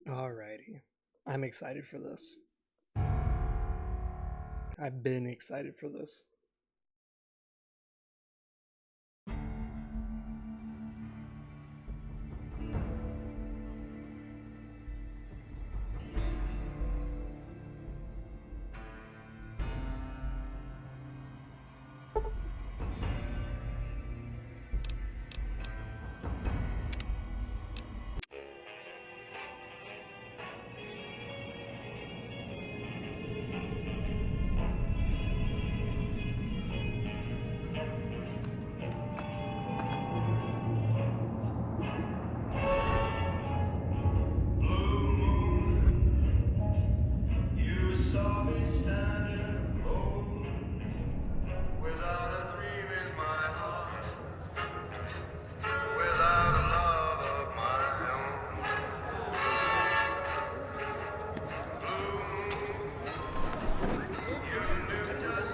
Alrighty. I'm excited for this. I've been excited for this. You saw me standing alone, without a dream in my heart, without a love of my own. Blue moon, you knew just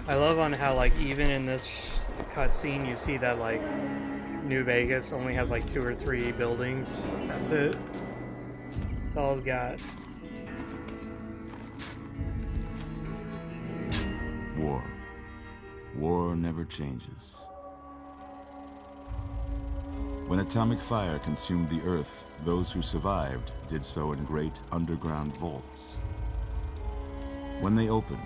I love on how like even in this cutscene you see that like New Vegas only has like 2 or 3 buildings. That's it. That's all it's got. War. War never changes. When atomic fire consumed the Earth, those who survived did so in great underground vaults. When they opened,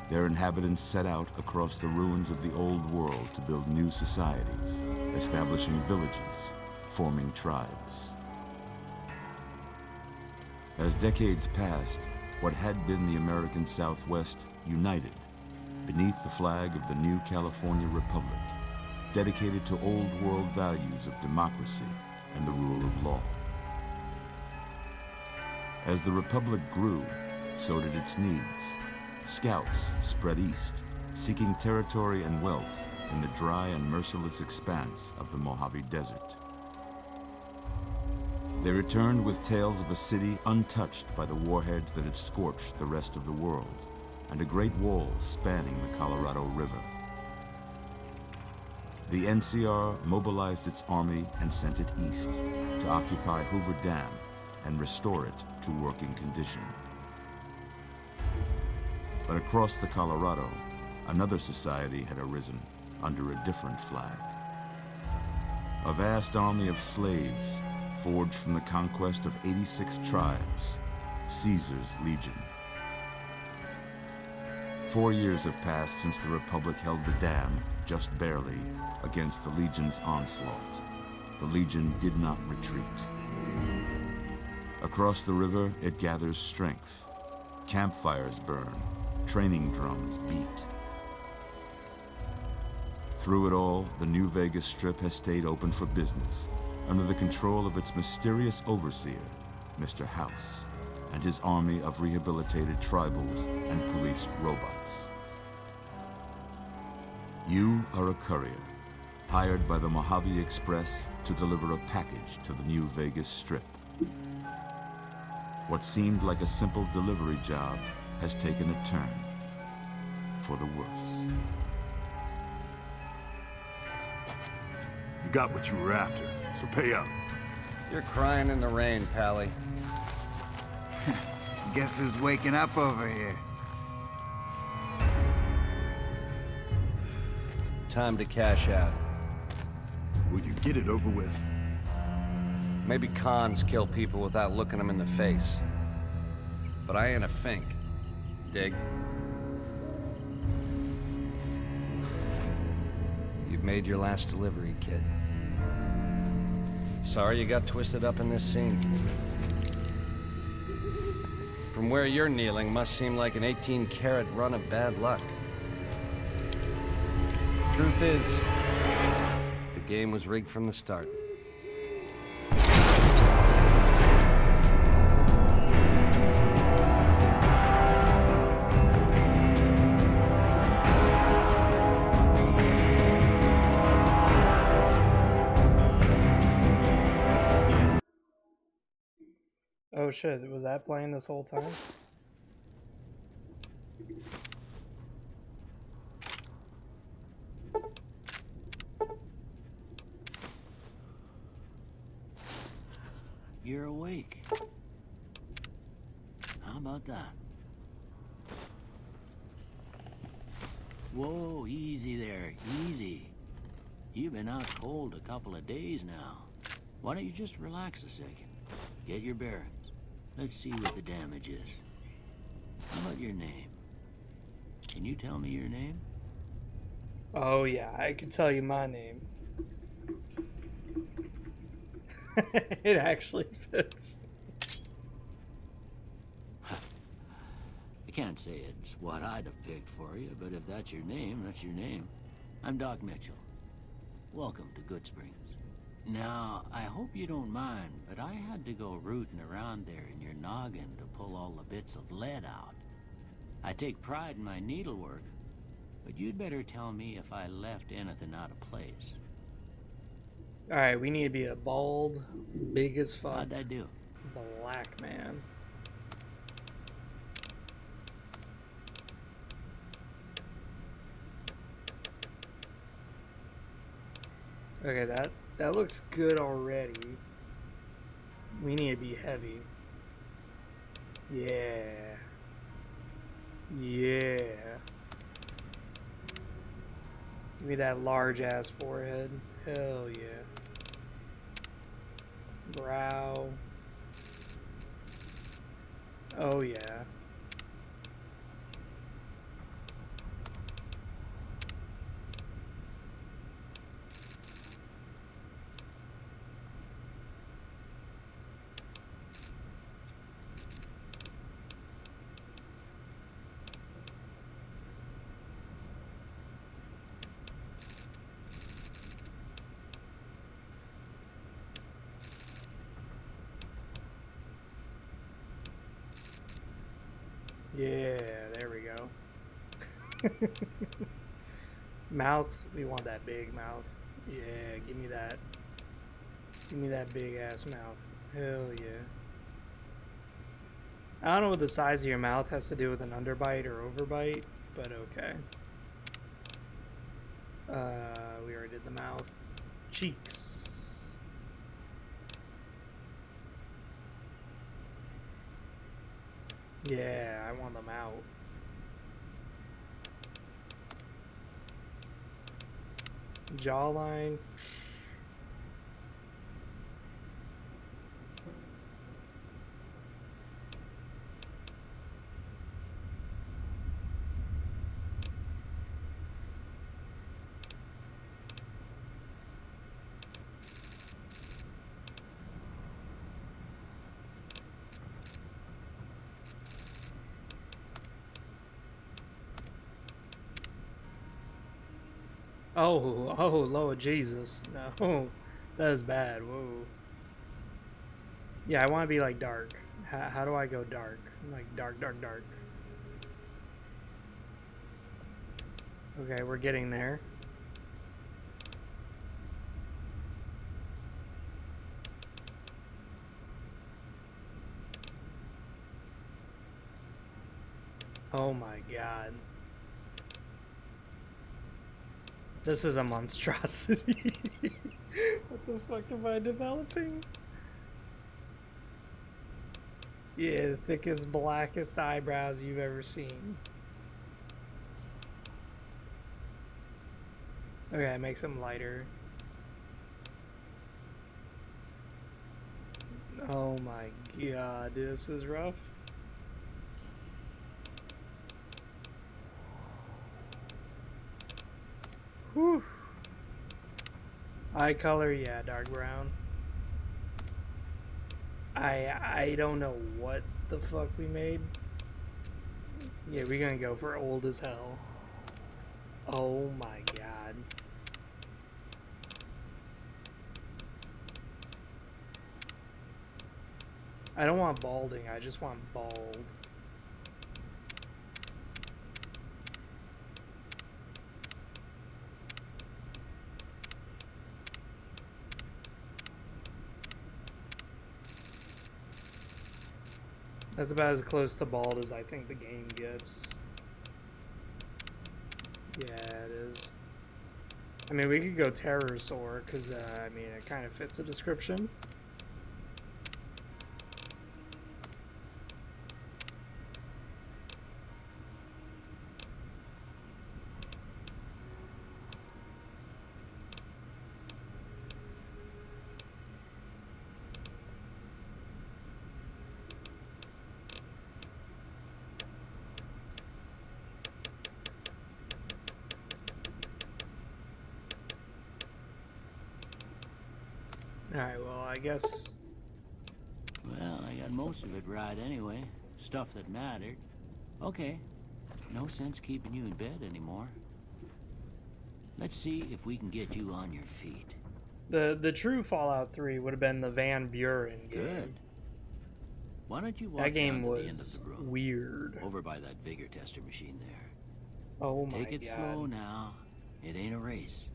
their inhabitants set out across the ruins of the old world to build new societies, establishing villages, forming tribes. As decades passed, what had been the American Southwest united beneath the flag of the new California Republic, dedicated to old world values of democracy and the rule of law. As the Republic grew, so did its needs. Scouts spread east, seeking territory and wealth in the dry and merciless expanse of the Mojave Desert. They returned with tales of a city untouched by the warheads that had scorched the rest of the world, and a great wall spanning the Colorado River. The NCR mobilized its army and sent it east to occupy Hoover Dam and restore it to working condition. But across the Colorado, another society had arisen under a different flag. A vast army of slaves forged from the conquest of 86 tribes, Caesar's Legion. 4 years have passed since the Republic held the dam, just barely, against the Legion's onslaught. The Legion did not retreat. Across the river, it gathers strength. Campfires burn. Training drums beat. Through it all, the New Vegas Strip has stayed open for business, under the control of its mysterious overseer, Mr. House, and his army of rehabilitated tribals and police robots. You are a courier, hired by the Mojave Express to deliver a package to the New Vegas Strip. What seemed like a simple delivery job has taken a turn for the worse. You got what you were after, so pay up. You're crying in the rain, Pally. Guess who's waking up over here? Time to cash out. Will you get it over with? Maybe cons kill people without looking them in the face. But I ain't a fink. Dig? You've made your last delivery, kid. Sorry you got twisted up in this scene. From where you're kneeling must seem like an 18-carat run of bad luck. Truth is, the game was rigged from the start. Oh shit, was that playing this whole time? You're awake. How about that? Whoa, easy there, easy. You've been out cold a couple of days now. Why don't you just relax a second? Get your bearings. Let's see what the damage is. How about your name? Can you tell me your name? Oh yeah, I can tell you my name. It actually fits. I can't say it's what I'd have picked for you, but if that's your name, that's your name. I'm Doc Mitchell. Welcome to Goodsprings. Now, I hope you don't mind, but I had to go rooting around there in your noggin to pull all the bits of lead out. I take pride in my needlework, but you'd better tell me if I left anything out of place. Alright, we need to be a bald, big as fuck, How'd I do? black man. Okay, that looks good already. We need to be heavy. Yeah. Yeah. Give me that large ass forehead. Hell yeah. Brow. Oh yeah. Yeah, there we go. Mouth, we want that big mouth. Yeah, give me that. Give me that big ass mouth. Hell yeah. I don't know what the size of your mouth has to do with an underbite or overbite, but okay. We already did the mouth. Cheeks. Yeah, I want them out. Jawline. Oh, Lord Jesus. No, that is bad. Whoa. Yeah, I want to be like dark. How do I go dark? Like dark, dark, dark. Okay, we're getting there. Oh my god. This is a monstrosity. What the fuck am I developing? Yeah, the thickest, blackest eyebrows you've ever seen. Okay, make them lighter. Oh my god, this is rough. Whew. Eye color, yeah, dark brown. I don't know what the fuck we made. Yeah, we're gonna go for old as hell. Oh my god. I don't want balding, I just want bald. That's about as close to bald as I think the game gets. Yeah, it is. I mean, we could go Pterosaur, because, I mean, it kind of fits the description. Alright, well, I guess... Well, I got most of it right anyway. Stuff that mattered. Okay. No sense keeping you in bed anymore. Let's see if we can get you on your feet. The true Fallout 3 would have been the Van Buren game. Good. Why don't you walk That game down to the end of was the road, weird. over by that vigor tester machine there. Oh my Take it god. slow now. It ain't a race.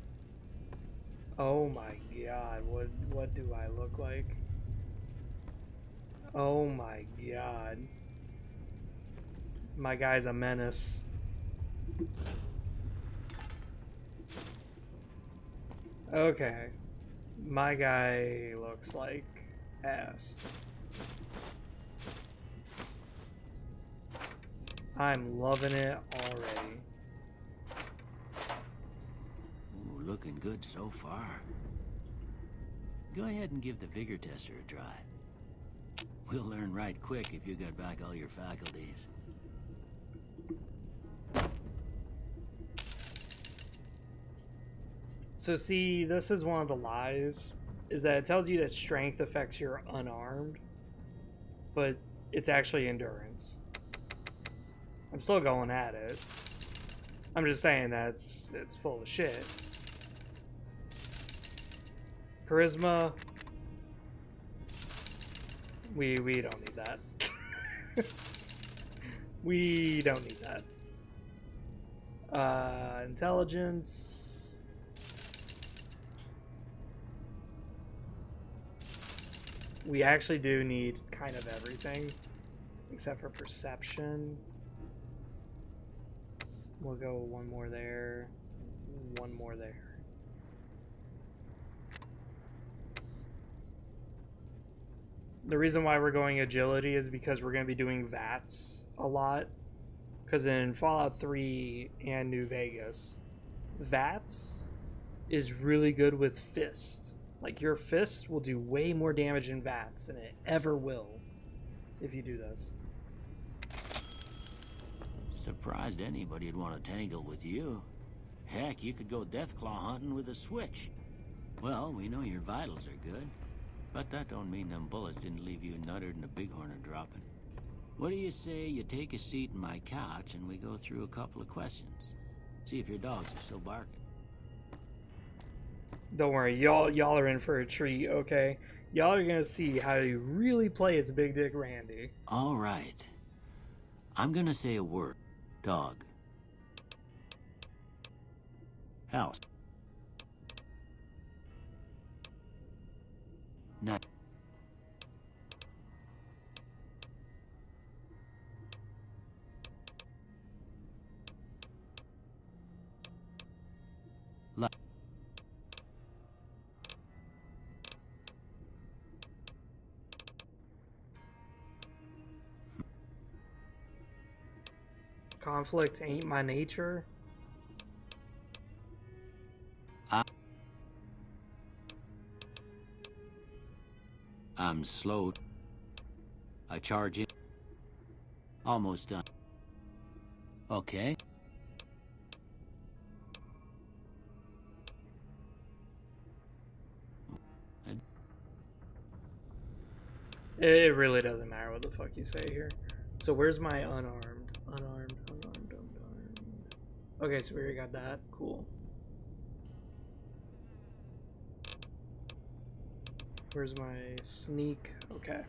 Oh my god, what do I look like? Oh my god. My guy's a menace. Okay. My guy looks like ass. I'm loving it already. Ooh, looking good so far. Go ahead and give the vigor tester a try. We'll learn right quick if you got back all your faculties. So see, this is one of the lies, is that it tells you that strength affects your unarmed, but it's actually endurance. I'm still going at it. I'm just saying that it's full of shit. Charisma. We don't need that. We don't need that. Intelligence. We actually do need kind of everything, except for perception. We'll go one more there, one more there. The reason why we're going agility is because we're going to be doing VATS a lot. Because in Fallout 3 and New Vegas, VATS is really good with fist. Like, your fist will do way more damage in VATS than it ever will if you do this. Surprised anybody'd want to tangle with you. Heck, you could go Deathclaw hunting with a switch. Well, we know your vitals are good, but that don't mean them bullets didn't leave you nuttered and a bighorn dropping. What do you say you take a seat in my couch and we go through a couple of questions? See if your dogs are still barking. Don't worry, y'all are in for a treat, okay? Y'all are gonna see how you really play as Big Dick Randy. All right. I'm gonna say a word. Dog. House. Nut. Conflict ain't my nature. I'm slow. I charge it. Almost done. Okay. It really doesn't matter what the fuck you say here. So where's my unarmed? Unarmed. Okay, so we already got that. Cool. Where's my sneak? Okay.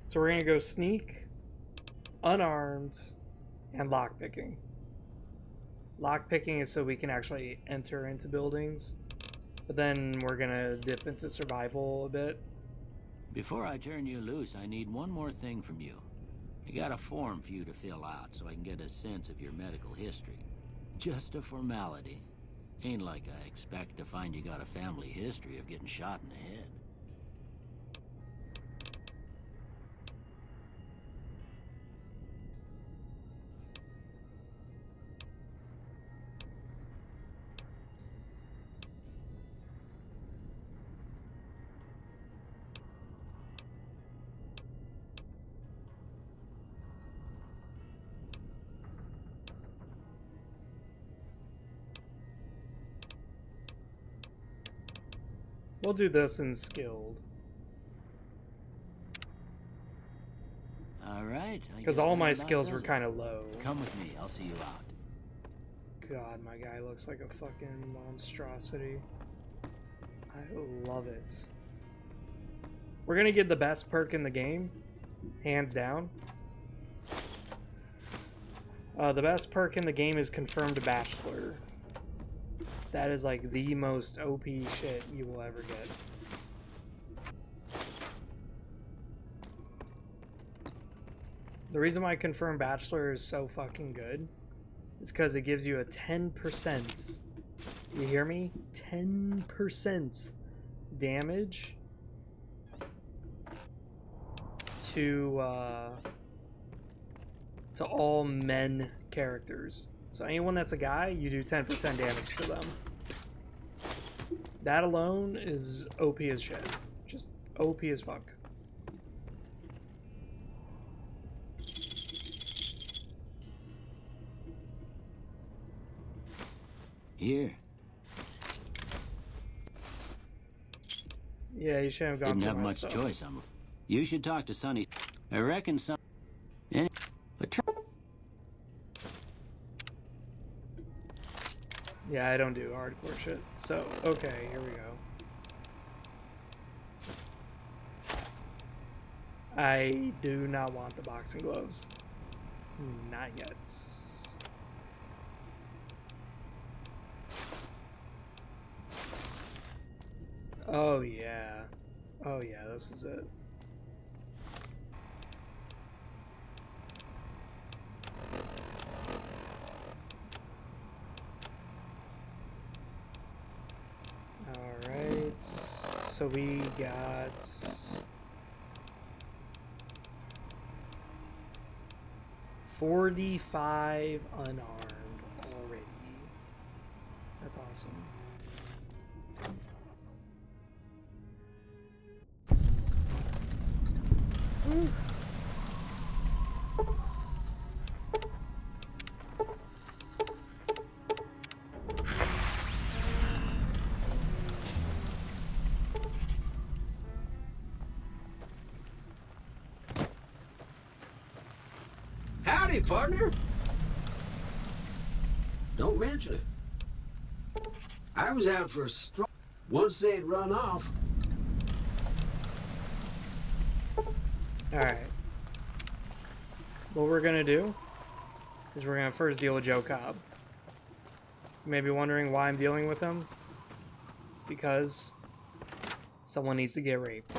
So we're gonna go sneak, unarmed, and lockpicking. Lockpicking is so we can actually enter into buildings. But then we're gonna dip into survival a bit. Before I turn you loose, I need one more thing from you. I got a form for you to fill out so I can get a sense of your medical history. Just a formality. Ain't like I expect to find you got a family history of getting shot in the head. We'll do this in skilled. Alright. Because all my skills were kind of low. Come with me, I'll see you out. God, my guy looks like a fucking monstrosity. I love it. We're gonna get the best perk in the game, hands down. The best perk in the game is Confirmed Bachelor. That is like the most OP shit you will ever get. The reason why Confirmed Bachelor is so fucking good is because it gives you a 10%, you hear me? 10% damage to all men characters. So anyone that's a guy, you do 10% damage to them. That alone is OP as shit. Just OP as fuck. Here. Yeah, you shouldn't have gone Didn't for have my much stuff. choice. You should talk to Sonny. I reckon some. But Yeah, I don't do hardcore shit. So, okay, here we go. I do not want the boxing gloves. Not yet. Oh yeah. Oh yeah, this is it. Alright. So we got 45 unarmed already. That's awesome. Ooh. Howdy, partner. Don't mention it. I was out for a stroll. Once they'd run off. Alright. What we're gonna do is we're gonna first deal with Joe Cobb. You may be wondering why I'm dealing with him. It's because someone needs to get raped.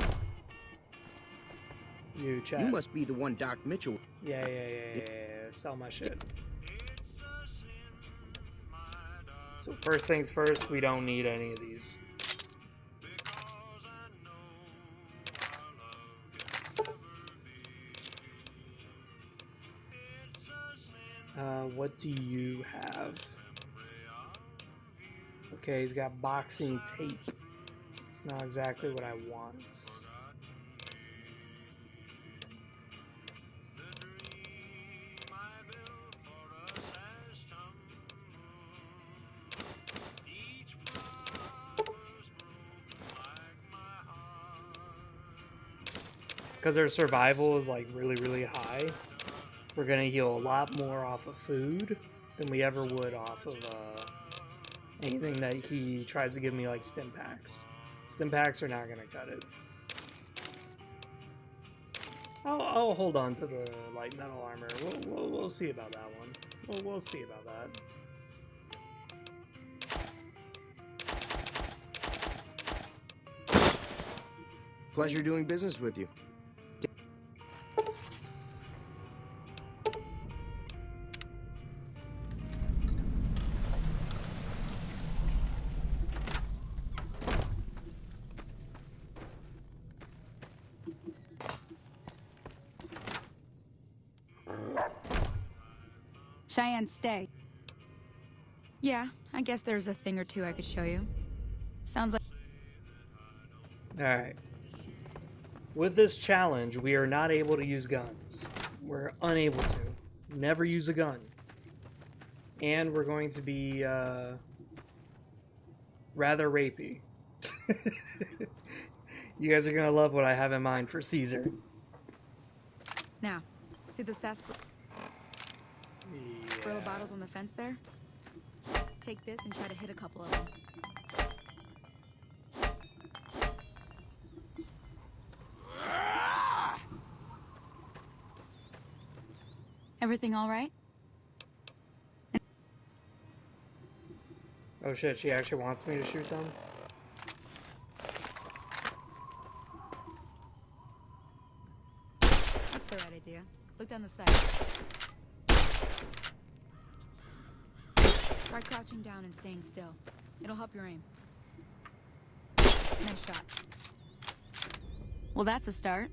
You chat. You must be the one Doc Mitchell. Yeah. Sell my shit. So first things first, we don't need any of these. What do you have? Okay, he's got boxing tape. It's not exactly what I want. Because their survival is like really high, we're gonna heal a lot more off of food than we ever would off of anything that he tries to give me, like stim packs. Stim packs are not gonna cut it. I'll hold on to the light metal armor. We'll see about that one. We'll see about that. Pleasure doing business with you. Cheyenne, stay. Yeah, I guess there's a thing or two I could show you. Sounds like... Alright. With this challenge, we are not able to use guns. We're unable to. Never use a gun. And we're going to be, rather rapey. You guys are gonna love what I have in mind for Caesar. Now, see the sarsaparilla bottles on the fence there? Take this and try to hit a couple of them. Everything all right? Oh shit, she actually wants me to shoot them? That's the right idea. Look down the sight. Try crouching down and staying still. It'll help your aim. Nice shot. Well, that's a start.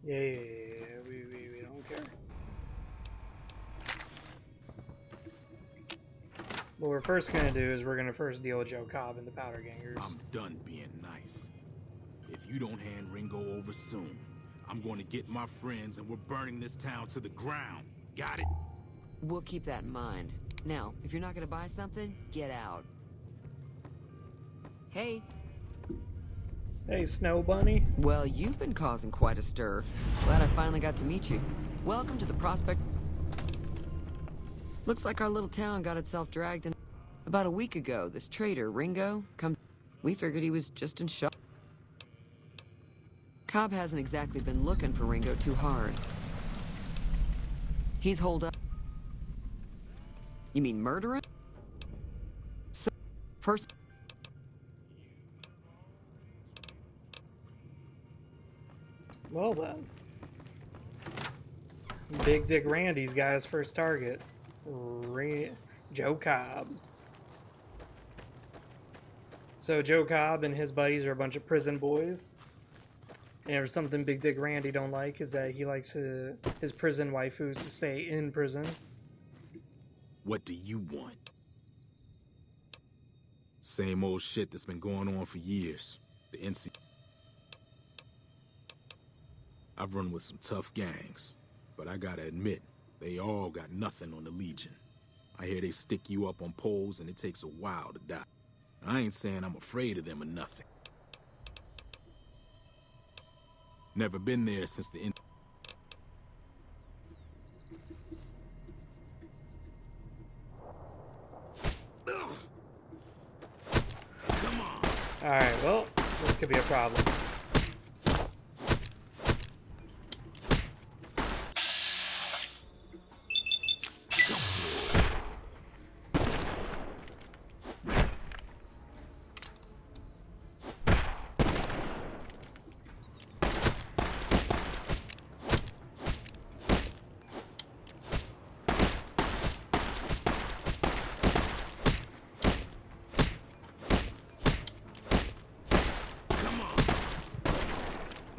Yeah, we don't care. What we're first gonna do is we're gonna first deal with Joe Cobb and the Powder Gangers. I'm done being nice. If you don't hand Ringo over soon, I'm going to get my friends and we're burning this town to the ground. Got it? We'll keep that in mind. Now, if you're not gonna buy something, get out. Hey. Hey, Snow Bunny. Well, you've been causing quite a stir. Glad I finally got to meet you. Welcome to the Prospect. Looks like our little town got itself dragged in. About a week ago, this traitor, Ringo, we figured he was just in shock. Cobb hasn't exactly been looking for Ringo too hard. He's holed up. You mean murdering? So, Well then. Big Dick Randy's got his first target. Joe Cobb. So Joe Cobb and his buddies are a bunch of prison boys. And there's something Big Dick Randy don't like is that he likes his prison waifus to stay in prison. What do you want? Same old shit that's been going on for years. The NC. I've run with some tough gangs, but I gotta admit, they all got nothing on the Legion. I hear they stick you up on poles and it takes a while to die. I ain't saying I'm afraid of them or nothing. Never been there since the end. Alright, well, this could be a problem.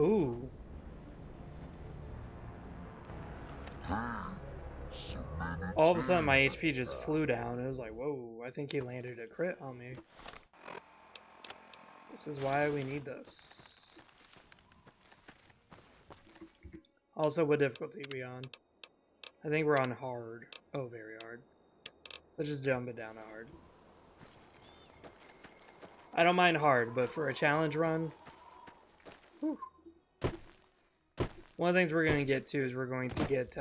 Ooh. All of a sudden my HP just flew down. It was like, whoa, I think he landed a crit on me. This is why we need this. Also, what difficulty are we on? I think we're on hard. Oh, very hard. Let's just jump it down to hard. I don't mind hard, but for a challenge run... Whew. One of the things we're going to get to is we're going to get,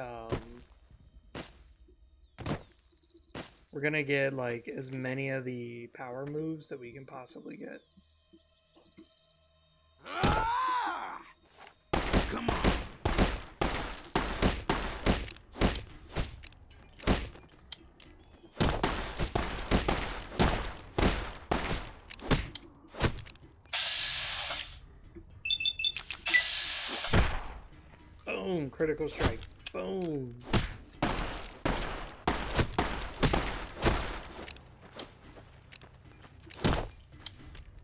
we're going to get, like, as many of the power moves that we can possibly get. Come on! Boom! Critical strike. Boom!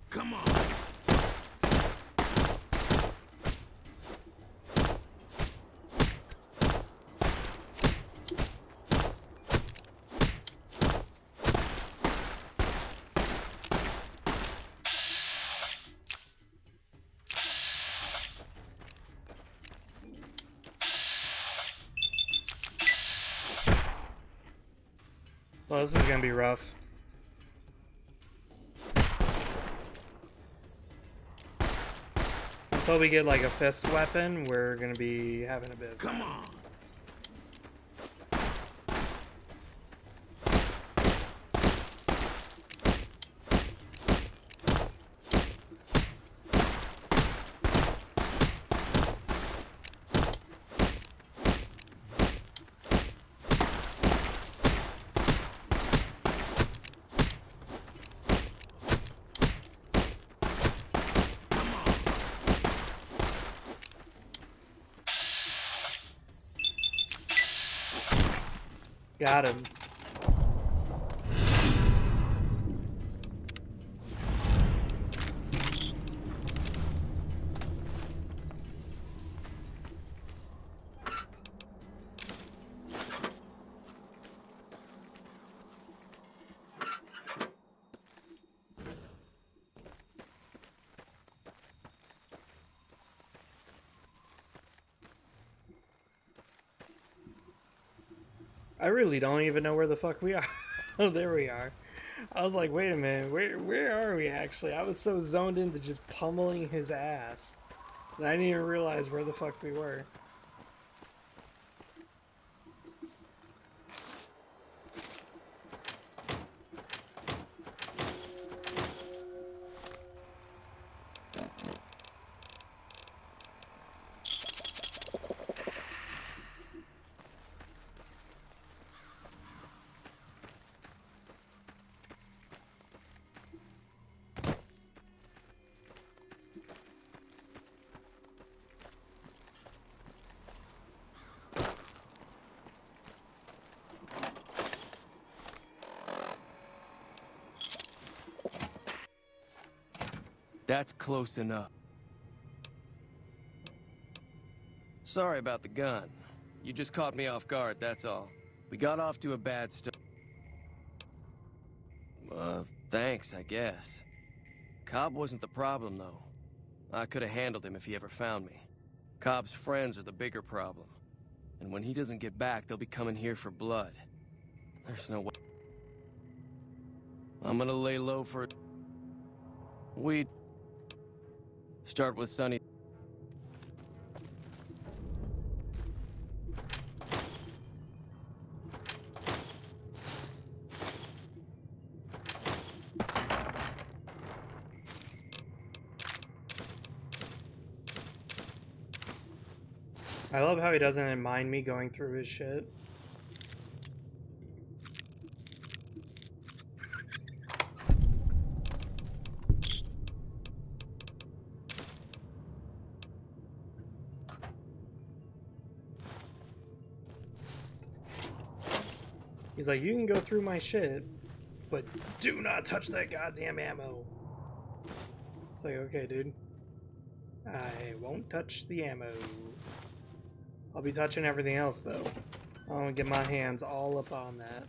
Come on! Well, this is gonna be rough. Until we get like a fist weapon, we're gonna be having a bit of fun. Come on. Got him. I really don't even know where the fuck we are. Oh, there we are. I was like, wait a minute, where are we actually? I was so zoned into just pummeling his ass that I didn't even realize where the fuck we were. That's close enough. Sorry about the gun. You just caught me off guard, that's all. We got off to a bad start. Thanks, I guess. Cobb wasn't the problem, though. I could have handled him if he ever found me. Cobb's friends are the bigger problem. And when he doesn't get back, they'll be coming here for blood. There's no way. I'm gonna lay low for... We... Start with Sonny. I love how he doesn't mind me going through his shit. He's like, you can go through my shit, but do not touch that goddamn ammo. It's like, okay, dude. I won't touch the ammo. I'll be touching everything else, though. I want to get my hands all up on that.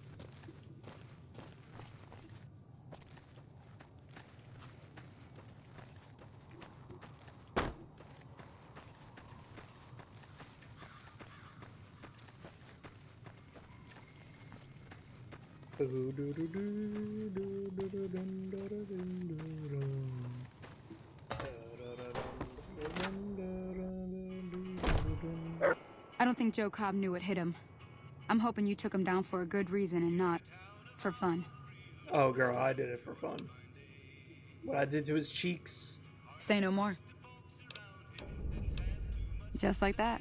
I don't think Joe Cobb knew what hit him. I'm hoping you took him down for a good reason and not for fun. Oh, girl, I did it for fun. What I did to his cheeks. Say no more. Just like that.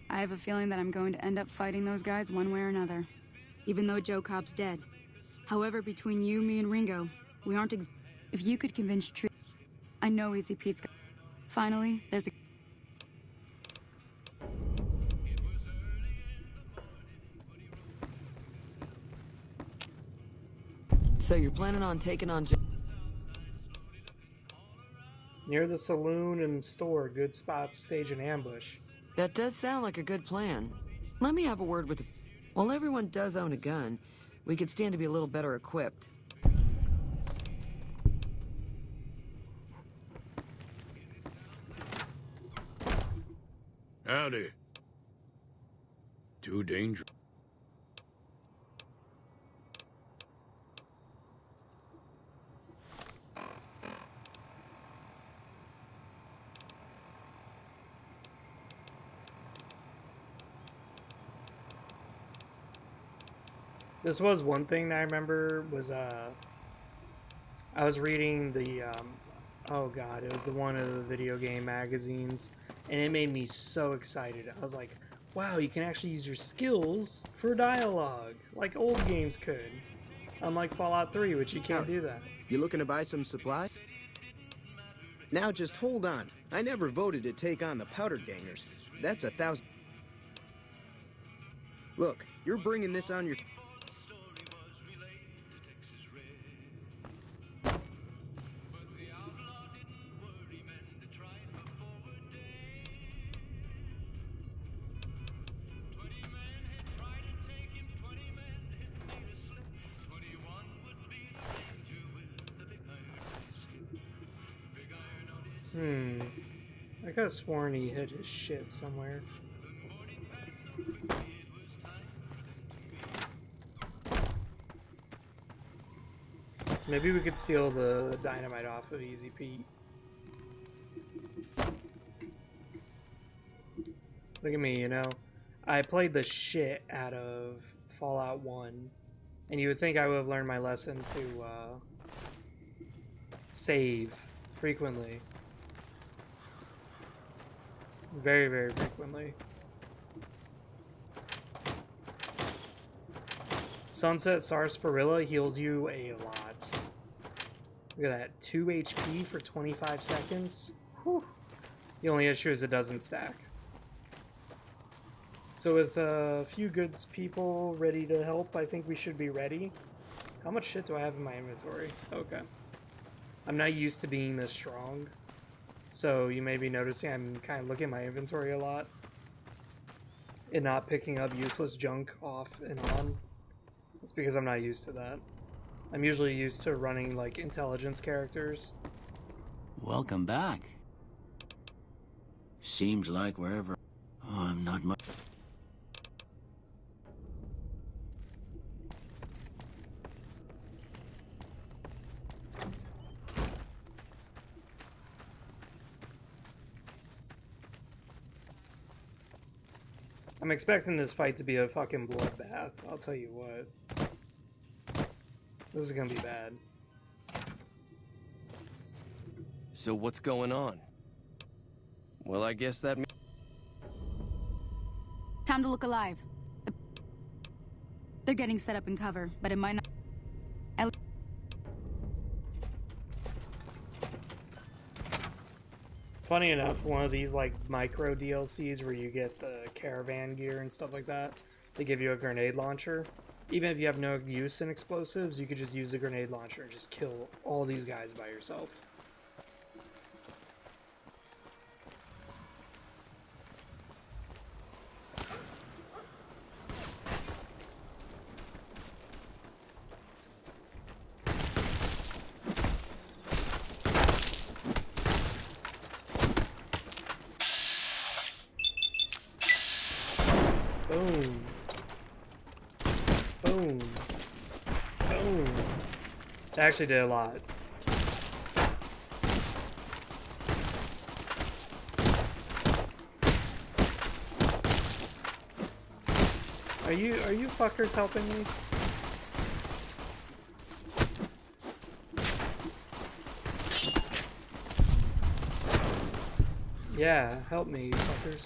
I have a feeling that I'm going to end up fighting those guys one way or another. Even though Joe Cobb's dead. However, between you, me, and Ringo, we aren't if you could convince Tree... I know Easy Pete's got... Finally, there's a... So you're planning on taking on... Near the saloon and store, good spots, stage an ambush. That does sound like a good plan. Let me have a word with... While everyone does own a gun, we could stand to be a little better equipped. Howdy. Too dangerous. This was one thing that I remember was I was reading the oh god, it was the one of the video game magazines, and it made me so excited. I was like, wow, you can actually use your skills for dialogue like old games could. Unlike Fallout 3, which you can't do that. You looking to buy some supply? Now just hold on. I never voted to take on the Powder Gangers. That's 1,000. Look, you're bringing this on your... I could have sworn he hid his shit somewhere. Maybe we could steal the dynamite off of Easy Pete. Look at me, you know. I played the shit out of Fallout 1, and you would think I would have learned my lesson to save frequently. Very, very frequently. Sunset Sarsaparilla heals you a lot. Look at that. 2 HP for 25 seconds. Whew. The only issue is it doesn't stack. So with a few good people ready to help, I think we should be ready. How much shit do I have in my inventory? Okay. I'm not used to being this strong. So you may be noticing I'm kind of looking at my inventory a lot. And not picking up useless junk off and on. It's because I'm not used to that. I'm usually used to running like intelligence characters. Welcome back. Seems like wherever... Oh, I'm not much... I'm expecting this fight to be a fucking bloodbath. I'll tell you what. This is gonna be bad. So what's going on? Well, I guess that means... Time to look alive. They're getting set up in cover, but it might not... Funny enough, one of these like micro DLCs where you get the caravan gear and stuff like that, they give you a grenade launcher. Even if you have no use in explosives, you could just use the grenade launcher and just kill all these guys by yourself. Boom. Boom. Boom. It actually did a lot. Are you fuckers helping me? Yeah, help me, you fuckers.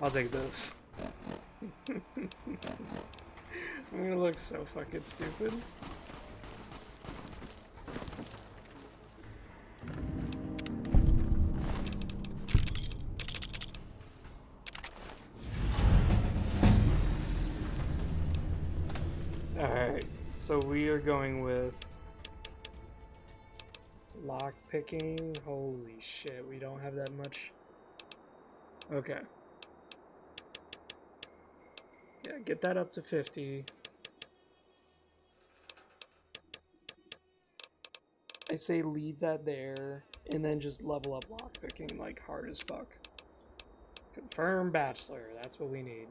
I'll take this. I'm gonna look so fucking stupid. Alright, so we are going with lock picking. Holy shit, we don't have that much. Okay. Yeah, get that up to 50. I say leave that there, and then just level up lockpicking like hard as fuck. Confirm bachelor, that's what we need.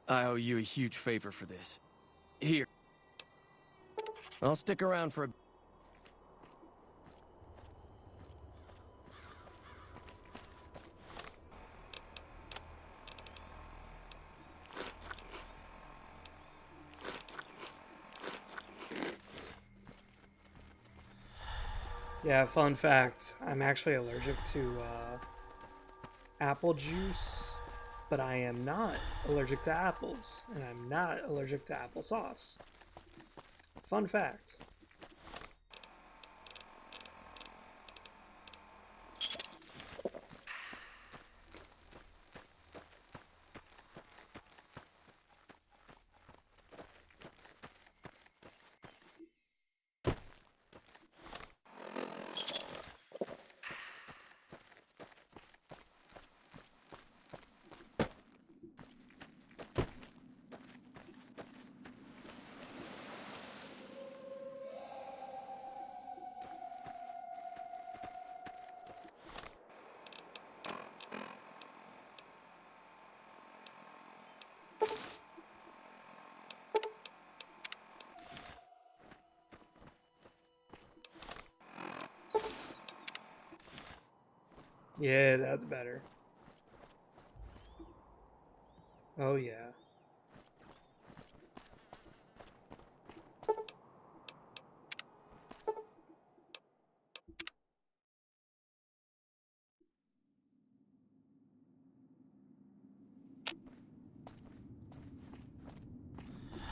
I owe you a huge favor for this. Here. I'll stick around for a... Yeah, fun fact, I'm actually allergic to apple juice, but I am not allergic to apples, and I'm not allergic to applesauce. Fun fact. Yeah, that's better. Oh, yeah.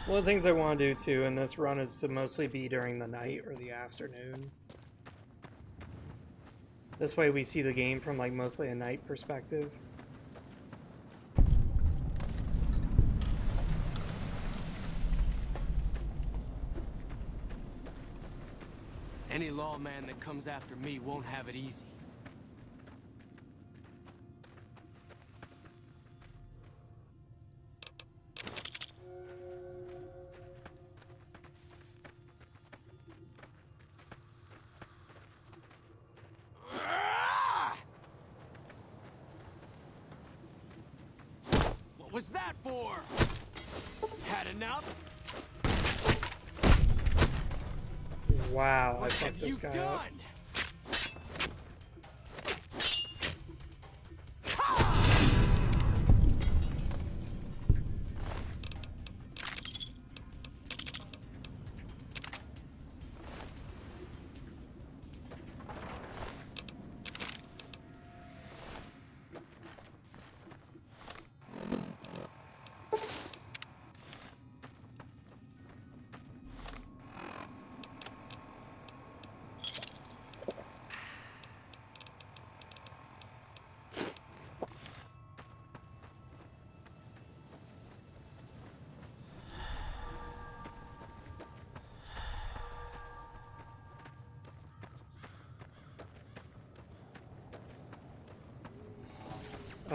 One of the things I want to do too in this run is to mostly be during the night or the afternoon. This way we see the game from like mostly a night perspective. Any lawman that comes after me won't have it easy. What was that for? Had enough? Wow, I What fucked have this you guy done? up.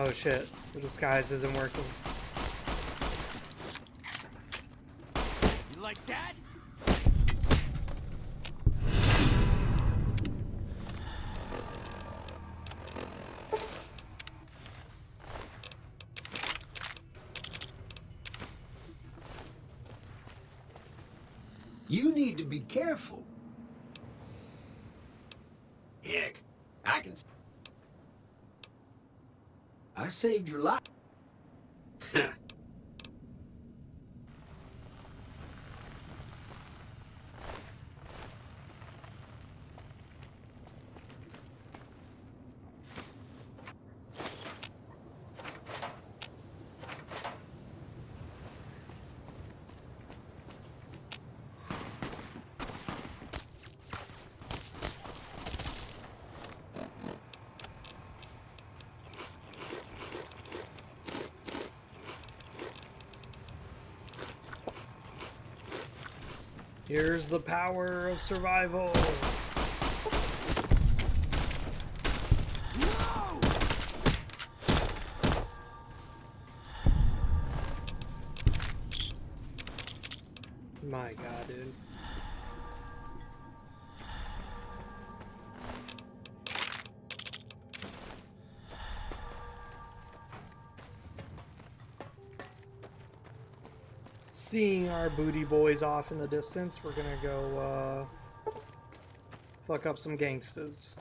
Oh shit, the disguise isn't working. You like that? You need to be careful. Heck, I can... I saved your life. Here's the power of survival. My god, dude. Seeing our booty boys off in the distance, we're gonna go fuck up some gangsters.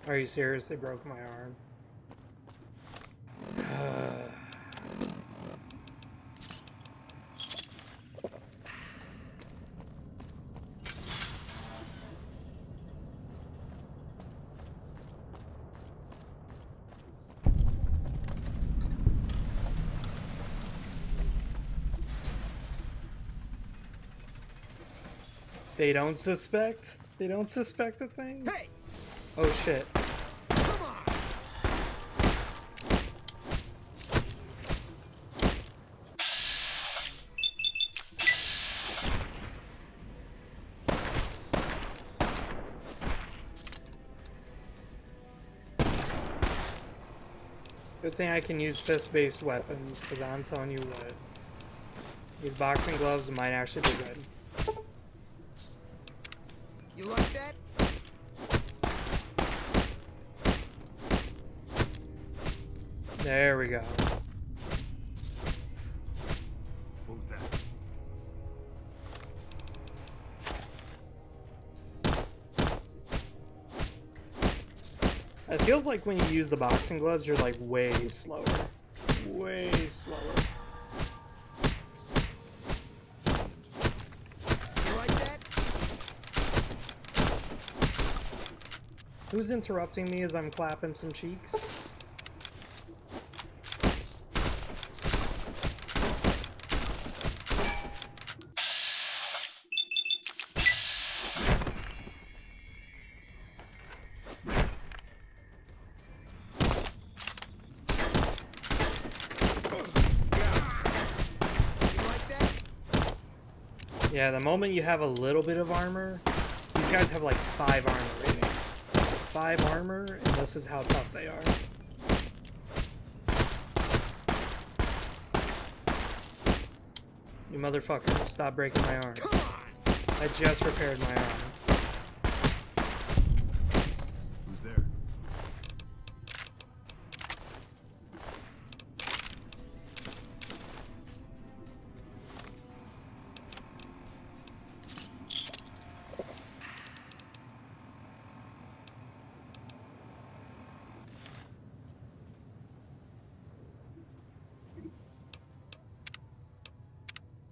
Are you serious? They broke my arm. They don't suspect? They don't suspect a thing? Hey! Oh shit. Good thing I can use fist-based weapons, because I'm telling you what. These boxing gloves might actually be good. You like that? There we go. What was that? It feels like when you use the boxing gloves, you're like way slower. Way slower. You like that? Who's interrupting me as I'm clapping some cheeks? Yeah, the moment you have a little bit of armor, these guys have like 5 armor rating. 5 armor, and this is how tough they are. You motherfucker, stop breaking my arm. I just repaired my arm. Who's there?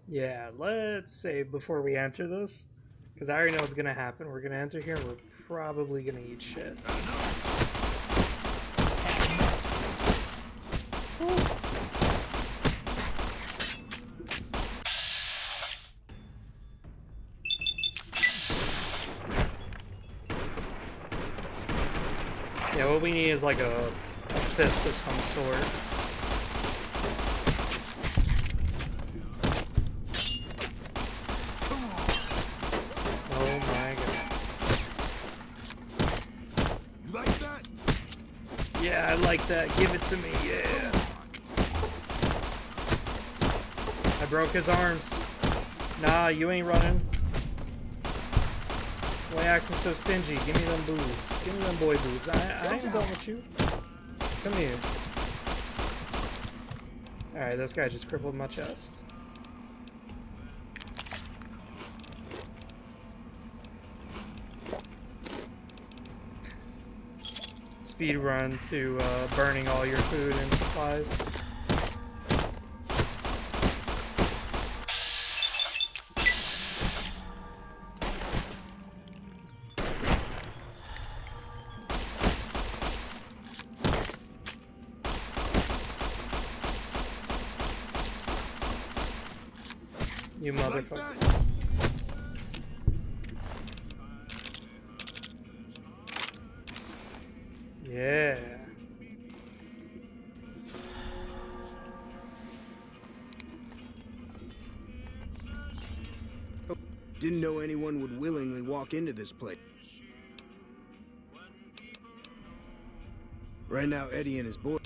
Yeah, let's save before we answer this. Because I already know what's going to happen. We're going to enter here and we're probably going to eat shit. Yeah, what we need is like a fist of some sort. I like that. Give it to me, yeah. I broke his arms. Nah, you ain't running. Why you acting so stingy? Give me them boobs. Give me them boy boobs. I ain't done with you. Come here. Alright, this guy just crippled my chest. Speed run to burning all your food and supplies. You motherfucker. Yeah. Didn't know anyone would willingly walk into this place. Right now, Eddie and his boy.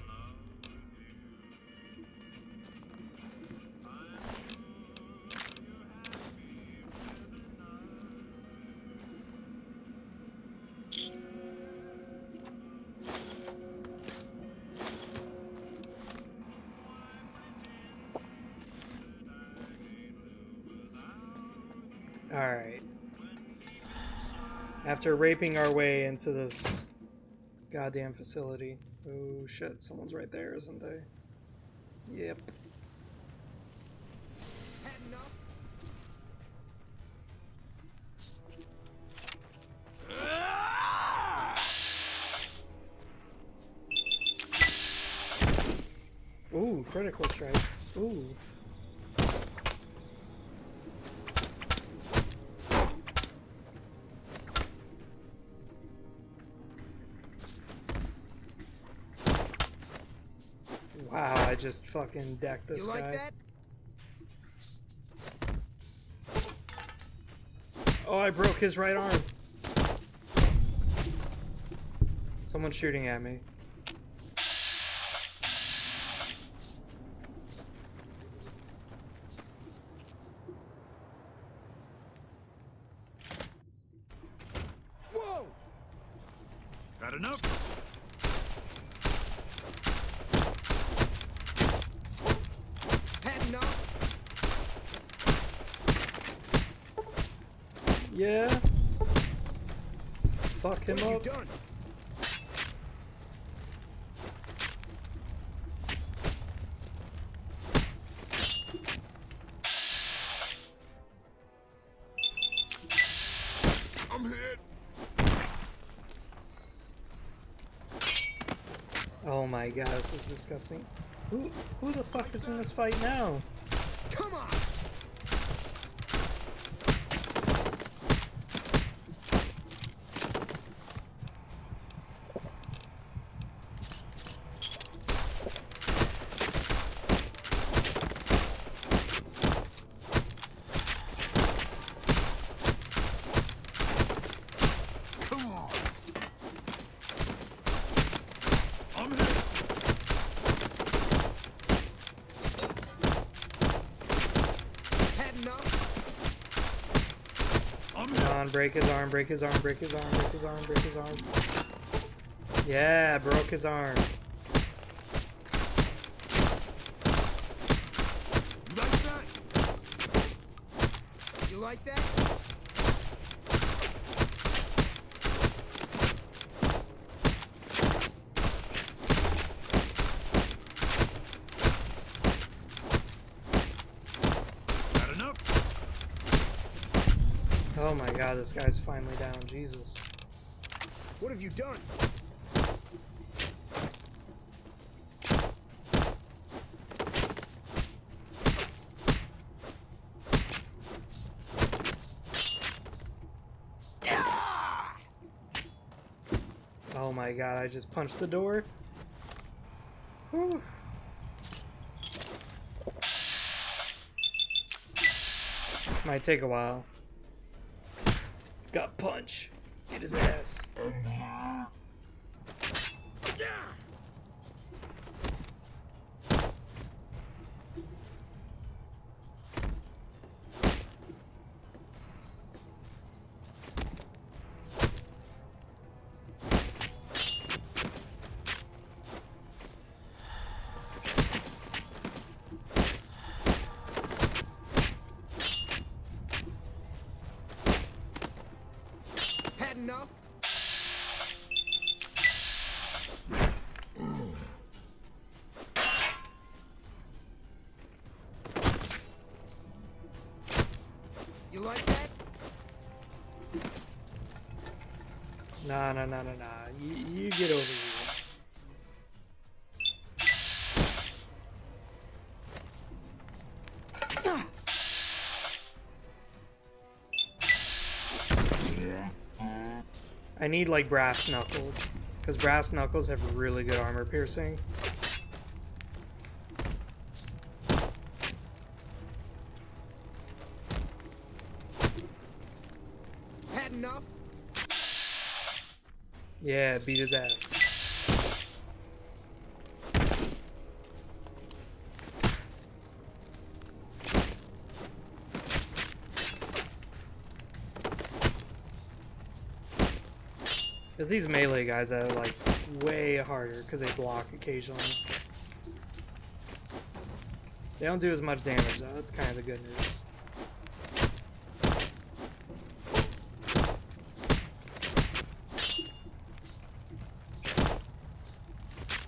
Alright. After raping our way into this goddamn facility. Oh shit, someone's right there, isn't they? Yep. Ooh, critical strike. Ooh. Wow, I just fucking decked this You like guy. that? Oh, I broke his right arm. Someone's shooting at me. Whoa! Got enough? Had enough? Yeah. Fuck him What have up. you done? I'm hit. Oh my god, this is disgusting. Who the fuck is in this fight now? Come on! Come on. I'm hit. Had enough? I'm Come on, break his arm, break his arm, break his arm, break his arm, break his arm. Yeah, broke his arm. You like that? You like that? Got enough? Oh my god, this guy's finally down. Jesus. What have you done? Oh my god, I just punched the door. Whew. This might take a while. Got punch. Get his ass. Had enough? You like that? Nah. You get over here. I need like brass knuckles, because brass knuckles have really good armor piercing. Had enough? Yeah, beat his ass. Because these melee guys are like way harder because they block occasionally. They don't do as much damage though, that's kind of the good news.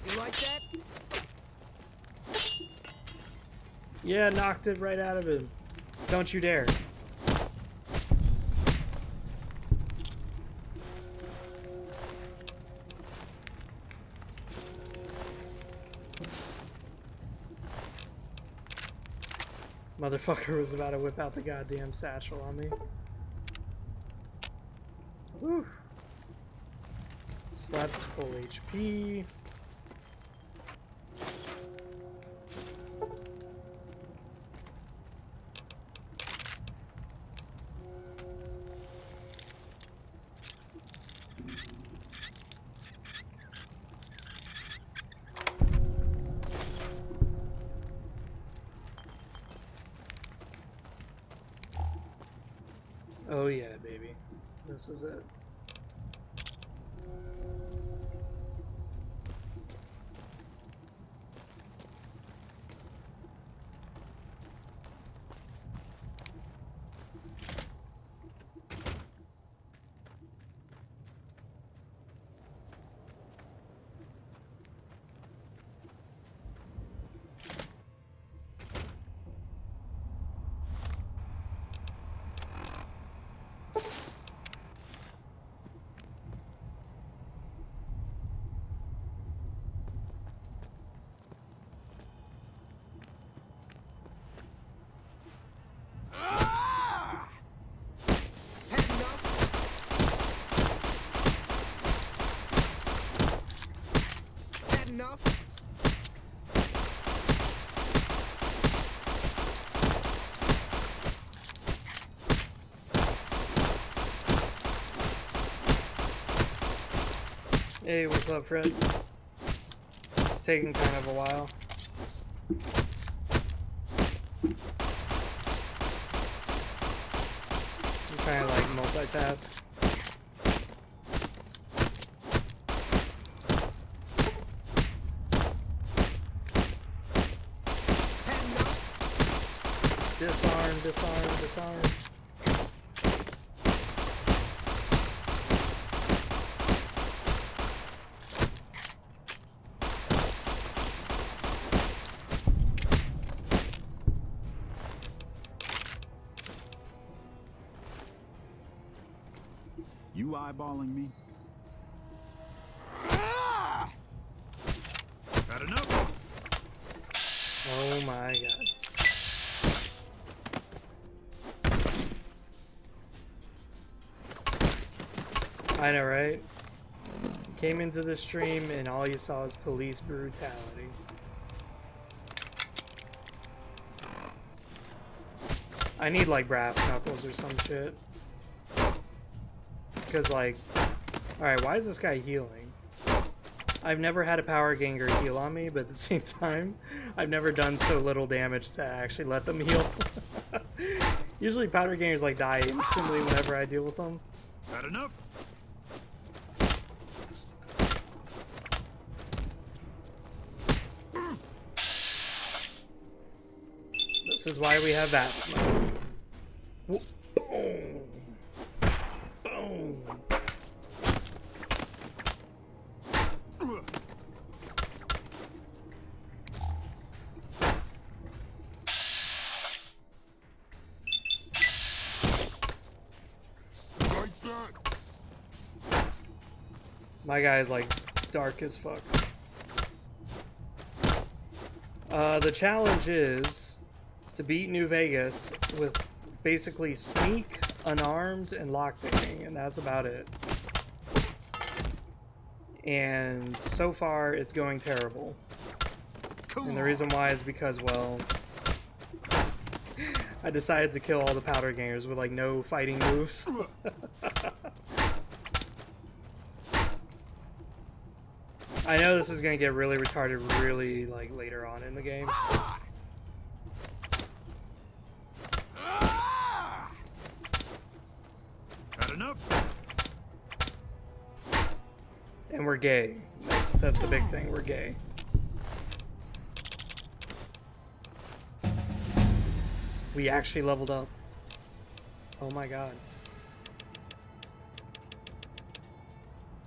You like that? Yeah, knocked it right out of him. Don't you dare. Motherfucker was about to whip out the goddamn satchel on me. Whew. Slept full HP. Oh yeah, baby. This is it. Enough? Hey, what's up, Fred? It's taking kind of a while. I'm kind of like multitask. Disarm, disarm, disarm. You eyeballing me? Had enough? Oh my god. I know, right? Came into the stream and all you saw was police brutality. I need like brass knuckles or some shit. Because like, alright, why is this guy healing? I've never had a power ganger heal on me, but at the same time, I've never done so little damage to actually let them heal. Usually powder gangers like die instantly whenever I deal with them. Had enough? This is why we have VATS mode. Boom. Boom. My guy is like dark as fuck. The challenge is to beat New Vegas with basically sneak, unarmed, and lockpicking, and that's about it. And so far, it's going terrible. And the reason why is because, well, I decided to kill all the powder gangers with, like, no fighting moves. I know this is gonna get really retarded really, like, later on in the game. Had enough? And we're gay. That's the big thing. We're gay. We actually leveled up. Oh my god.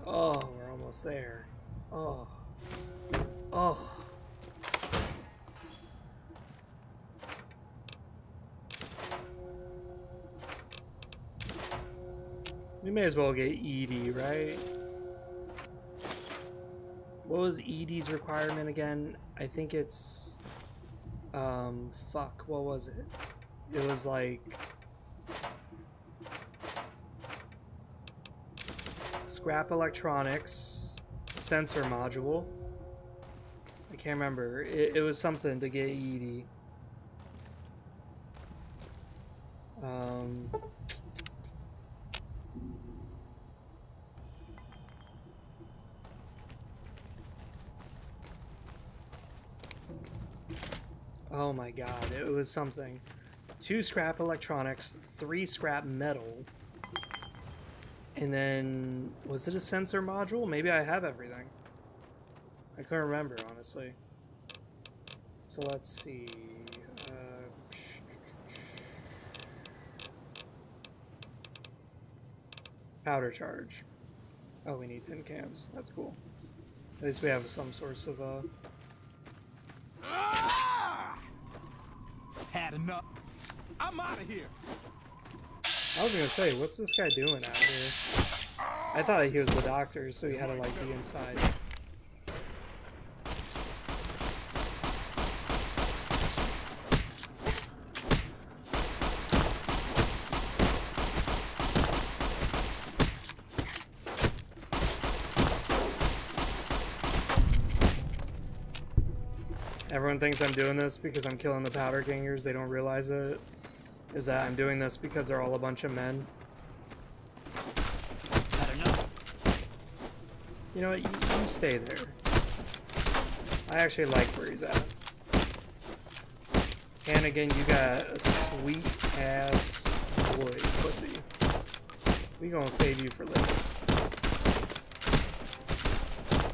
Oh, we're almost there. Oh. Oh. We may as well get Edie, right? What was Edie's requirement again? I think it's... fuck, what was it? It was like... Scrap electronics, sensor module. I can't remember. It was something to get Edie. Oh my god, it was something. 2 scrap electronics, 3 scrap metal. And then, was it a sensor module? Maybe I have everything. I couldn't remember, honestly. So let's see. Powder charge. Oh, we need tin cans. That's cool. At least we have some source of, Had enough. I'm out of here. I was gonna say, what's this guy doing out here? I thought he was the doctor, so he had to, like, be inside. Everyone thinks I'm doing this because I'm killing the powder gangers. They don't realize it. Is that I'm doing this because they're all a bunch of men. I don't know. You know what? You stay there. I actually like where he's at. And again, you got a sweet ass boy pussy. We gonna save you for later.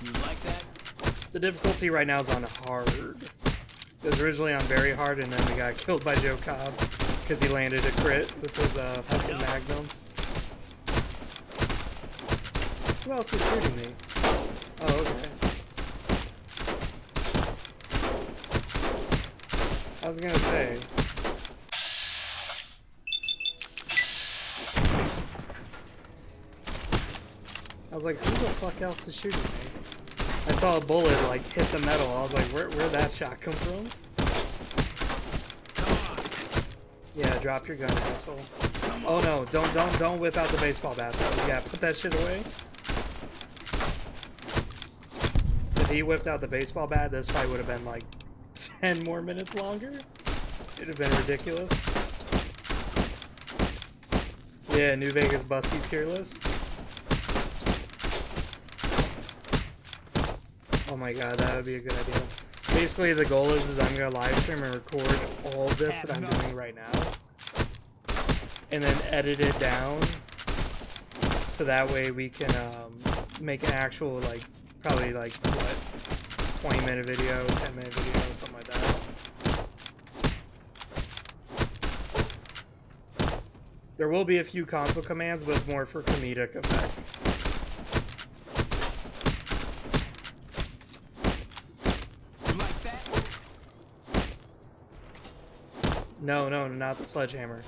You like that? The difficulty right now is on hard. It was originally on very hard, and then we got killed by Joe Cobb because he landed a crit with his fucking Magnum. Who else is shooting me? Oh, okay. I was gonna say. I was like, who the fuck else is shooting me? I saw a bullet like hit the metal. I was like, where'd that shot come from? Yeah, drop your gun, asshole. Oh no, don't whip out the baseball bat though. Yeah, put that shit away. If he whipped out the baseball bat, this fight would have been like 10 more minutes longer. It'd have been ridiculous. Yeah, New Vegas Busty tier list. Oh my god, that would be a good idea. Basically, the goal is I'm going to live stream and record all this that I'm doing right now. And then edit it down. So that way we can make an actual, like, probably like, what, 20-minute video, 10-minute video, something like that. There will be a few console commands, but it's more for comedic effect. No, not the sledgehammer.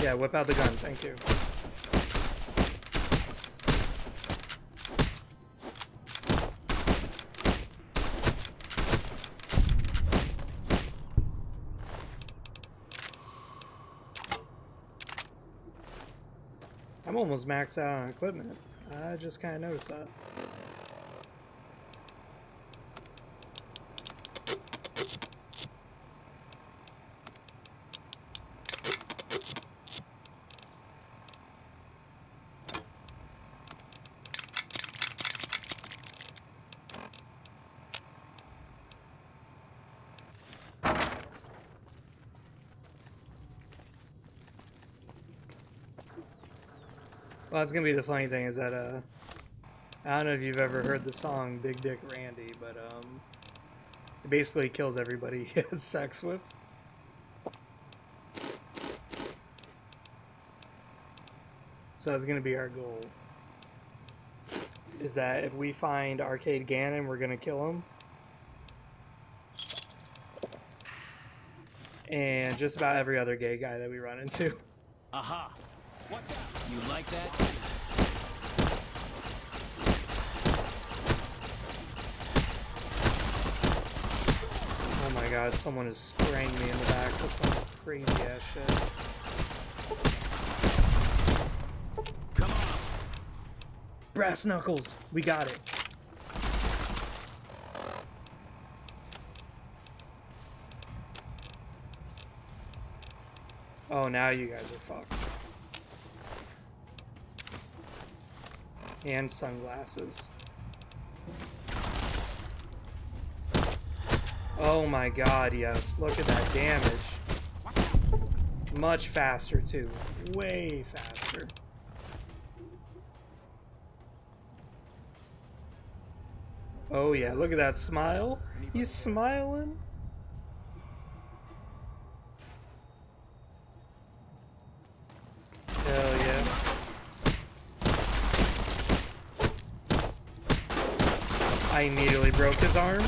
Yeah, whip out the gun, thank you. I'm almost maxed out on equipment. I just kind of noticed that. Well, that's gonna be the funny thing is that I don't know if you've ever heard the song Big Dick Randy, but it basically kills everybody he has sex with. So that's gonna be our goal. Is that if we find Arcade Gannon, we're gonna kill him. And just about every other gay guy that we run into. Aha! What's that? You like that? Oh my god, someone is spraying me in the back with some crazy ass shit. Come on! Brass knuckles! We got it. Oh, now you guys are fucked. And sunglasses. Oh my god, yes. Look at that damage. Much faster, too. Way faster. Oh yeah, look at that smile. He's smiling. Hell yeah. I immediately broke his arm.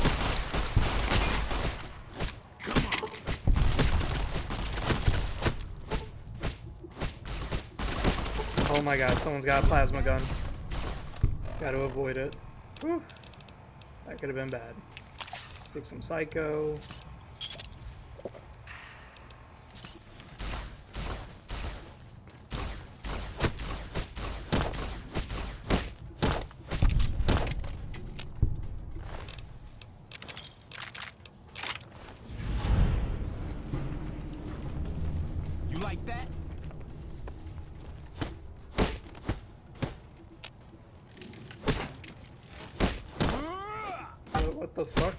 Oh my god, someone's got a plasma gun. Gotta avoid it. Whew. That could have been bad. Take some psycho. You like that? What the fuck?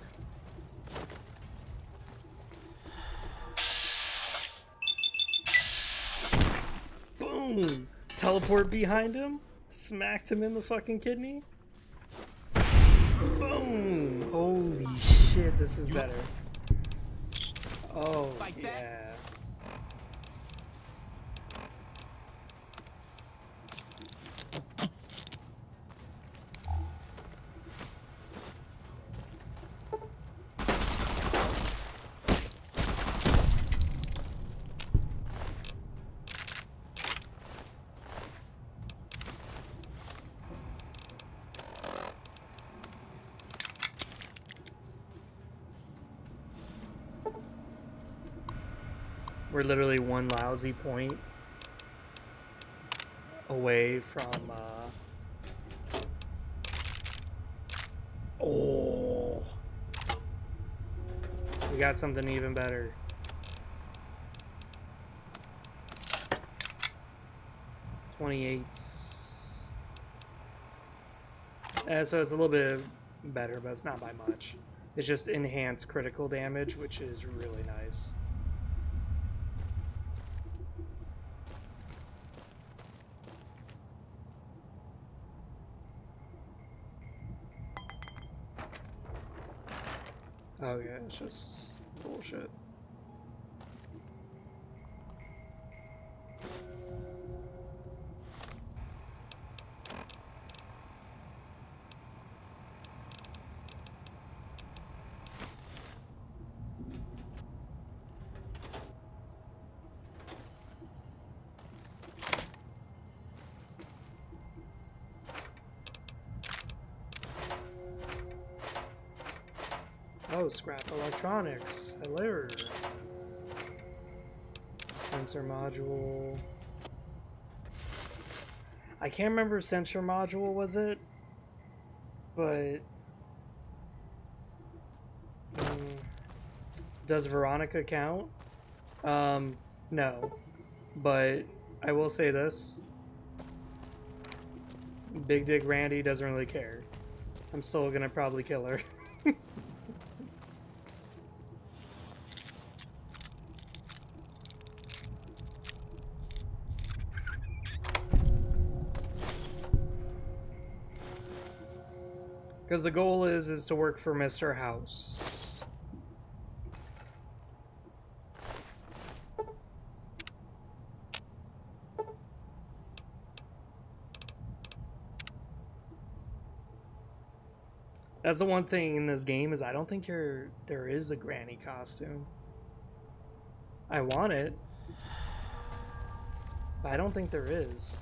Boom! Teleport behind him, smacked him in the fucking kidney. Boom! Holy shit, this is better. Oh, yeah. We're literally one lousy point away from, oh, we got something even better. $28. So it's a little bit better, but it's not by much. It's just enhanced critical damage, which is really nice. Oh yeah, it's just bullshit. Oh, scrap electronics. Hello. Sensor module. I can't remember if sensor module was it, but does Veronica count? No, but I will say this: Big Dick Randy doesn't really care. I'm still gonna probably kill her. Because the goal is to work for Mr. House. That's the one thing in this game is I don't think there is a granny costume. I want it, but I don't think there is.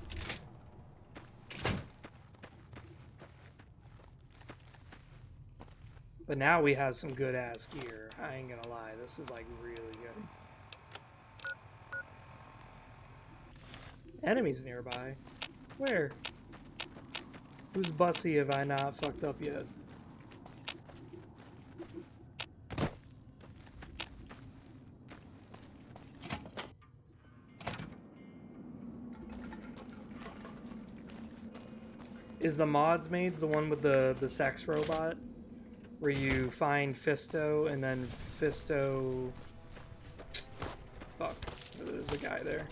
But now we have some good ass gear. I ain't gonna lie, this is like really good. Enemies nearby. Where? Whose bussy have I not fucked up yet? Is the Mods Maids the one with the sex robot? Where you find Fisto and then Fisto... Fuck, there's a guy there.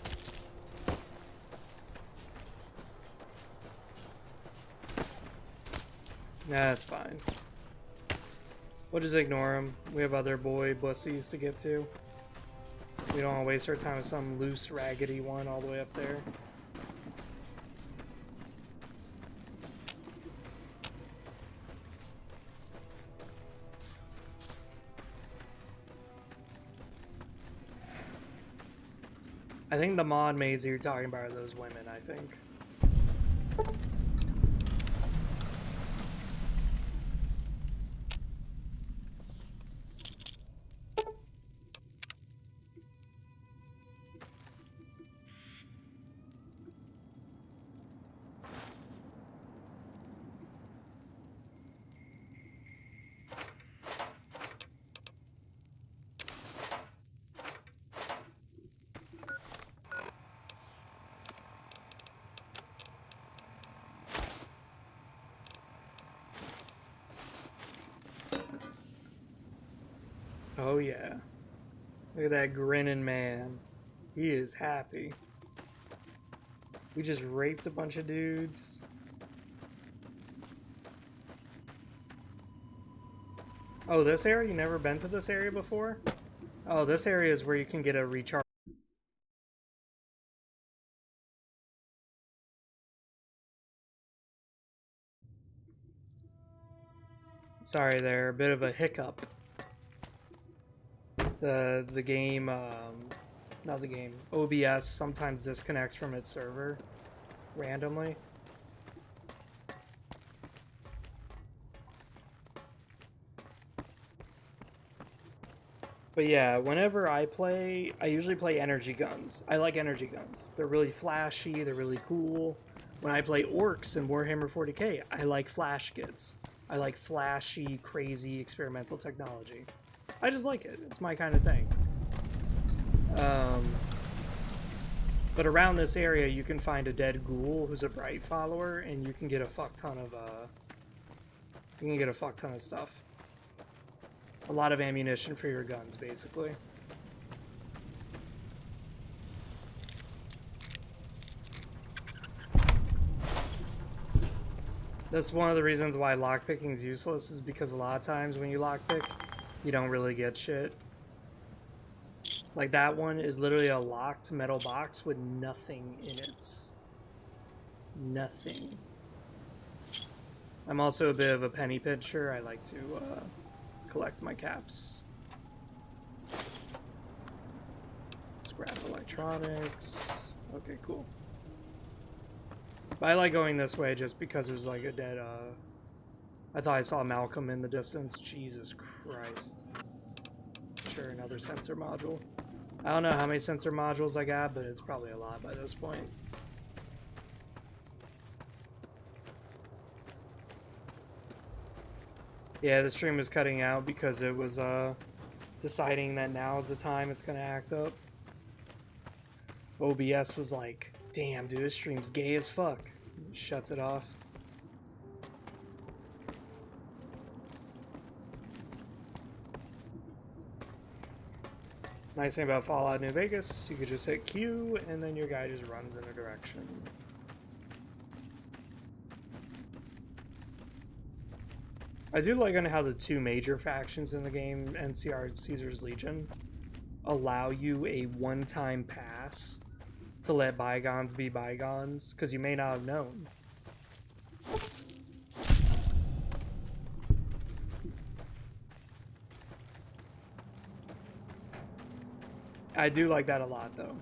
Nah, that's fine. We'll just ignore him. We have other boy bussies to get to. We don't want to waste our time with some loose, raggedy one all the way up there. I think the mod maids that you're talking about are those women, I think. Oh yeah. Look at that grinning man. He is happy. We just raped a bunch of dudes. Oh, this area? You never been to this area before? Oh, this area is where you can get a recharge. Sorry there, a bit of a hiccup. The game, not the game, OBS sometimes disconnects from its server randomly. But yeah, whenever I play, I usually play energy guns. I like energy guns. They're really flashy, they're really cool. When I play orcs in Warhammer 40k, I like flash kits. I like flashy, crazy, experimental technology. I just like it. It's my kind of thing. But around this area, you can find a dead ghoul who's a Bright follower, and you can get a fuck ton of stuff. A lot of ammunition for your guns, basically. That's one of the reasons why lockpicking is useless, is because a lot of times when you lockpick, you don't really get shit. Like that one is literally a locked metal box with nothing in it. Nothing. I'm also a bit of a penny pincher. I like to collect my caps. Scrap electronics. Okay, cool. But I like going this way just because there's like a dead, I thought I saw Malcolm in the distance. Jesus Christ. Sure, another sensor module. I don't know how many sensor modules I got, but it's probably a lot by this point. Yeah, the stream was cutting out because it was deciding that now is the time it's gonna act up. OBS was like, damn dude, this stream's gay as fuck. Shuts it off. Nice thing about Fallout New Vegas, you could just hit Q and then your guy just runs in a direction. I do like on how the two major factions in the game, NCR and Caesar's Legion, allow you a one-time pass to let bygones be bygones, because you may not have known. I do like that a lot, though.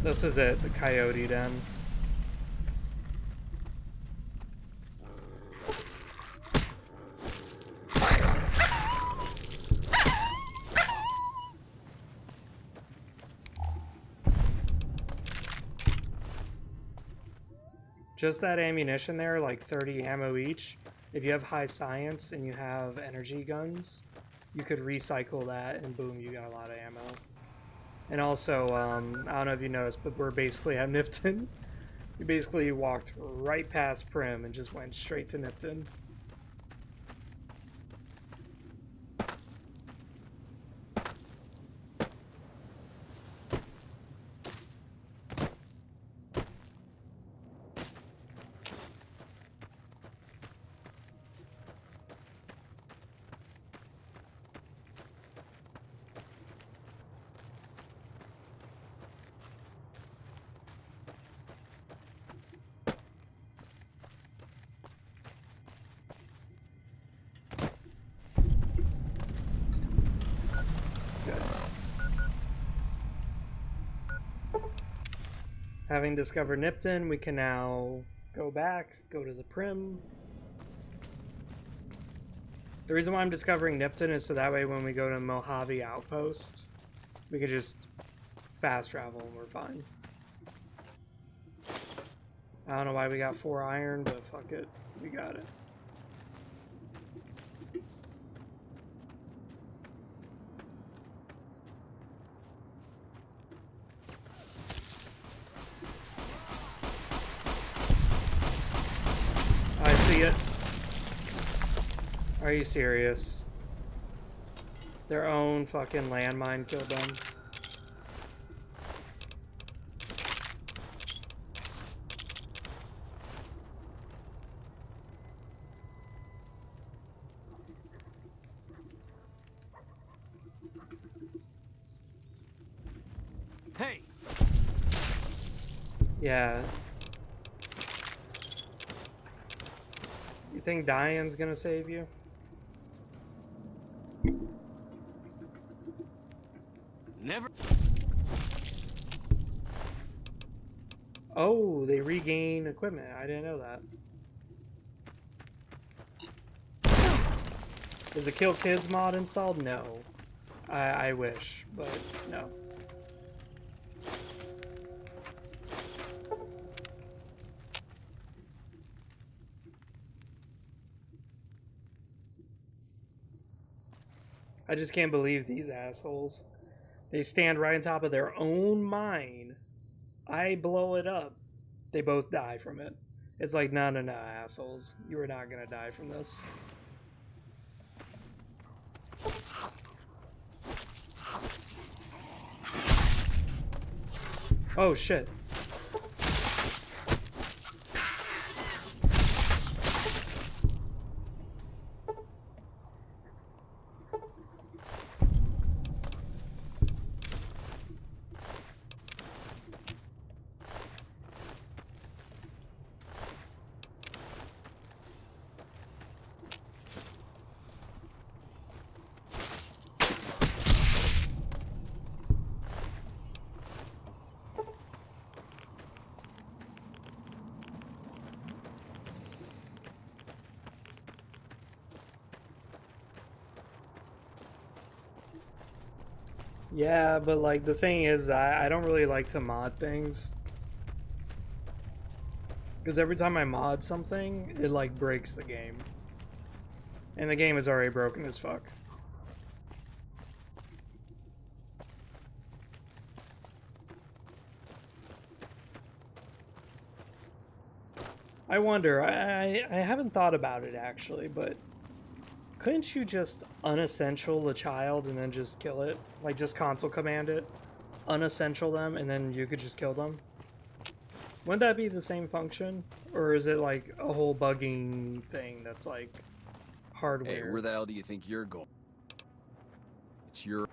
This is it, the Coyote Den. Just that ammunition there, like 30 ammo each. If you have high science and you have energy guns, you could recycle that and boom, you got a lot of ammo. And also, I don't know if you noticed, but we're basically at Nipton. We basically walked right past Prim and just went straight to Nipton. Having discovered Nipton, we can now go back, go to the Prim. The reason why I'm discovering Nipton is so that way when we go to Mojave Outpost, we can just fast travel and we're fine. I don't know why we got 4 iron, but fuck it, we got it. I see it. Are you serious? Their own fucking landmine killed them. Hey! Yeah. You think dying's gonna save you? Never. Oh, they regain equipment. I didn't know that. Is the Kill Kids mod installed? No. I wish, but no. I just can't believe these assholes. They stand right on top of their own mine. I blow it up. They both die from it. It's like, no, no, no, assholes. You are not gonna die from this. Oh, shit. Yeah, but like the thing is, I don't really like to mod things. Because every time I mod something, it like breaks the game. And the game is already broken as fuck. I wonder, I haven't thought about it actually, but couldn't you just unessential a child and then just kill it? Like just console command it, unessential them, and then you could just kill them? Wouldn't that be the same function? Or is it like a whole bugging thing that's like hardware? Hey, where the hell do you think you're going? It's your...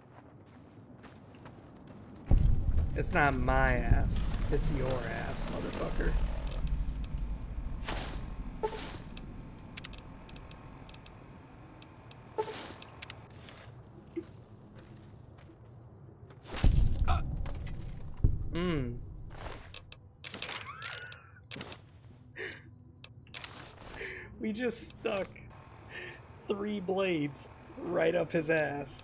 It's not my ass, it's your ass, motherfucker. We just stuck 3 blades right up his ass.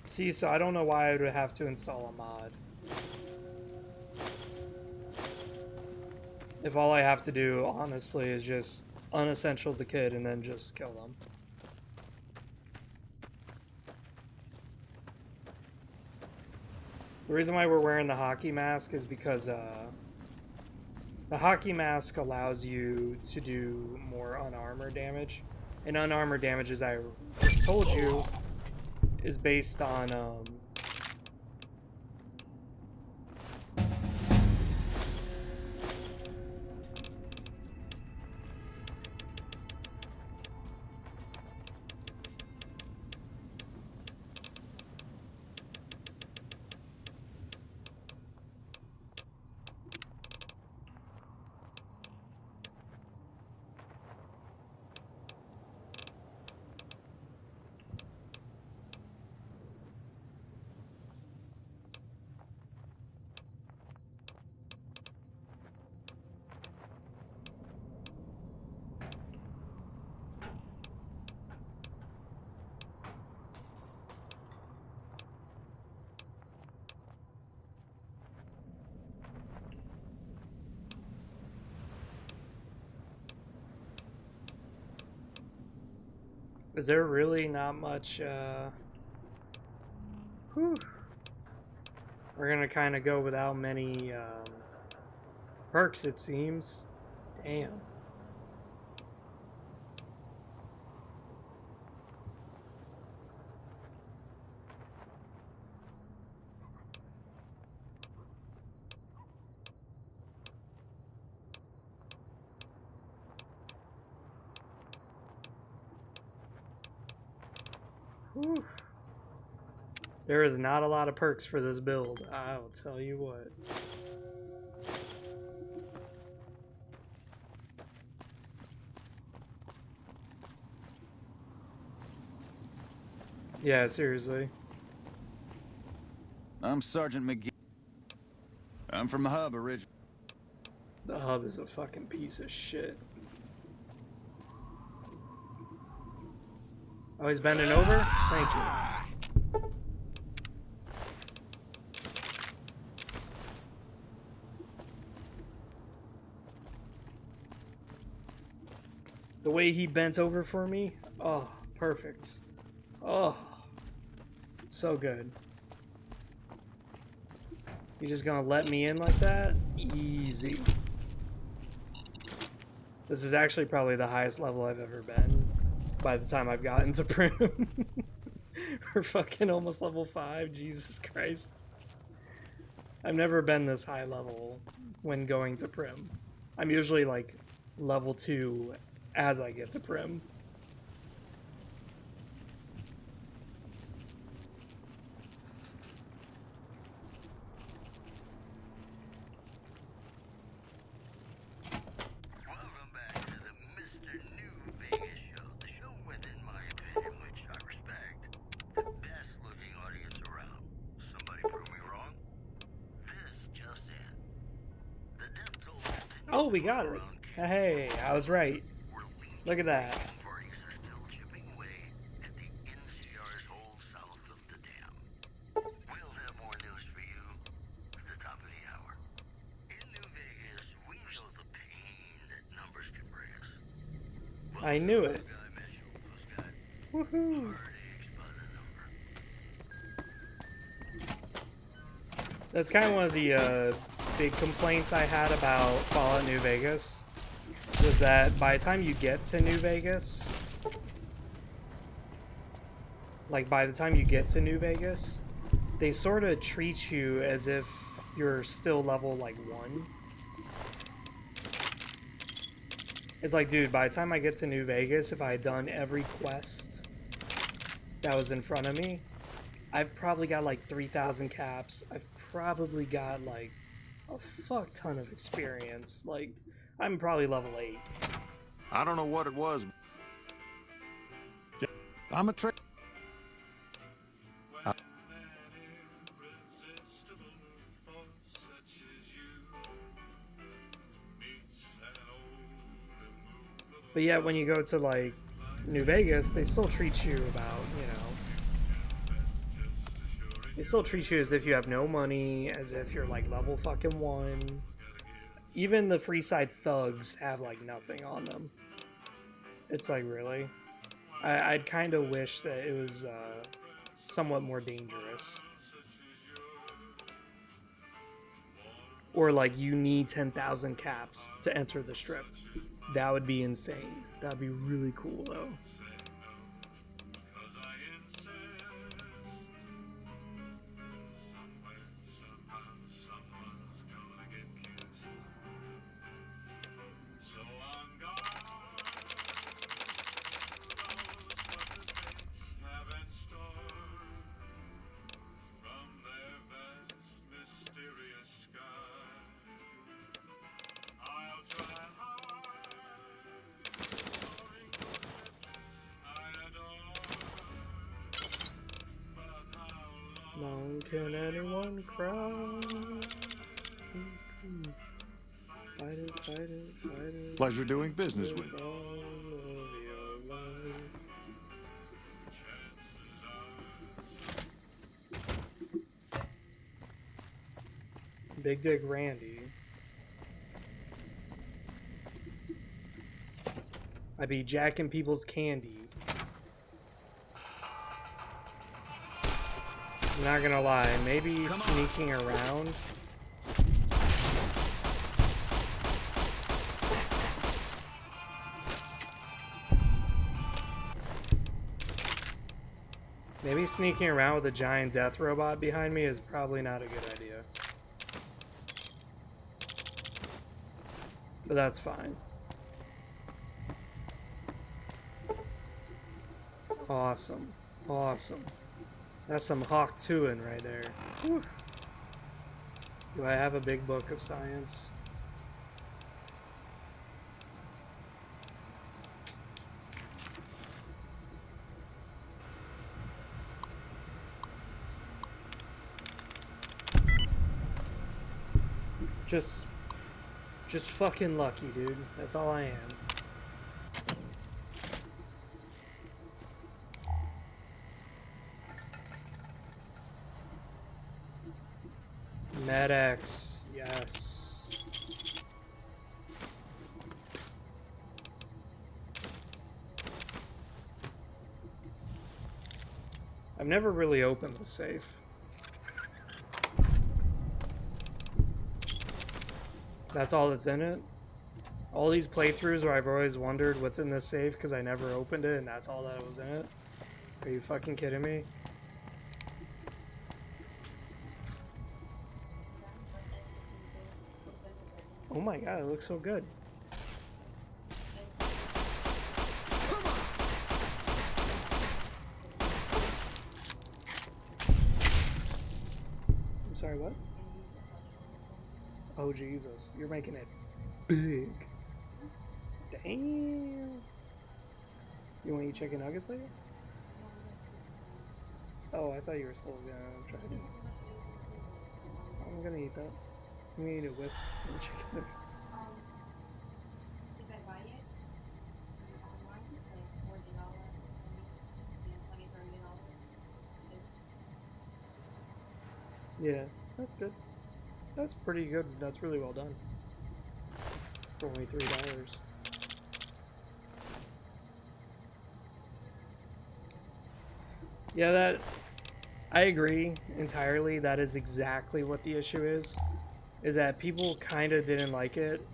See, so I don't know why I would have to install a mod. If all I have to do, honestly, is just unessential the kid and then just kill them. The reason why we're wearing the hockey mask is because the hockey mask allows you to do more unarmored damage. And unarmored damage, as I just told you, is based on is there really not much, whew. We're gonna kind of go without many, perks, it seems. Damn. Whew. There is not a lot of perks for this build, I'll tell you what. Yeah, seriously. I'm Sergeant McGee. I'm from the Hub originally. The Hub is a fucking piece of shit. Oh, he's bending over? Thank you. The way he bent over for me? Oh, perfect. Oh, so good. You just gonna let me in like that? Easy. This is actually probably the highest level I've ever been by the time I've gotten to Prim. We're fucking almost level 5, Jesus Christ. I've never been this high level when going to Prim. I'm usually like level 2 as I get to Prim. Oh, we got it. Hey, I was right. Look at that. I knew it. Woohoo! That's kind of one of the big complaints I had about Fallout New Vegas, was that by the time you get to New Vegas, they sort of treat you as if you're still level like 1. It's like, dude, by the time I get to New Vegas, if I had done every quest that was in front of me, I've probably got like 3,000 caps. I've probably got like a fuck ton of experience. Like, I'm probably level 8. I don't know what it was. I'm a trick. But yet, when you go to like New Vegas, they still treat you about, you know, they still treat you as if you have no money, as if you're like level fucking 1. Even the Freeside thugs have like nothing on them. It's like, really? I'd kind of wish that it was somewhat more dangerous. Or like you need 10,000 caps to enter the strip. That would be insane. That'd be really cool though. Long can anyone cry? Fight it, fight it, fight it. Pleasure doing business with you. Big Dick Randy. I be jacking people's candy. I'm not gonna lie, maybe sneaking around. Maybe sneaking around with a giant death robot behind me is probably not a good idea. But that's fine. Awesome. Awesome. That's some Hawk 2-ing right there. Whew. Do I have a big book of science? Just fucking lucky, dude. That's all I am. MedX, yes. I've never really opened the safe. That's all that's in it? All these playthroughs where I've always wondered what's in this safe because I never opened it and that's all that was in it? Are you fucking kidding me? Oh my god, it looks so good. I'm sorry, what? Oh Jesus, you're making it big. Damn. You want to eat chicken nuggets later? Oh, I thought you were still gonna try to. I'm gonna eat that. I'm gonna eat it with the chicken nuggets. Yeah, that's good. That's pretty good. That's really well done. For only $3. Yeah, I agree entirely. That is exactly what the issue is that people kind of didn't like it.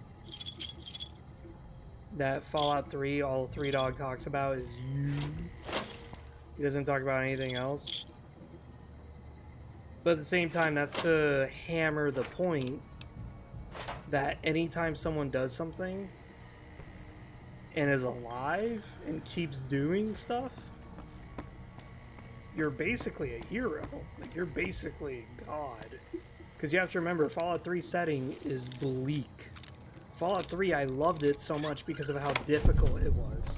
That Fallout 3, all Three Dog talks about is you. He doesn't talk about anything else. But at the same time, that's to hammer the point that anytime someone does something and is alive and keeps doing stuff, you're basically a hero. Like, you're basically God. Because you have to remember, Fallout 3 setting is bleak. Fallout 3, I loved it so much because of how difficult it was.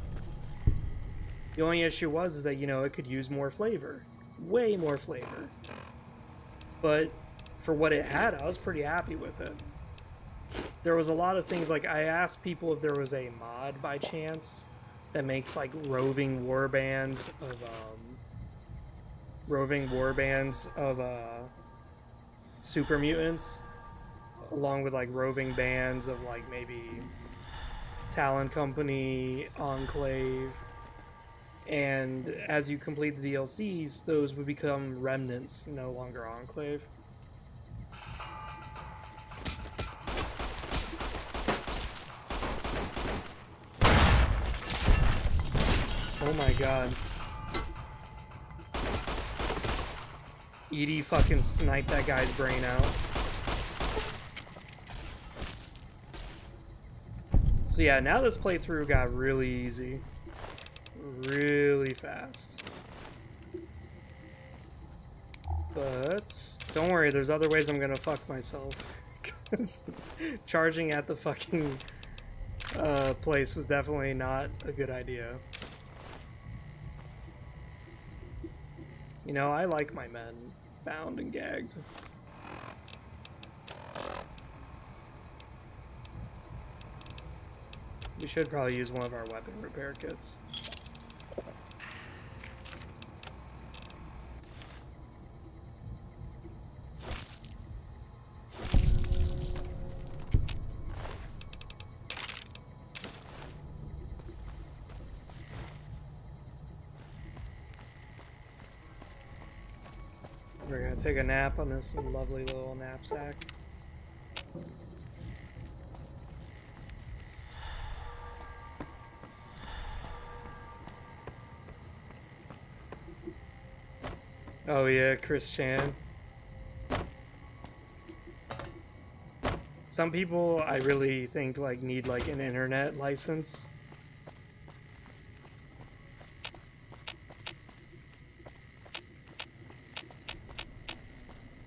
The only issue was is that, you know, it could use more flavor. Way more flavor. But for what it had, I was pretty happy with it. There was a lot of things, like, I asked people if there was a mod by chance that makes, like, roving war bands of super mutants, along with, like, roving bands of, like, maybe Talon Company, Enclave, and as you complete the DLCs, those would become remnants, no longer Enclave. Oh my god. EDI fucking sniped that guy's brain out. So yeah, now this playthrough got really easy. Really fast. But don't worry, there's other ways I'm gonna fuck myself. Because charging at the fucking place was definitely not a good idea. You know, I like my men bound and gagged. We should probably use one of our weapon repair kits. We're gonna take a nap on this lovely little knapsack. Oh yeah, Chris Chan. Some people I really think like need like an internet license.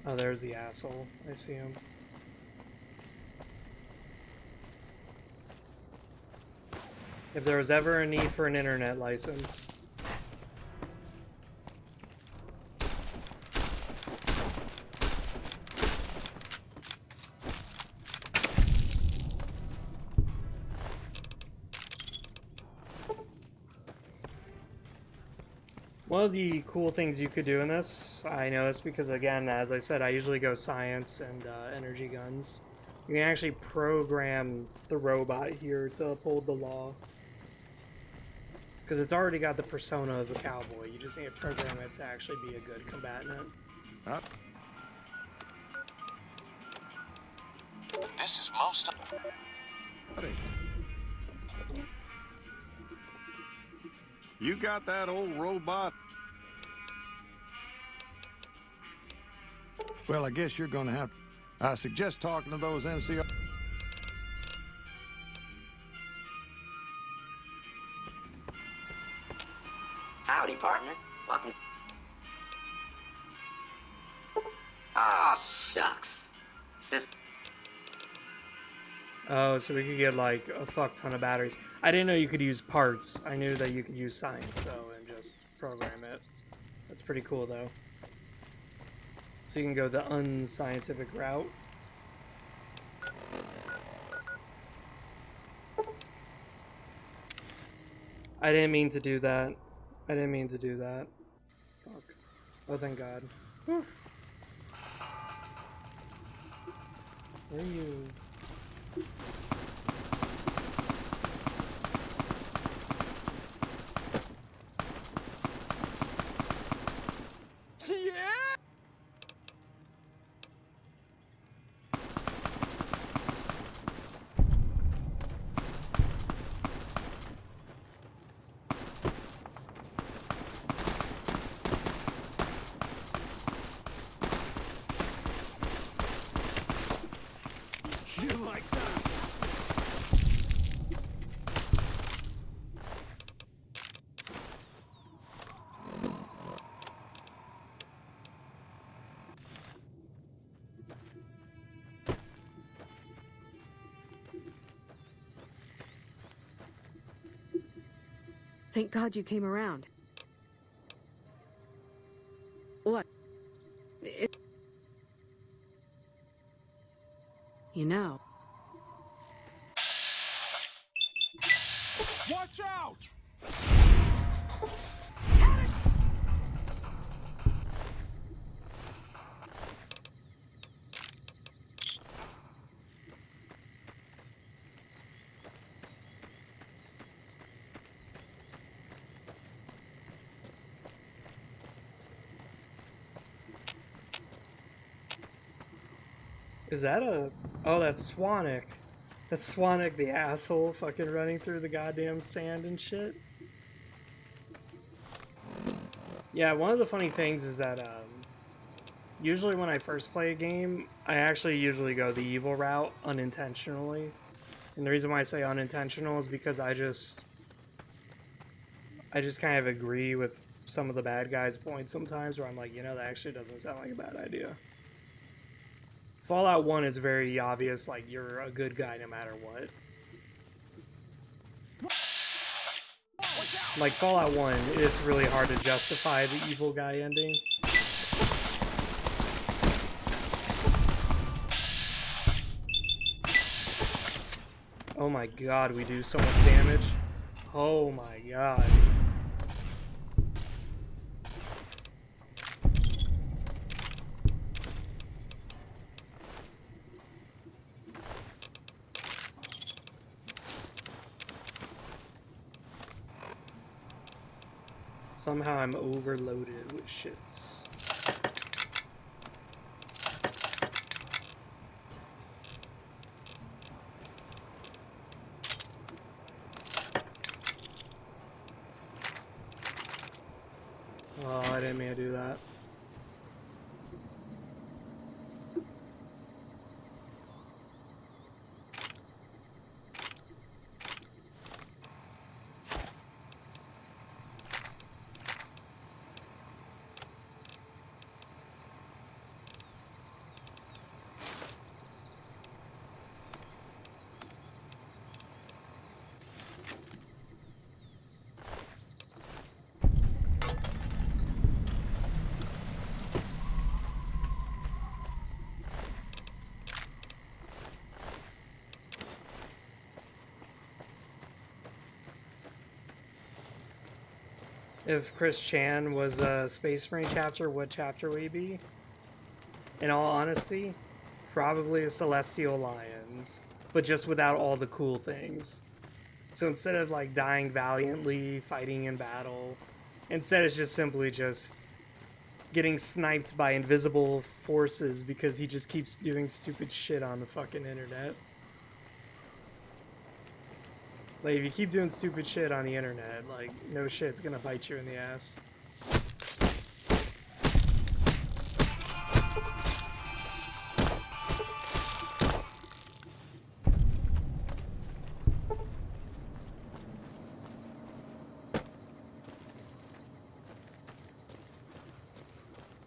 Oh, there's the asshole. I see him. If there was ever a need for an internet license. One of the cool things you could do in this, I noticed, because again, as I said, I usually go science and energy guns. You can actually program the robot here to uphold the law. Because it's already got the persona of a cowboy. You just need to program it to actually be a good combatant. This is most. You got that old robot? Well, I guess you're gonna have... I suggest talking to those NCO... Howdy, partner. Welcome. Ah, shucks. Oh, so we could get like a fuck ton of batteries. I didn't know you could use parts. I knew that you could use science, though, and just program it. That's pretty cool, though. So you can go the unscientific route. I didn't mean to do that. I didn't mean to do that. Fuck. Oh, thank God. Whew. Where are you? Yeah! Thank God you came around. What? You know. Watch out! Is that a... Oh, that's Swanwick. That's Swanwick, the asshole, fucking running through the goddamn sand and shit. Yeah, one of the funny things is that, usually when I first play a game, I actually usually go the evil route unintentionally. And the reason why I say unintentional is because I just kind of agree with some of the bad guys' points sometimes, where I'm like, you know, that actually doesn't sound like a bad idea. Fallout 1, it's very obvious, like, you're a good guy no matter what. Like, Fallout 1, it's really hard to justify the evil guy ending. Oh my god, we do so much damage. Oh my god. Somehow I'm overloaded with shits. Oh, I didn't mean to do that. If Chris Chan was a Space Marine chapter, what chapter would he be? In all honesty, probably a Celestial Alliance, but just without all the cool things. So instead of like dying valiantly, fighting in battle, instead it's just simply just getting sniped by invisible forces because he just keeps doing stupid shit on the fucking internet. Like, if you keep doing stupid shit on the internet, like, no shit's gonna bite you in the ass.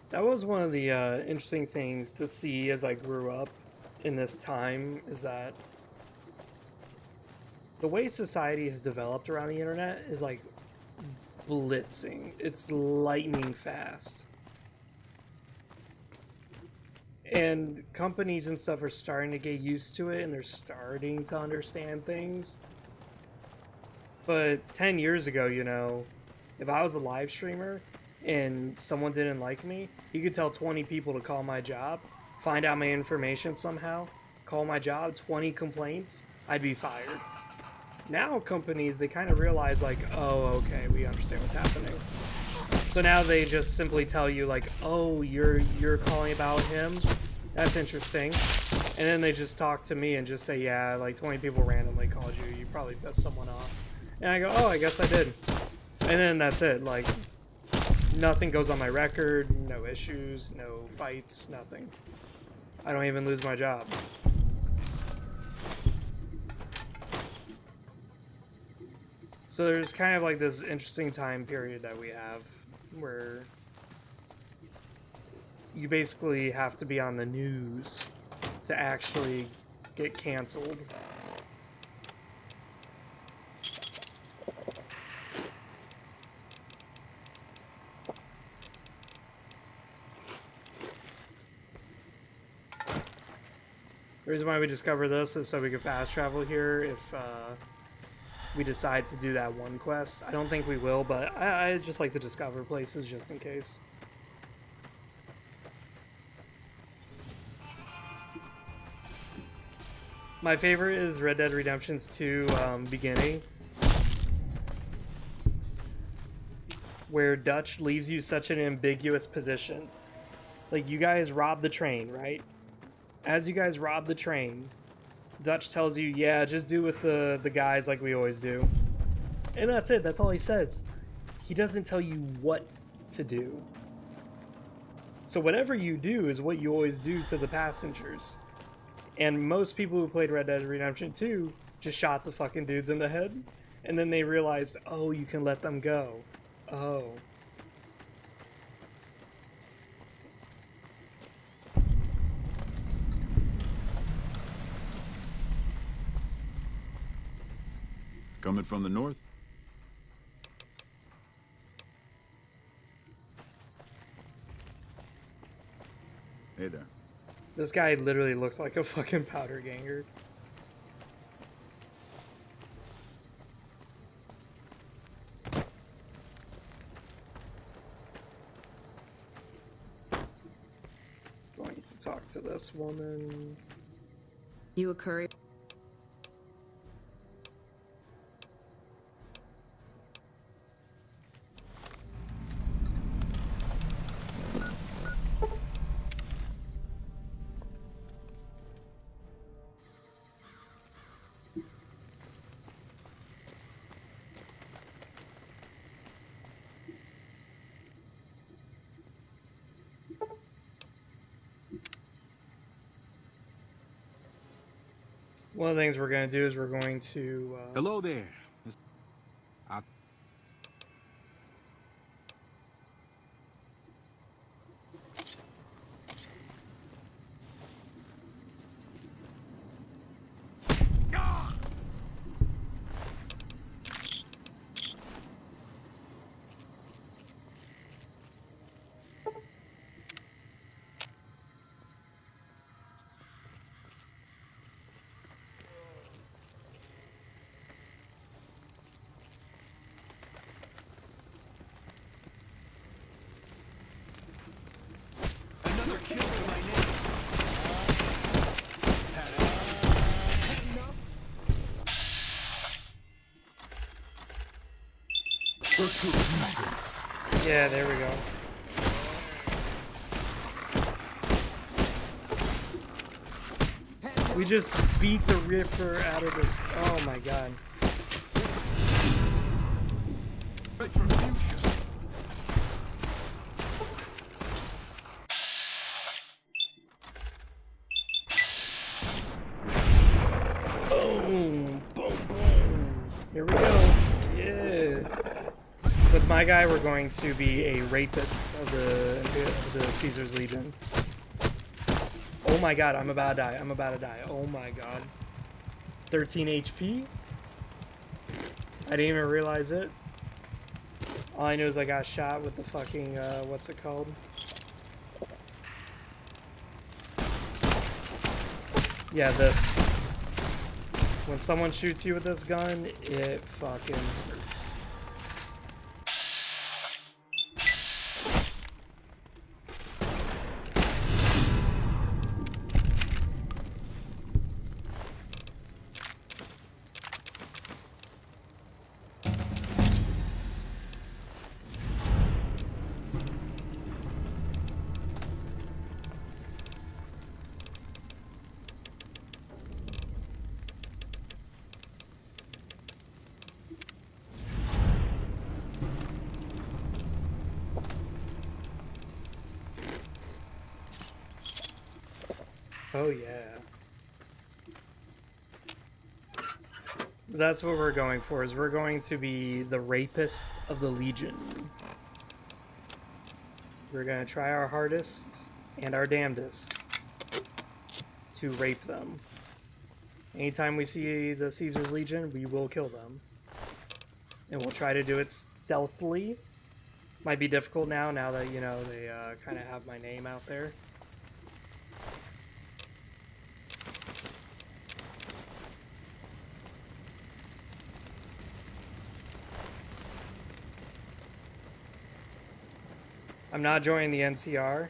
That was one of the interesting things to see as I grew up in this time, is that the way society has developed around the internet is like blitzing. It's lightning fast. And companies and stuff are starting to get used to it, and they're starting to understand things. But 10 years ago, you know, if I was a live streamer and someone didn't like me, you could tell 20 people to call my job, find out my information somehow, call my job, 20 complaints, I'd be fired. Now companies, they kind of realize like, oh, okay, we understand what's happening. So now they just simply tell you like, oh, you're calling about him? That's interesting. And then they just talk to me and just say, yeah, like 20 people randomly called you. You probably pissed someone off. And I go, oh, I guess I did. And then that's it. Like, nothing goes on my record, no issues, no fights, nothing. I don't even lose my job. So there's kind of like this interesting time period that we have where you basically have to be on the news to actually get canceled. The reason why we discover this is so we can fast travel here if we decide to do that one quest. I don't think we will, but I just like to discover places just in case. My favorite is Red Dead Redemption's 2 beginning, where Dutch leaves you such an ambiguous position. Like, you guys rob the train, right? As you guys rob the train, Dutch tells you, yeah, just do with the guys like we always do. And that's it. That's all he says. He doesn't tell you what to do. So whatever you do is what you always do to the passengers. And most people who played Red Dead Redemption 2 just shot the fucking dudes in the head. And then they realized, oh, you can let them go. Oh. Coming from the north? Hey there. This guy literally looks like a fucking powder ganger. Going to talk to this woman. You a courier? One of the things we're going to do is we're going to... Hello there. Yeah, there we go. We just beat the Ripper out of this. Oh my god. Boom, boom, boom. Here we go. Yeah. With my guy, we're going to be a rapist of the Caesar's Legion. Oh my god, I'm about to die. I'm about to die. Oh my god. 13 HP? I didn't even realize it. All I know is I got shot with the fucking, what's it called? Yeah, this. When someone shoots you with this gun, it fucking hurts. Oh yeah. That's what we're going for, is we're going to be the rapist of the Legion. We're gonna try our hardest and our damnedest to rape them. Anytime we see the Caesar's Legion, we will kill them. And we'll try to do it stealthily. Might be difficult now that, you know, they kind of have my name out there. I'm not joining the NCR.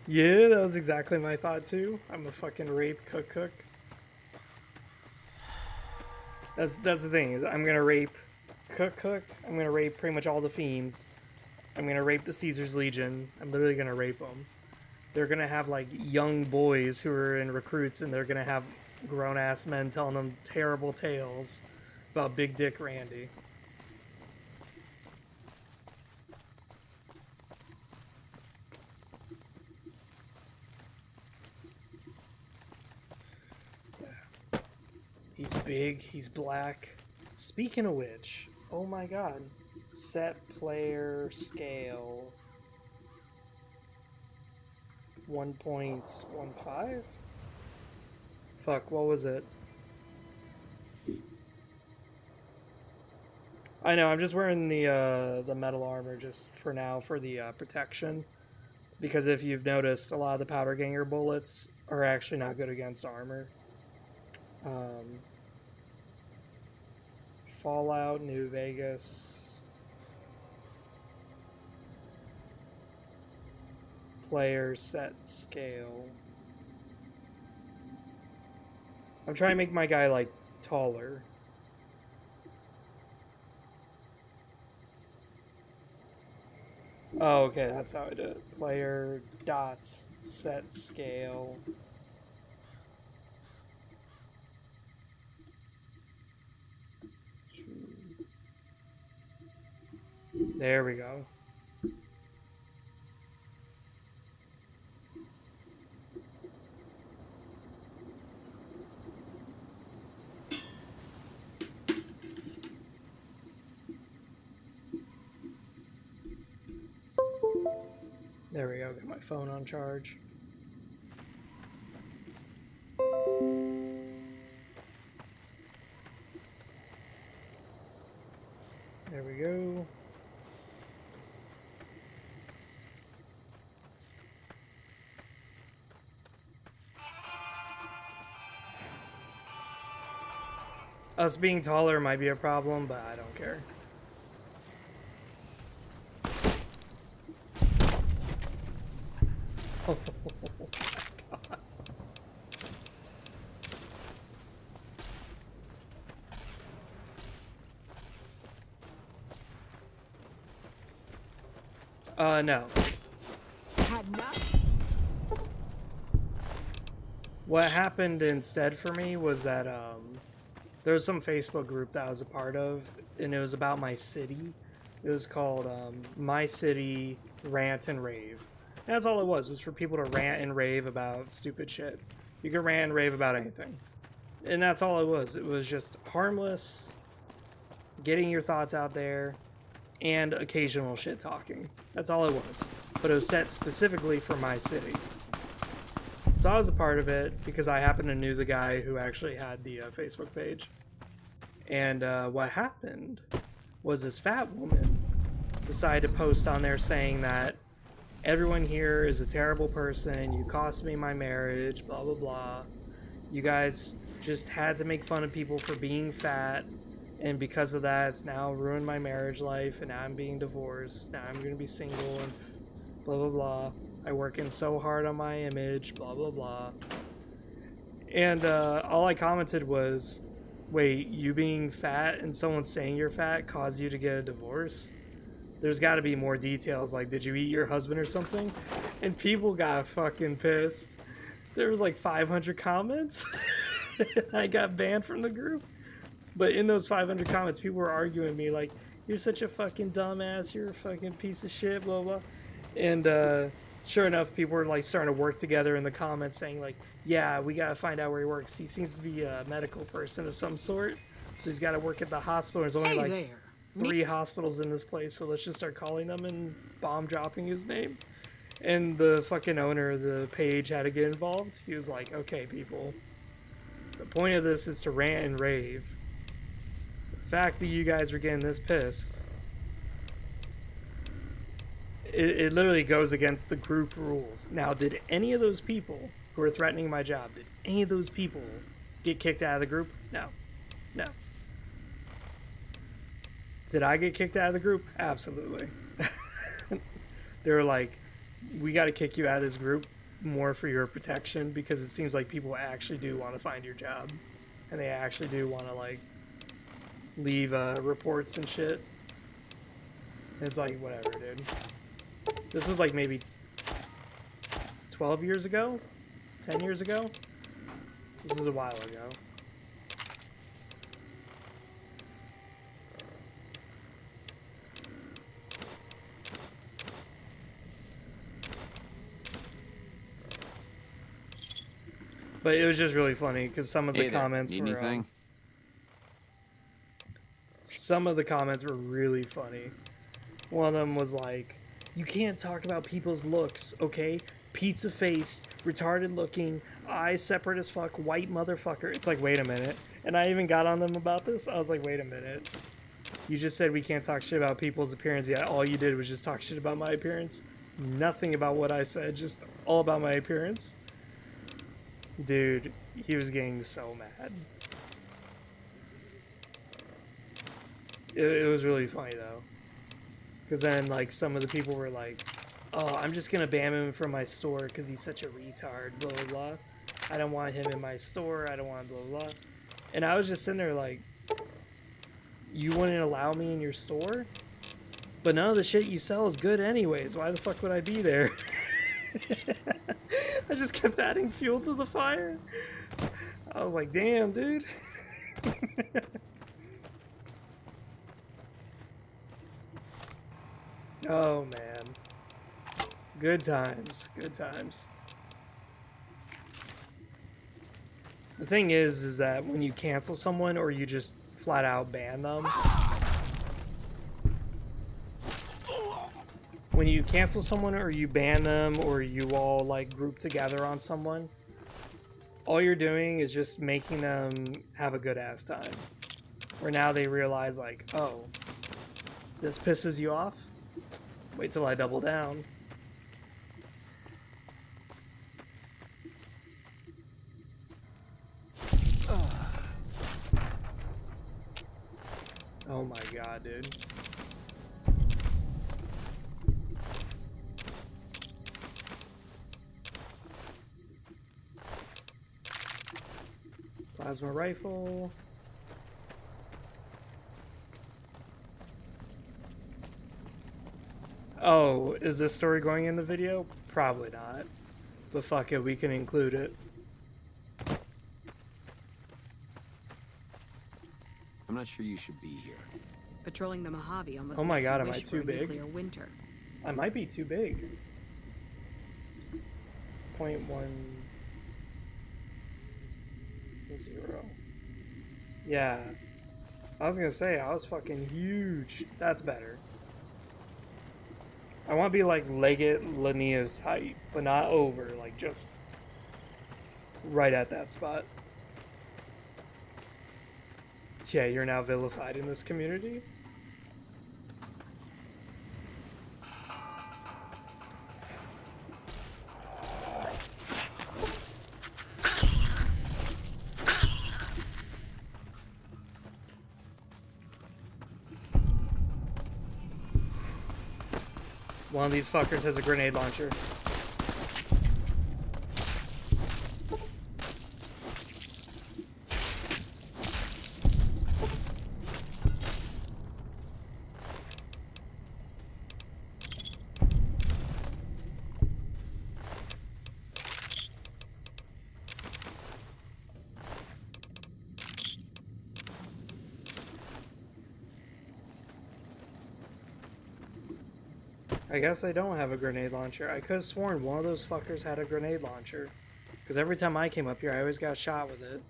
Yeah, that was exactly my thought too. I'm a fucking rape cook. That's the thing, is I'm gonna rape cook. I'm gonna rape pretty much all the fiends. I'm gonna rape the Caesar's Legion. I'm literally gonna rape them. They're gonna have like young boys who are in recruits, and they're gonna have grown-ass men telling them terrible tales about Big Dick Randy. He's big, he's black. Speaking of which, oh my god. Set player scale 1.15? Fuck, what was it? I know, I'm just wearing the metal armor just for now for the protection. Because if you've noticed, a lot of the powder ganger bullets are actually not good against armor. Fallout, New Vegas. Player set scale. I'm trying to make my guy like taller. Oh, okay, that's how I do it. Player dot set scale. There we go. There we go, get my phone on charge. There we go. Us being taller might be a problem, but I don't care. Oh my god. No. What happened instead for me was that, there was some Facebook group that I was a part of, and it was about my city. It was called, My City Rant and Rave. And that's all it was for people to rant and rave about stupid shit. You could rant and rave about anything. And that's all it was. It was just harmless, getting your thoughts out there, and occasional shit talking. That's all it was. But it was set specifically for my city. So I was a part of it because I happened to knew the guy who actually had the Facebook page. And what happened was this fat woman decided to post on there saying that everyone here is a terrible person, you cost me my marriage, blah blah blah. You guys just had to make fun of people for being fat, and because of that it's now ruined my marriage life, and now I'm being divorced, now I'm gonna be single, and blah blah blah. I working so hard on my image, blah blah blah. And all I commented was, wait, you being fat and someone saying you're fat caused you to get a divorce? There's got to be more details, like did you eat your husband or something? And people got fucking pissed. There was like 500 comments. I got banned from the group. But in those 500 comments, people were arguing with me like, you're such a fucking dumbass, you're a fucking piece of shit, blah blah. And sure enough, people were like starting to work together in the comments saying like, yeah, we gotta find out where he works. He seems to be a medical person of some sort, so he's got to work at the hospital. There's only like 3 hospitals in this place, so let's just start calling them and bomb dropping his name. And the fucking owner of the page had to get involved. He was like, okay, people, the point of this is to rant and rave. The fact that you guys are getting this pissed, it literally goes against the group rules. Now, did any of those people who were threatening my job, did any of those people get kicked out of the group? No. No. Did I get kicked out of the group? Absolutely. They were like, we got to kick you out of this group more for your protection, because it seems like people actually do want to find your job. And they actually do want to, like, leave reports and shit. And it's like, whatever, dude. This was like maybe 12 years ago? 10 years ago? This was a while ago. But it was just really funny because some of the comments were some of the comments were really funny. One of them was like, "You can't talk about people's looks, okay? Pizza faced, retarded looking, eyes separate as fuck, white motherfucker." It's like, wait a minute. And I even got on them about this. I was like, wait a minute. You just said we can't talk shit about people's appearance. Yeah, all you did was just talk shit about my appearance. Nothing about what I said, just all about my appearance. Dude, he was getting so mad. It was really funny though. Because then, like, some of the people were like, "Oh, I'm just gonna ban him from my store because he's such a retard, blah, blah, blah. I don't want him in my store, I don't want blah, blah, blah." And I was just sitting there like, you wouldn't allow me in your store? But none of the shit you sell is good anyways. Why the fuck would I be there? I just kept adding fuel to the fire. I was like, damn, dude. Oh, man. Good times. Good times. The thing is that when you cancel someone or you just flat out ban them, when you cancel someone or you ban them or you all like group together on someone, all you're doing is just making them have a good ass time. Where now they realize like, oh, this pisses you off? Wait till I double down. Oh my god, dude. Plasma rifle. Oh, is this story going in the video? Probably not. But fuck it, we can include it. I'm not sure you should be here. Patrolling the Mojave almost Oh my makes god, you am I wish too for a big? nuclear winter. I might be too big. 0.10. Yeah. I was gonna say, I was fucking huge. That's better. I want to be like Leggett Lania's height, but not over, like just right at that spot. Yeah, you're now vilified in this community. One of these fuckers has a grenade launcher. I guess I don't have a grenade launcher. I could have sworn one of those fuckers had a grenade launcher. Because every time I came up here, I always got shot with it.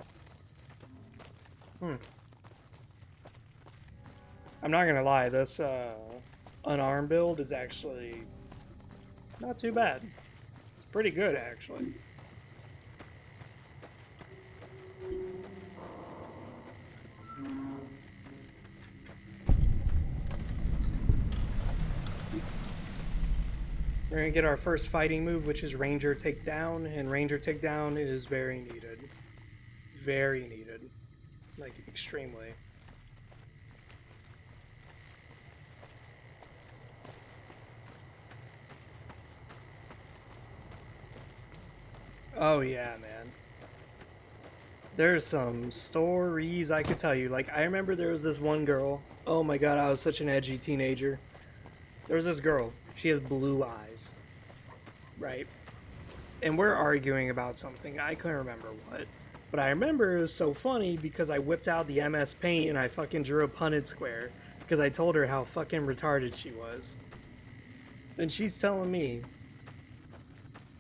I'm not gonna lie, this unarmed build is actually not too bad. It's pretty good, actually. We're gonna get our first fighting move, which is Ranger Takedown, and Ranger Takedown is very needed. Very needed. Like, extremely. Oh yeah, man. There's some stories I could tell you. Like, I remember there was this one girl. Oh my god, I was such an edgy teenager. There was this girl. She has blue eyes. Right? And we're arguing about something. I couldn't remember what. But I remember it was so funny because I whipped out the MS Paint and I fucking drew a Punnett square. Because I told her how fucking retarded she was. And she's telling me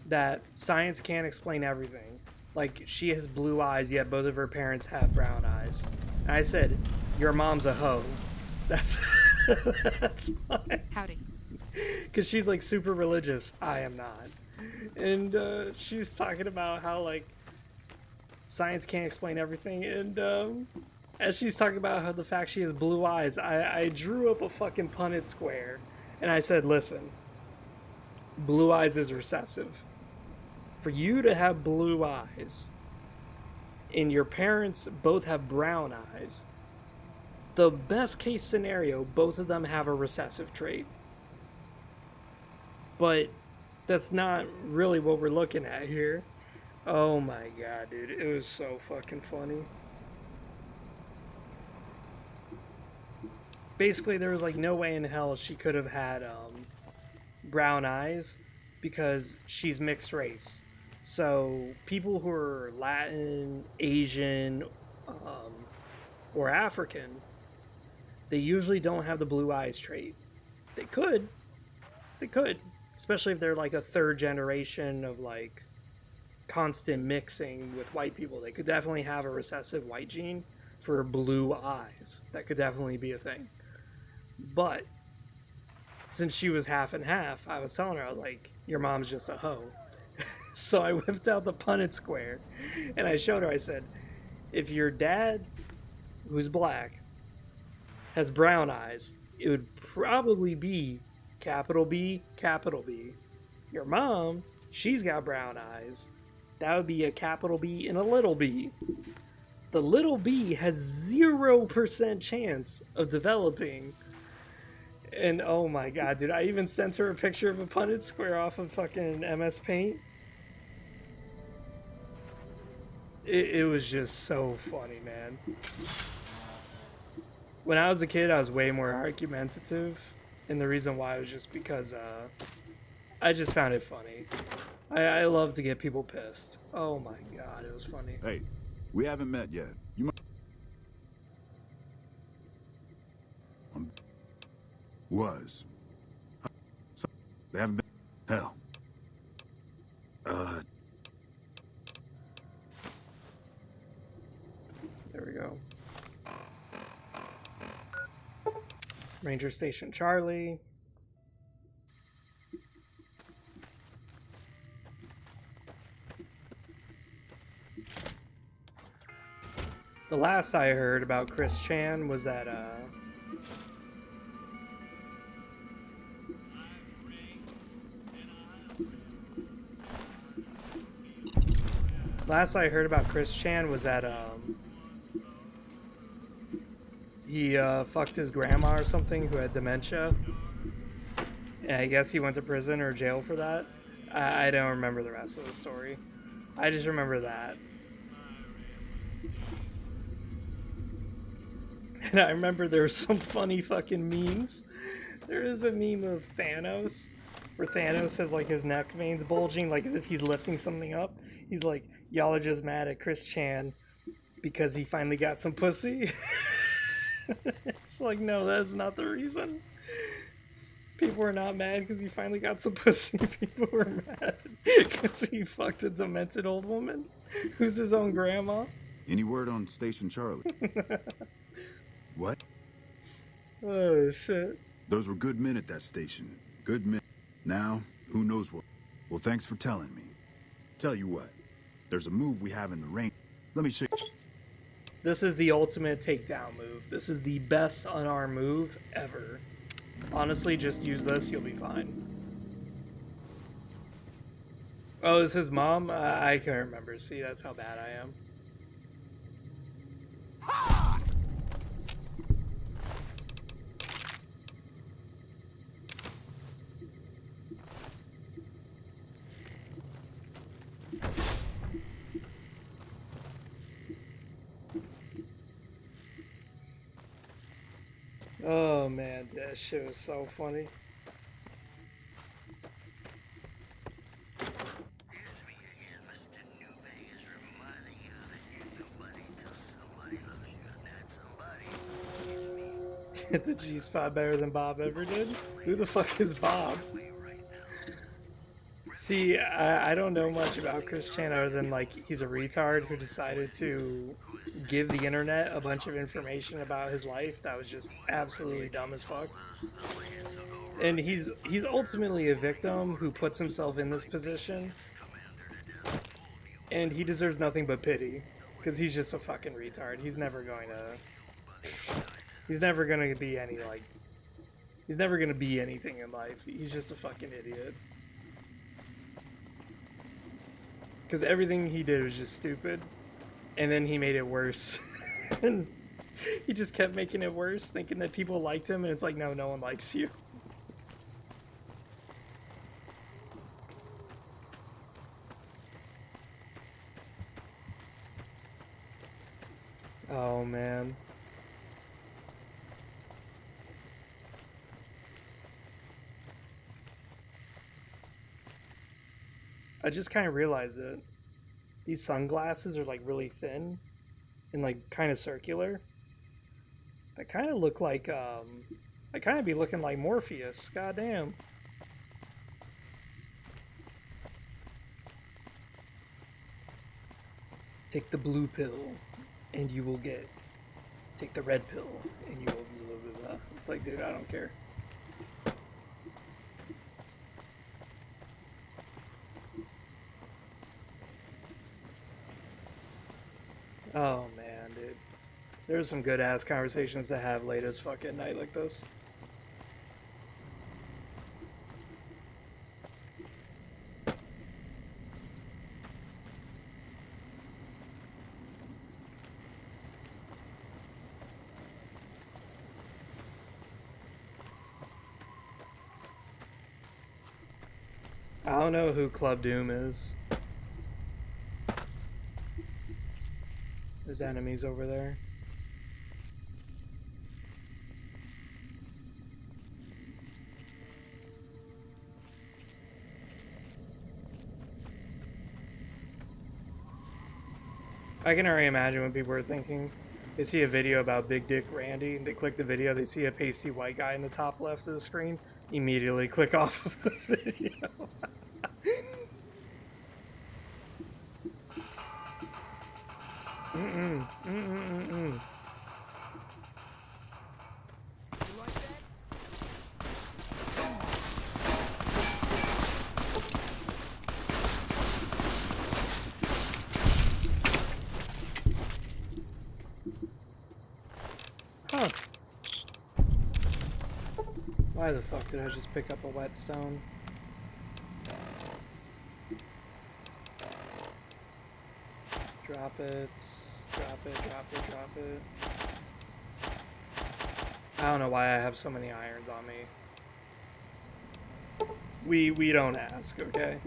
that science can't explain everything. Like, she has blue eyes, yet both of her parents have brown eyes. And I said, your mom's a hoe. That's that's fine. Howdy. Because she's, like, super religious. I am not. And she's talking about how, like, science can't explain everything. And as she's talking about how the fact she has blue eyes, I drew up a fucking Punnett square. And I said, listen, blue eyes is recessive. For you to have blue eyes and your parents both have brown eyes, the best case scenario, both of them have a recessive trait. But that's not really what we're looking at here. Oh my god, dude. It was so fucking funny. Basically, there was like no way in hell she could have had brown eyes because she's mixed race. So people who are Latin, Asian, or African, they usually don't have the blue eyes trait. They could, especially if they're like a third generation of like constant mixing with white people. They could definitely have a recessive white gene for blue eyes. That could definitely be a thing. But since she was half and half, I was telling her, I was like, your mom's just a hoe. So I whipped out the Punnett square and I showed her, I said, if your dad, who's black, has brown eyes, it would probably be capital B, capital B. Your mom, she's got brown eyes. That would be a capital B and a little b. The little b has 0% chance of developing. And oh my god, dude, I even sent her a picture of a Punnett square off of fucking MS Paint. It was just so funny, man. When I was a kid, I was way more argumentative. And the reason why was just because I just found it funny. I love to get people pissed. Oh my god, it was funny. Hey, we haven't met yet. You might... Was. They haven't been... Hell. There we go. Ranger Station Charlie. The last I heard about Chris Chan was that last I heard about Chris Chan was that he fucked his grandma or something who had dementia. And I guess he went to prison or jail for that. I don't remember the rest of the story. I just remember that. And I remember there were some funny fucking memes. There is a meme of Thanos, where Thanos has like his neck veins bulging, like as if he's lifting something up. He's like, y'all are just mad at Chris Chan because he finally got some pussy. It's like, no, that's not the reason. People were not mad because he finally got some pussy. People were mad because he fucked a demented old woman who's his own grandma. Any word on Station Charlie? What? Oh, shit. Those were good men at that station. Good men. Now, who knows what? Well, thanks for telling me. Tell you what, there's a move we have in the range. Let me show you. This is the ultimate takedown move. This is the best unarmed move ever. Honestly, just use this, you'll be fine. Oh, is his mom? I can't remember. See, that's how bad I am. Oh man, that shit was so funny. The G-spot better than Bob ever did? Who the fuck is Bob? See, I don't know much about Chris Chan other than like he's a retard who decided to give the internet a bunch of information about his life that was just absolutely dumb as fuck. And he's ultimately a victim who puts himself in this position. And he deserves nothing but pity. Because he's just a fucking retard. He's never going to be any, like... He's never going to be anything in life. He's just a fucking idiot. Because everything he did was just stupid. And then he made it worse. And he just kept making it worse, thinking that people liked him. And it's like, no, no one likes you. Oh, man. I just kind of realized it. These sunglasses are like really thin and like kind of circular. I kind of look like, I kind of be looking like Morpheus. Goddamn. Take the blue pill and you will get. Take the red pill and you will blah, blah, blah. It's like, dude, I don't care. Oh man, dude. There's some good ass conversations to have late as fuck at night like this. I don't know who Club Doom is. There's enemies over there. I can already imagine what people are thinking. They see a video about Big Dick Randy, and they click the video, they see a pasty white guy in the top left of the screen, immediately click off of the video. Huh. Why the fuck did I just pick up a whetstone? Drop it, drop it, drop it, drop it. I don't know why I have so many irons on me. We don't ask, okay?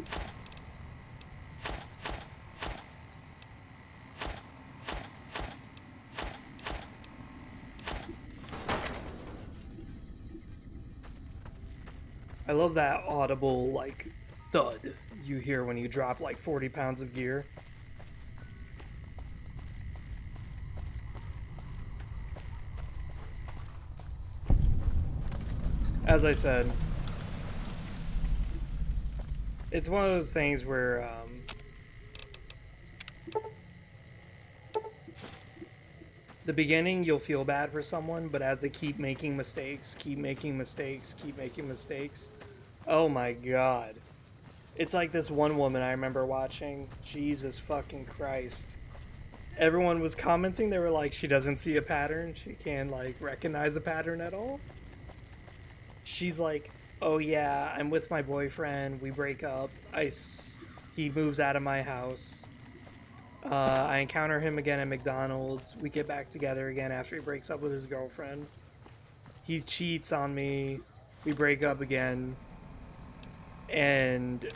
I love that audible, like, thud you hear when you drop, like, 40 pounds of gear. As I said, it's one of those things where, the beginning, you'll feel bad for someone, but as they keep making mistakes, oh my god. It's like this one woman I remember watching. Jesus fucking Christ. Everyone was commenting, they were like, she doesn't see a pattern. She can't, like, recognize a pattern at all. She's like, oh yeah, I'm with my boyfriend, we break up, he moves out of my house. I encounter him again at McDonald's. We get back together again after he breaks up with his girlfriend. He cheats on me. We break up again. And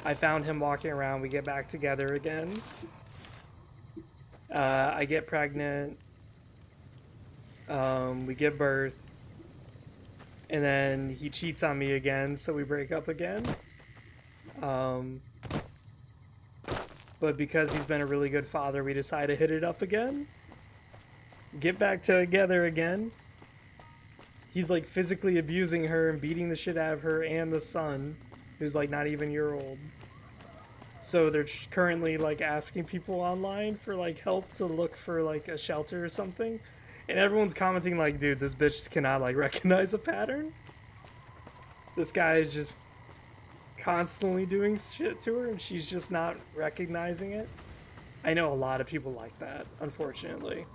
I found him walking around. We get back together again. I get pregnant. We give birth. And then he cheats on me again, so we break up again. But because he's been a really good father, we decide to hit it up again. Get back together again. He's like physically abusing her and beating the shit out of her and the son, who's like not even a year old. So they're currently like asking people online for like help to look for like a shelter or something. And everyone's commenting like, dude, this bitch cannot like recognize a pattern. This guy is just constantly doing shit to her and she's just not recognizing it. I know a lot of people like that, unfortunately.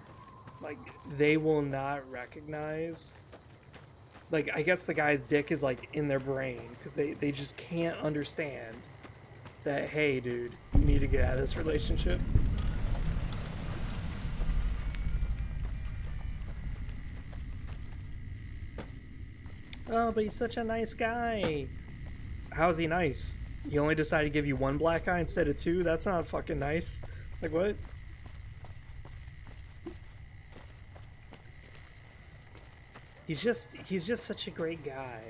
Like, they will not recognize. Like, I guess the guy's dick is like in their brain because they just can't understand that, hey, dude, you need to get out of this relationship. Oh, but he's such a nice guy. How's he nice? He only decided to give you one black eye instead of two? That's not fucking nice. Like, what? He's just such a great guy.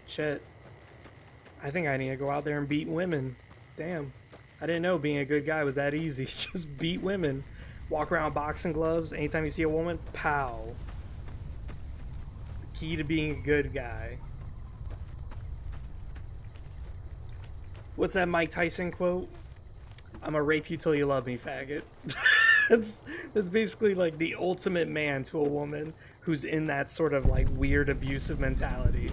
Shit. I think I need to go out there and beat women. Damn. I didn't know being a good guy was that easy. Just beat women. Walk around with boxing gloves. Anytime you see a woman, pow. The key to being a good guy. What's that Mike Tyson quote? I'm gonna rape you till you love me, faggot. That's basically like the ultimate man to a woman who's in that sort of like weird abusive mentality.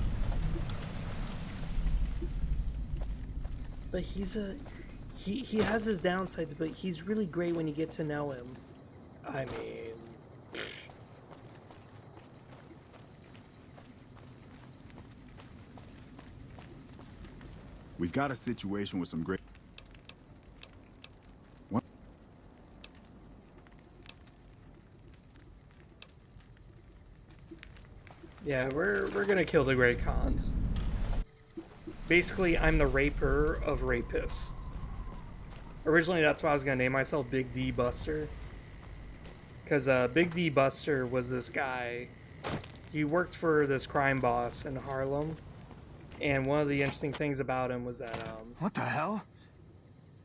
But he has his downsides, but he's really great when you get to know him. I mean, we've got a situation with some great... What? Yeah, we're gonna kill the Great Khans. Basically, I'm the raper of rapists. Originally, that's why I was gonna name myself Big D Buster. Because Big D Buster was this guy. He worked for this crime boss in Harlem. And one of the interesting things about him was that... what the hell?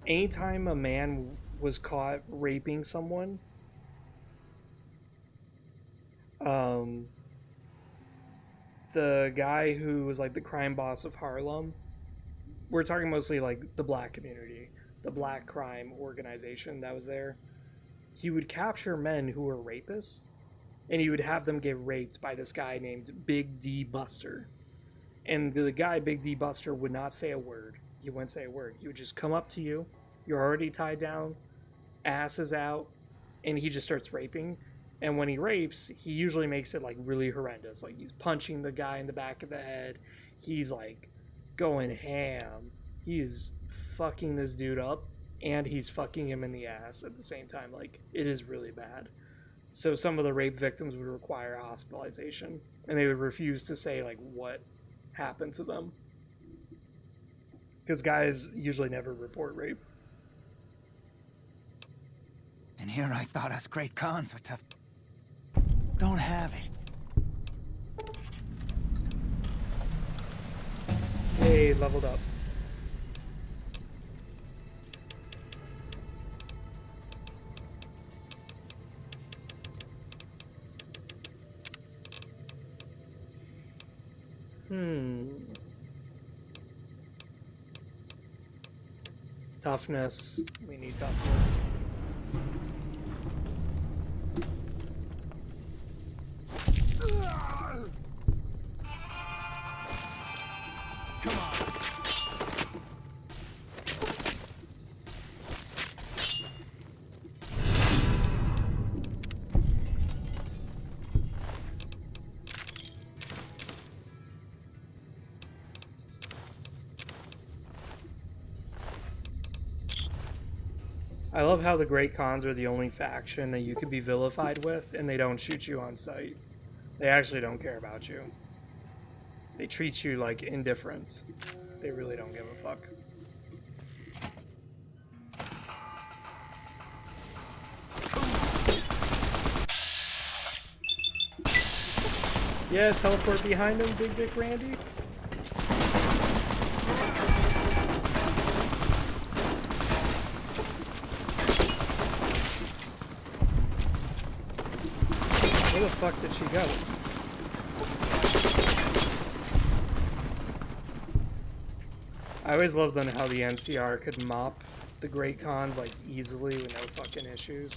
Anytime a man was caught raping someone... the guy who was like the crime boss of Harlem... We're talking mostly like the black community. The black crime organization that was there. He would capture men who were rapists, and he would have them get raped by this guy named Big D Buster. And the guy, Big D Buster, would not say a word. He wouldn't say a word. He would just come up to you. You're already tied down, ass is out, and he just starts raping. And when he rapes, he usually makes it like really horrendous. Like he's punching the guy in the back of the head. He's like going ham. He's fucking this dude up. And he's fucking him in the ass at the same time. Like, it is really bad. So some of the rape victims would require hospitalization. And they would refuse to say, like, what happened to them. Because guys usually never report rape. And here I thought us Great Khans were tough. Don't have it. Hey, leveled up. Toughness. We need toughness. Come on. I love how the Great Khans are the only faction that you could be vilified with, and they don't shoot you on sight. They actually don't care about you. They treat you like indifferent. They really don't give a fuck. Yeah, teleport behind him, Big Dick Randy. Where the fuck did she go? I always loved on how the NCR could mop the Great Khans like easily with no fucking issues.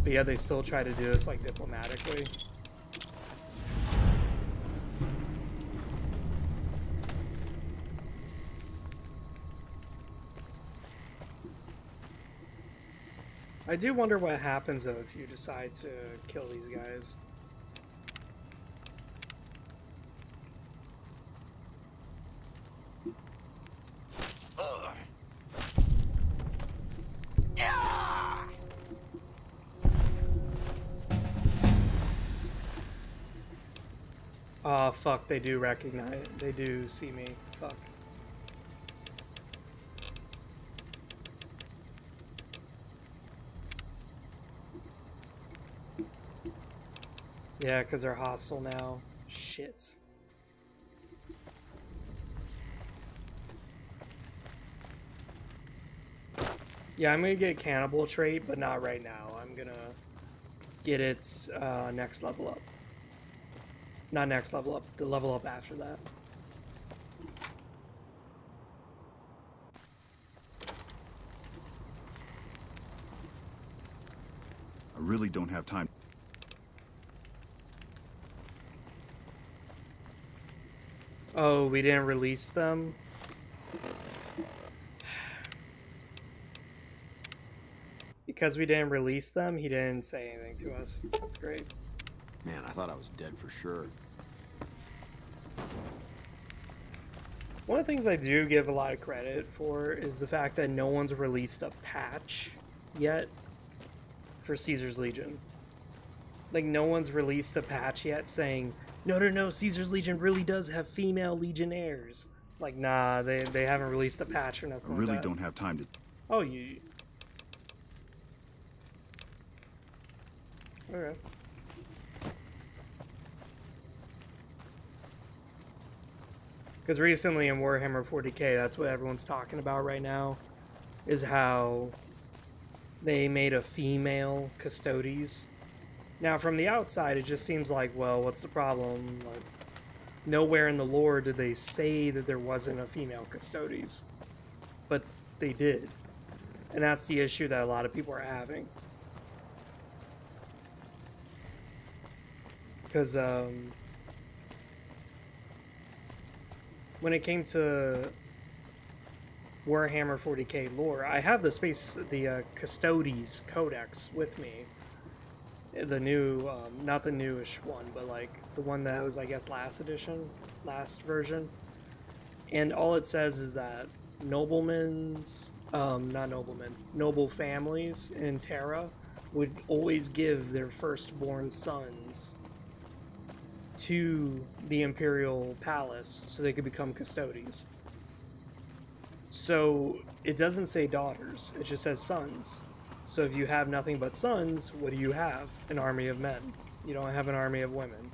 But yeah, they still try to do this like diplomatically. I do wonder what happens though if you decide to kill these guys. Oh fuck, they do recognize it. They do see me. Fuck. Yeah, because they're hostile now. Shit. Yeah, I'm gonna get cannibal trait, but not right now. I'm gonna get its next level up. Not next level up, the level up after that. I really don't have time. Oh, we didn't release them? Because we didn't release them, he didn't say anything to us. That's great. Man, I thought I was dead for sure. One of the things I do give a lot of credit for is the fact that no one's released a patch yet for Caesar's Legion. Like, no one's released a patch yet saying, no, Caesar's Legion really does have female legionnaires. Like, nah, they haven't released a patch or nothing I really like that. don't have time to... Oh, you... Okay. Because recently in Warhammer 40k, that's what everyone's talking about right now, is how they made a female Custodes. Now, from the outside, it just seems like, well, what's the problem? Like, nowhere in the lore did they say that there wasn't a female Custodes. But they did. And that's the issue that a lot of people are having. Because, when it came to Warhammer 40k lore, I have the Custodes Codex with me. The new, not the newish one, but like the one that was, I guess, last version. And all it says is that noble families in Terra would always give their firstborn sons to the Imperial Palace so they could become Custodes. So it doesn't say daughters, it just says sons. So if you have nothing but sons, what do you have? An army of men. You don't have an army of women.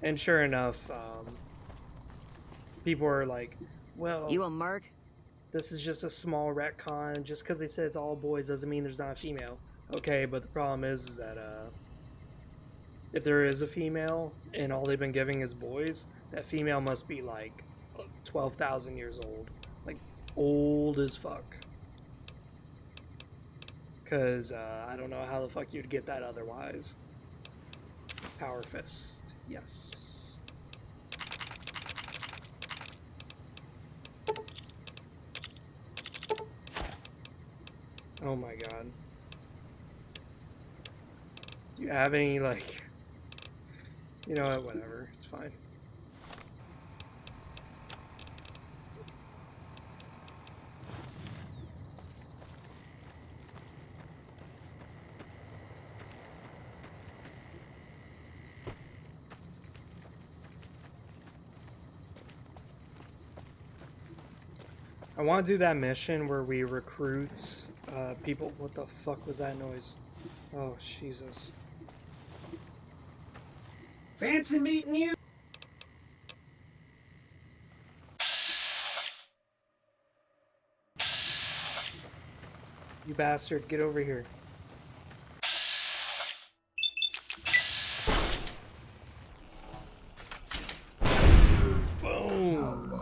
And sure enough, people are like, well... You a merc? This is just a small retcon. Just because they said it's all boys doesn't mean there's not a female. Okay, but the problem is that, if there is a female and all they've been giving is boys, that female must be like 12,000 years old. Like, old as fuck. Because I don't know how the fuck you'd get that otherwise. Power Fist. Yes. Oh my god. Do you have any, like... You know what, whatever. It's fine. I want to do that mission where we recruit people. What the fuck was that noise? Oh, Jesus. Fancy meeting you. You bastard, get over here. Boom.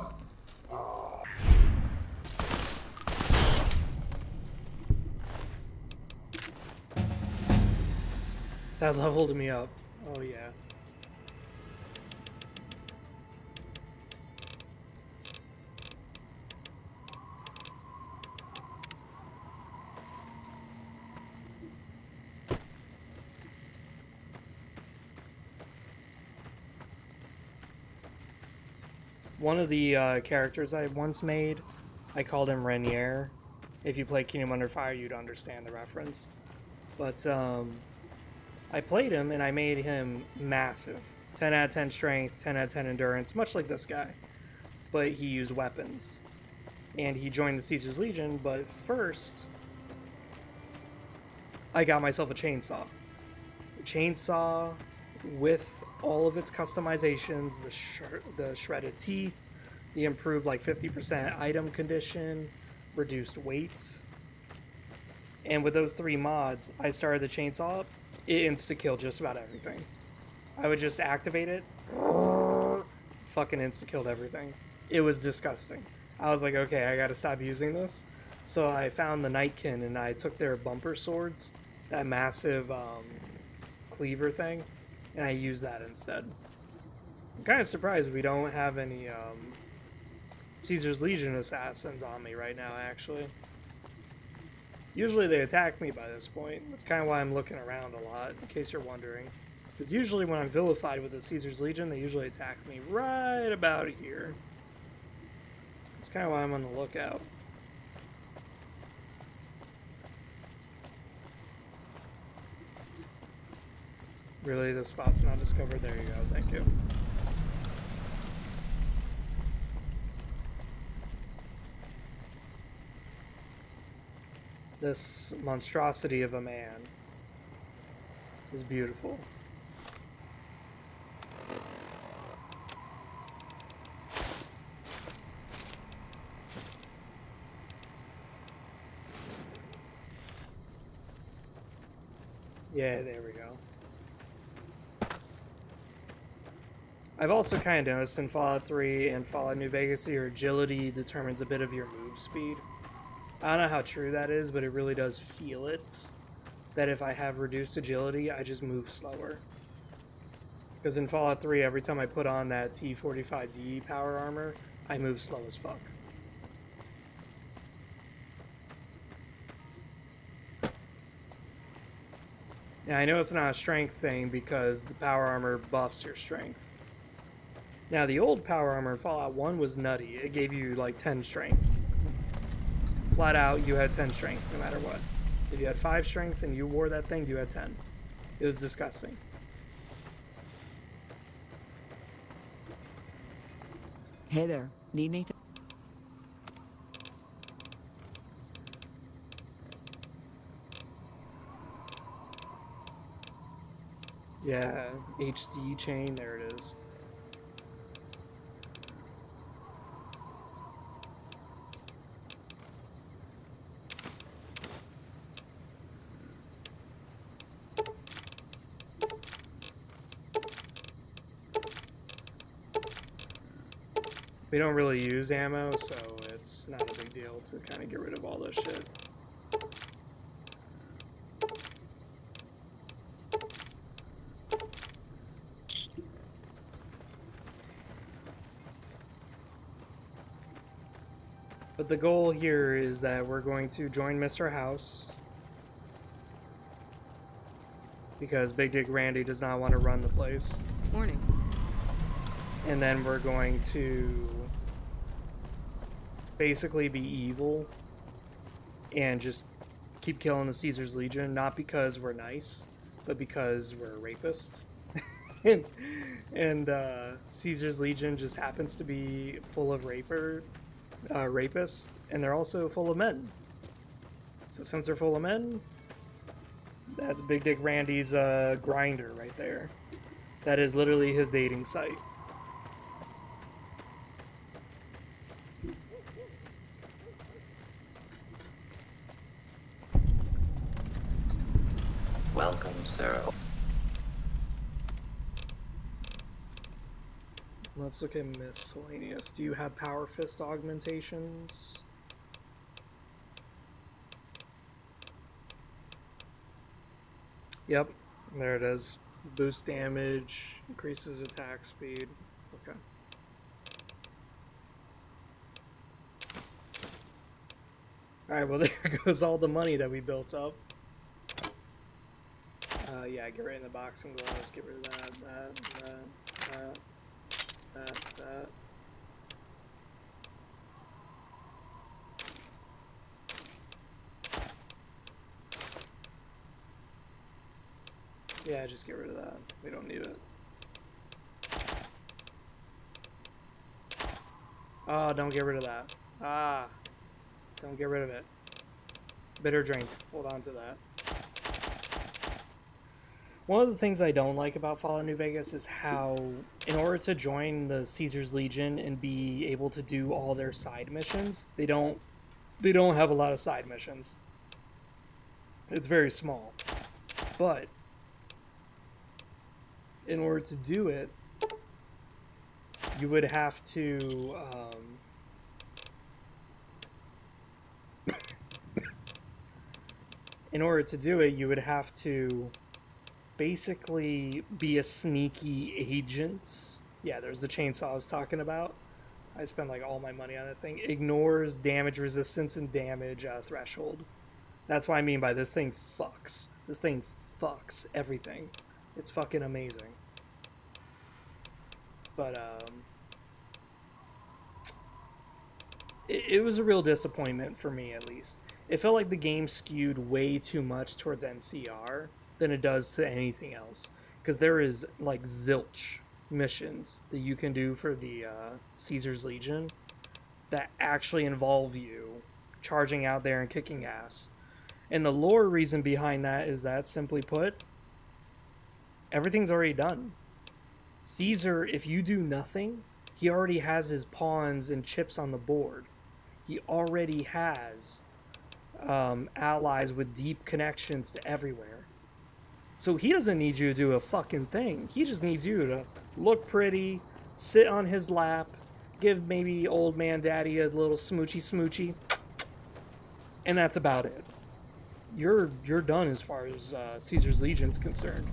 That leveled me up. Oh yeah. One of the characters I once made, I called him Renier. If you play Kingdom Under Fire, you'd understand the reference. But I played him and I made him massive. 10 out of 10 strength, 10 out of 10 endurance, much like this guy. But he used weapons. And he joined the Caesar's Legion, but first, I got myself a chainsaw. A chainsaw with all of its customizations, the shredded teeth, the improved like 50% item condition, reduced weights. And with those 3 mods, I started the chainsaw up. It insta-killed just about everything. I would just activate it, fucking insta-killed everything. It was disgusting. I was like, okay, I gotta stop using this. So I found the Nightkin and I took their bumper swords, that massive cleaver thing, and I used that instead. I'm kind of surprised we don't have any Caesar's Legion assassins on me right now, actually. Usually they attack me by this point. That's kind of why I'm looking around a lot, in case you're wondering. Because usually when I'm vilified with the Caesar's Legion, they usually attack me right about here. That's kind of why I'm on the lookout. Really, the spot's not discovered? There you go, thank you. This monstrosity of a man is beautiful. Yeah, there we go. I've also kind of noticed in Fallout 3 and Fallout New Vegas your agility determines a bit of your move speed. I don't know how true that is, but it really does feel it. That if I have reduced agility, I just move slower. Because in Fallout 3, every time I put on that T-45D power armor, I move slow as fuck. Now, I know it's not a strength thing because the power armor buffs your strength. Now, the old power armor in Fallout 1 was nutty. It gave you like 10 strength. Flat out, you had 10 strength no matter what. If you had 5 strength and you wore that thing, you had 10. It was disgusting. Hey there, need anything? Yeah, HD chain, there it is. We don't really use ammo, so it's not a big deal to kind of get rid of all this shit. But the goal here is that we're going to join Mr. House. Because Big Dick Randy does not want to run the place. Morning. And then we're going to basically be evil and just keep killing the Caesar's Legion, not because we're nice, but because we're rapists. and Caesar's Legion just happens to be full of rapists, and they're also full of men. So since they're full of men, that's Big Dick Randy's grinder right there. That is literally his dating site. Welcome, sir. Let's look at miscellaneous. Do you have power fist augmentations? Yep, there it is. Boost damage, increases attack speed. Okay. Alright, well there goes all the money that we built up. Yeah, get rid of the boxing gloves, get rid of that. Yeah, just get rid of that. We don't need it. Oh, don't get rid of that. Ah, don't get rid of it. Bitter drink. Hold on to that. One of the things I don't like about Fallout New Vegas is how, in order to join the Caesar's Legion and be able to do all their side missions, they don't have a lot of side missions. It's very small. But in order to do it, you would have to in order to do it, you would have to basically be a sneaky agent. Yeah, there's the chainsaw I was talking about. I spent like all my money on that thing. Ignores damage resistance and damage threshold. That's what I mean by this thing fucks. This thing fucks everything. It's fucking amazing. But it was a real disappointment for me, at least. It felt like the game skewed way too much towards NCR than it does to anything else, because there is like zilch missions that you can do for the Caesar's Legion that actually involve you charging out there and kicking ass. And the lore reason behind that is that, simply put, everything's already done. Caesar, if you do nothing, he already has his pawns and chips on the board. He already has allies with deep connections to everywhere. So he doesn't need you to do a fucking thing. He just needs you to look pretty, sit on his lap, give maybe old man daddy a little smoochy smoochy, and that's about it. You're done as far as Caesar's Legion's concerned.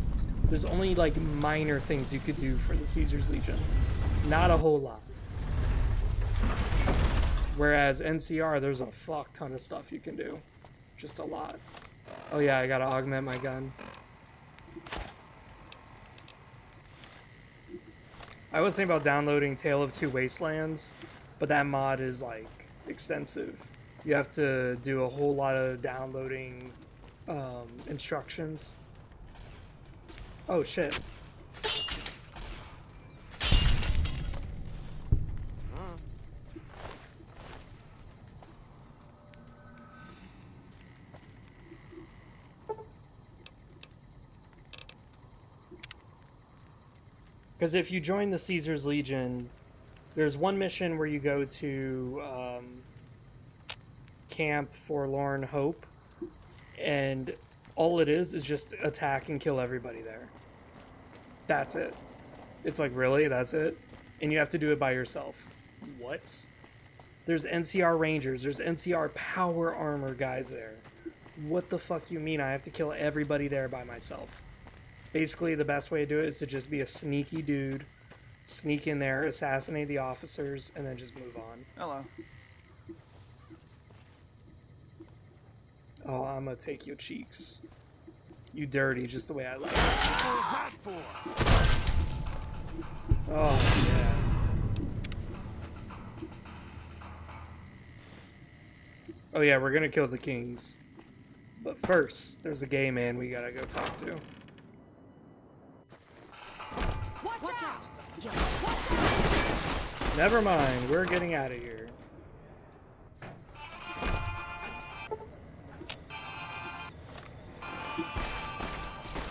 There's only like minor things you could do for the Caesar's Legion. Not a whole lot. Whereas NCR, there's a fuck ton of stuff you can do. Just a lot. Oh yeah, I gotta augment my gun. I was thinking about downloading Tale of Two Wastelands, but that mod is like extensive. You have to do a whole lot of downloading instructions. Oh shit. Because if you join the Caesar's Legion, there's one mission where you go to Camp Forlorn Hope, and all it is just attack and kill everybody there. That's it. It's like, really? That's it? And you have to do it by yourself. What? There's NCR Rangers, there's NCR Power Armor guys there. What the fuck you mean I have to kill everybody there by myself? Basically, the best way to do it is to just be a sneaky dude, sneak in there, assassinate the officers, and then just move on. Hello. Oh, I'm gonna take your cheeks. You dirty, just the way I like it. What was that for? Oh, yeah. Oh yeah, we're gonna kill the kings. But first, there's a gay man we gotta go talk to. Watch out! Never mind, we're getting out of here.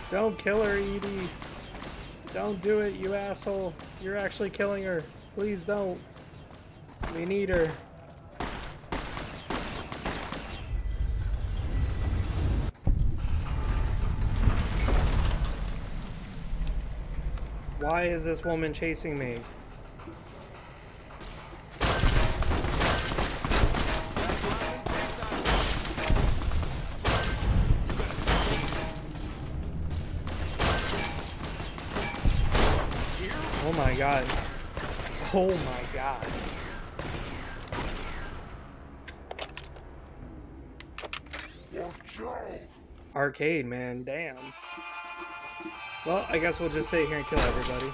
Don't kill her, Edie. Don't do it, you asshole. You're actually killing her. Please don't. We need her. Why is this woman chasing me? Oh my god. Oh my god. Arcade, man, damn. Well, I guess we'll just sit here and kill everybody.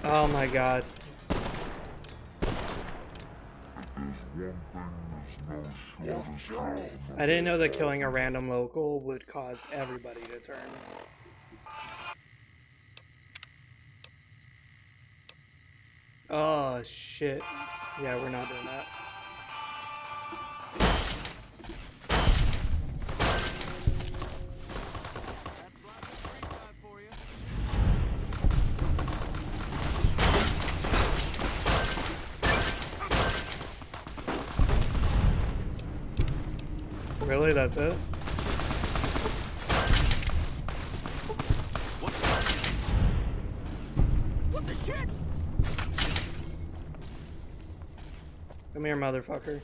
Oh my god. I didn't know that killing a random local would cause everybody to turn. Oh shit. Yeah, we're not doing that. Really? That's it? What the shit? Come here, motherfucker.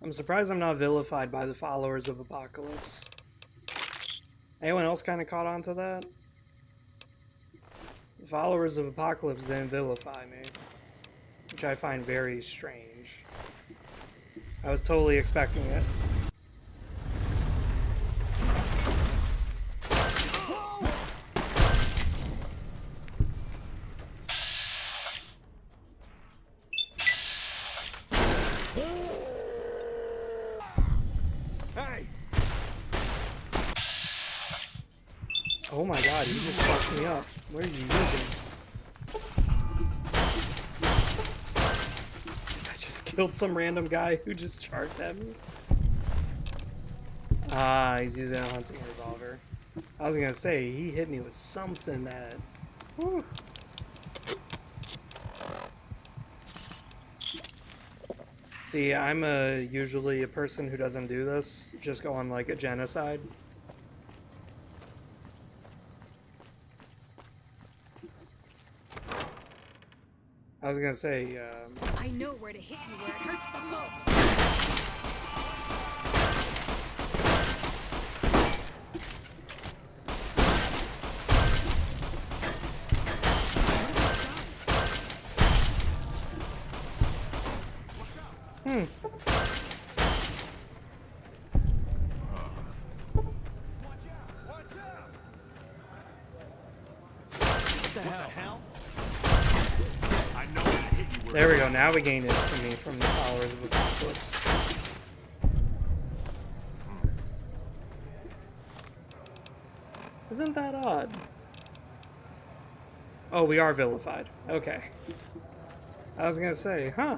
I'm surprised I'm not vilified by the followers of Apocalypse. Anyone else kind of caught on to that? The followers of Apocalypse didn't vilify me, which I find very strange. I was totally expecting it. Oh my god, you just fucked me up. What are you using? I just killed some random guy who just charged at me. Ah, he's using a hunting revolver. I was gonna say, he hit me with something that... Whew. See, I'm usually a person who doesn't do this, just go on like a genocide. I was gonna say, I know where to hit you where it hurts the most. What the hell? There we go, now we gained it from me, from the followers of Apocalypse. Isn't that odd? Oh, we are vilified. Okay. I was gonna say, huh.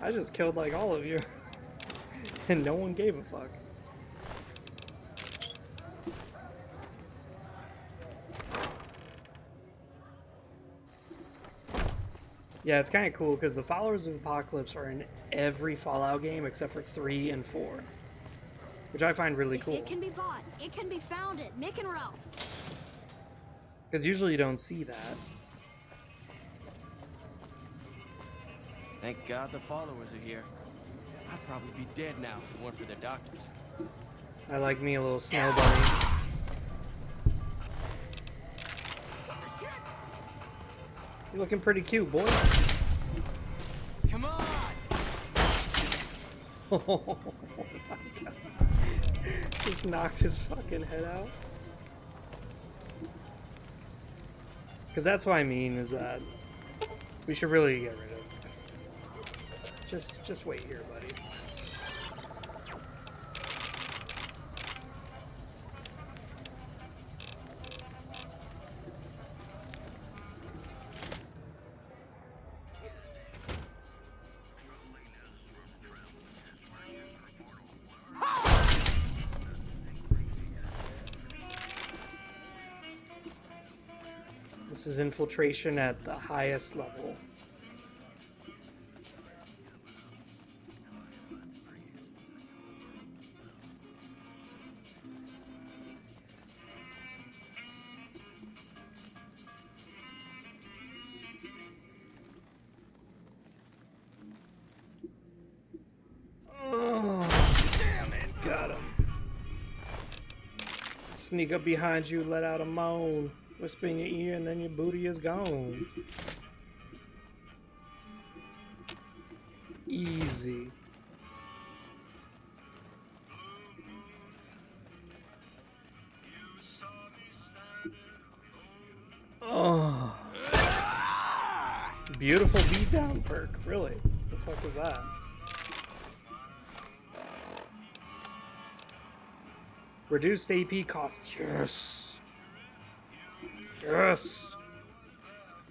I just killed like all of you. And no one gave a fuck. Yeah, it's kind of cool because the followers of Apocalypse are in every Fallout game except for 3 and 4, which I find really cool. It can be bought. It can be found at Mick and Ralph's. Because usually you don't see that. Thank God the followers are here. I'd probably be dead now if it weren't for their doctors. I like me a little snow bunny. You're looking pretty cute, boy. Come on! Oh my god. Just knocked his fucking head out. Because that's what I mean, is that we should really get rid of it. Just wait here, buddy. This is infiltration at the highest level. Oh, damn it. Got him. Sneak up behind you, let out a moan. Whisper in your ear, and then your booty is gone. Easy. Oh. Beautiful beatdown perk, really. The fuck is that? Reduced AP cost. Yes. Yes!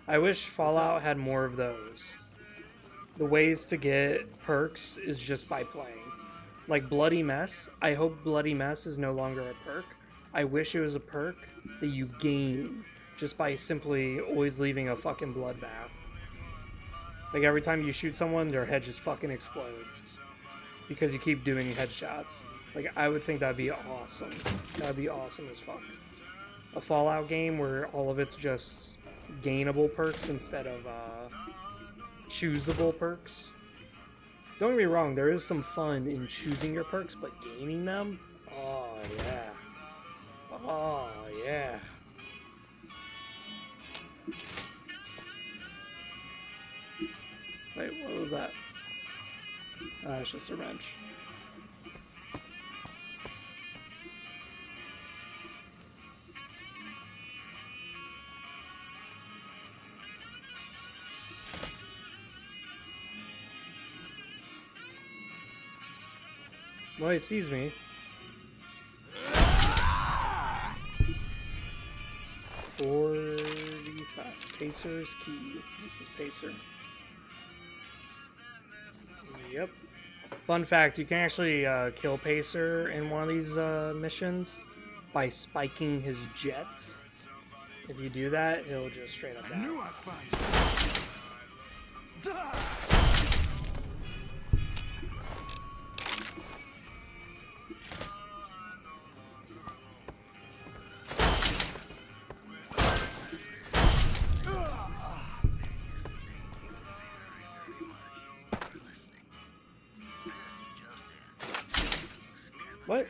I wish Fallout had more of those. The ways to get perks is just by playing. Like Bloody Mess, I hope Bloody Mess is no longer a perk. I wish it was a perk that you gain just by simply always leaving a fucking bloodbath. Like every time you shoot someone, their head just fucking explodes. Because you keep doing headshots. Like, I would think that'd be awesome. That'd be awesome as fuck. A Fallout game where all of it's just gainable perks instead of choosable perks. Don't get me wrong, there is some fun in choosing your perks, but gaining them? Oh yeah. Oh yeah. Wait, what was that? It's just a wrench. Well, it sees me. 45. Pacer's key. This is Pacer. Yep. Fun fact, you can actually kill Pacer in one of these missions by spiking his jet. If you do that, he'll just straight up die. I knew I'd find you. What?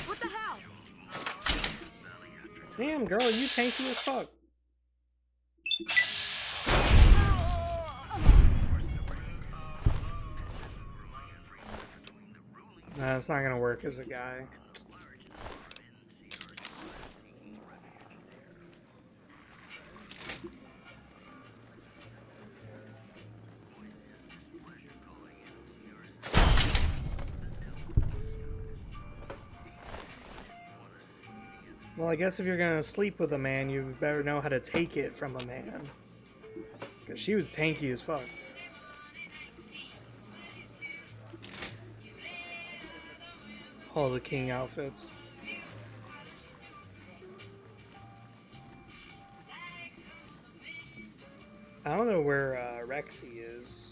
What the hell? Damn, girl, you tanky as fuck. Nah, it's not gonna work as a guy. Well, I guess if you're gonna sleep with a man, you better know how to take it from a man. Because she was tanky as fuck. All the king outfits. I don't know where Rexy is.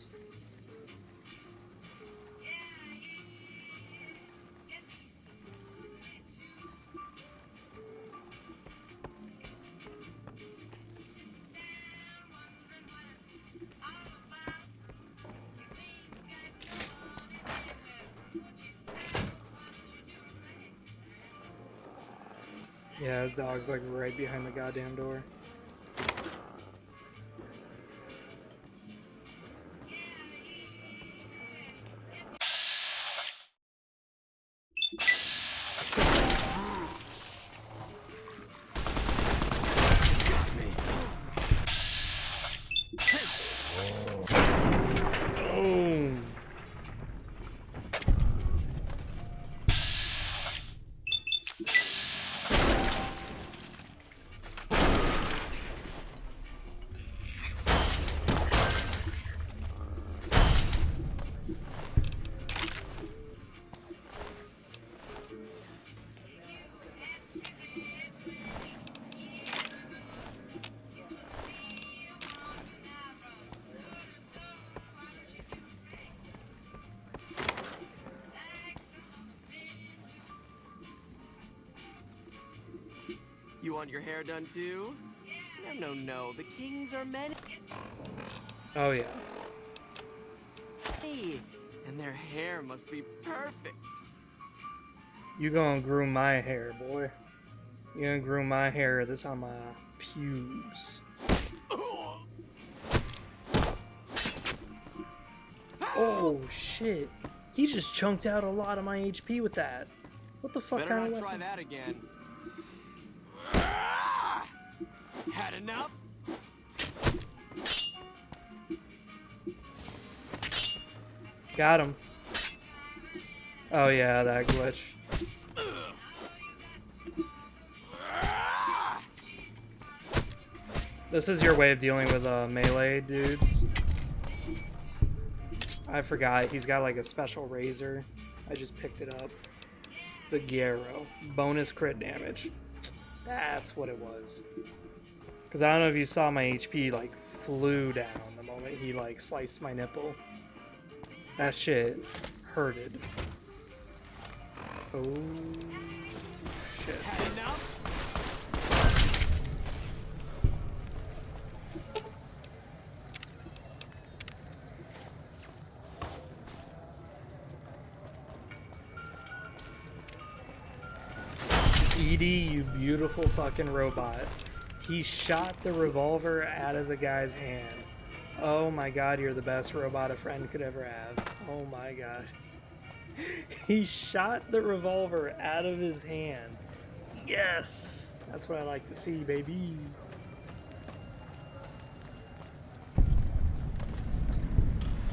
Yeah, his dog's like right behind the goddamn door. You want your hair done too? No. The kings are men. Oh yeah. Hey, and their hair must be perfect. You gonna groom my hair, boy. You gonna groom my hair this on my pubes. Oh shit. He just chunked out a lot of my HP with that. What the fuck Better kind not of try that again. Had enough? Got him. Oh yeah, that glitch. This is your way of dealing with melee dudes. I forgot, he's got like a special razor. I just picked it up. The Gyaro. Bonus crit damage. That's what it was. Because I don't know if you saw my HP like flew down the moment he like sliced my nipple. That shit hurted. Oh shit. Had enough? Edie, you beautiful fucking robot. He shot the revolver out of the guy's hand. Oh my god, you're the best robot a friend could ever have. Oh my god. He shot the revolver out of his hand. Yes! That's what I like to see, baby.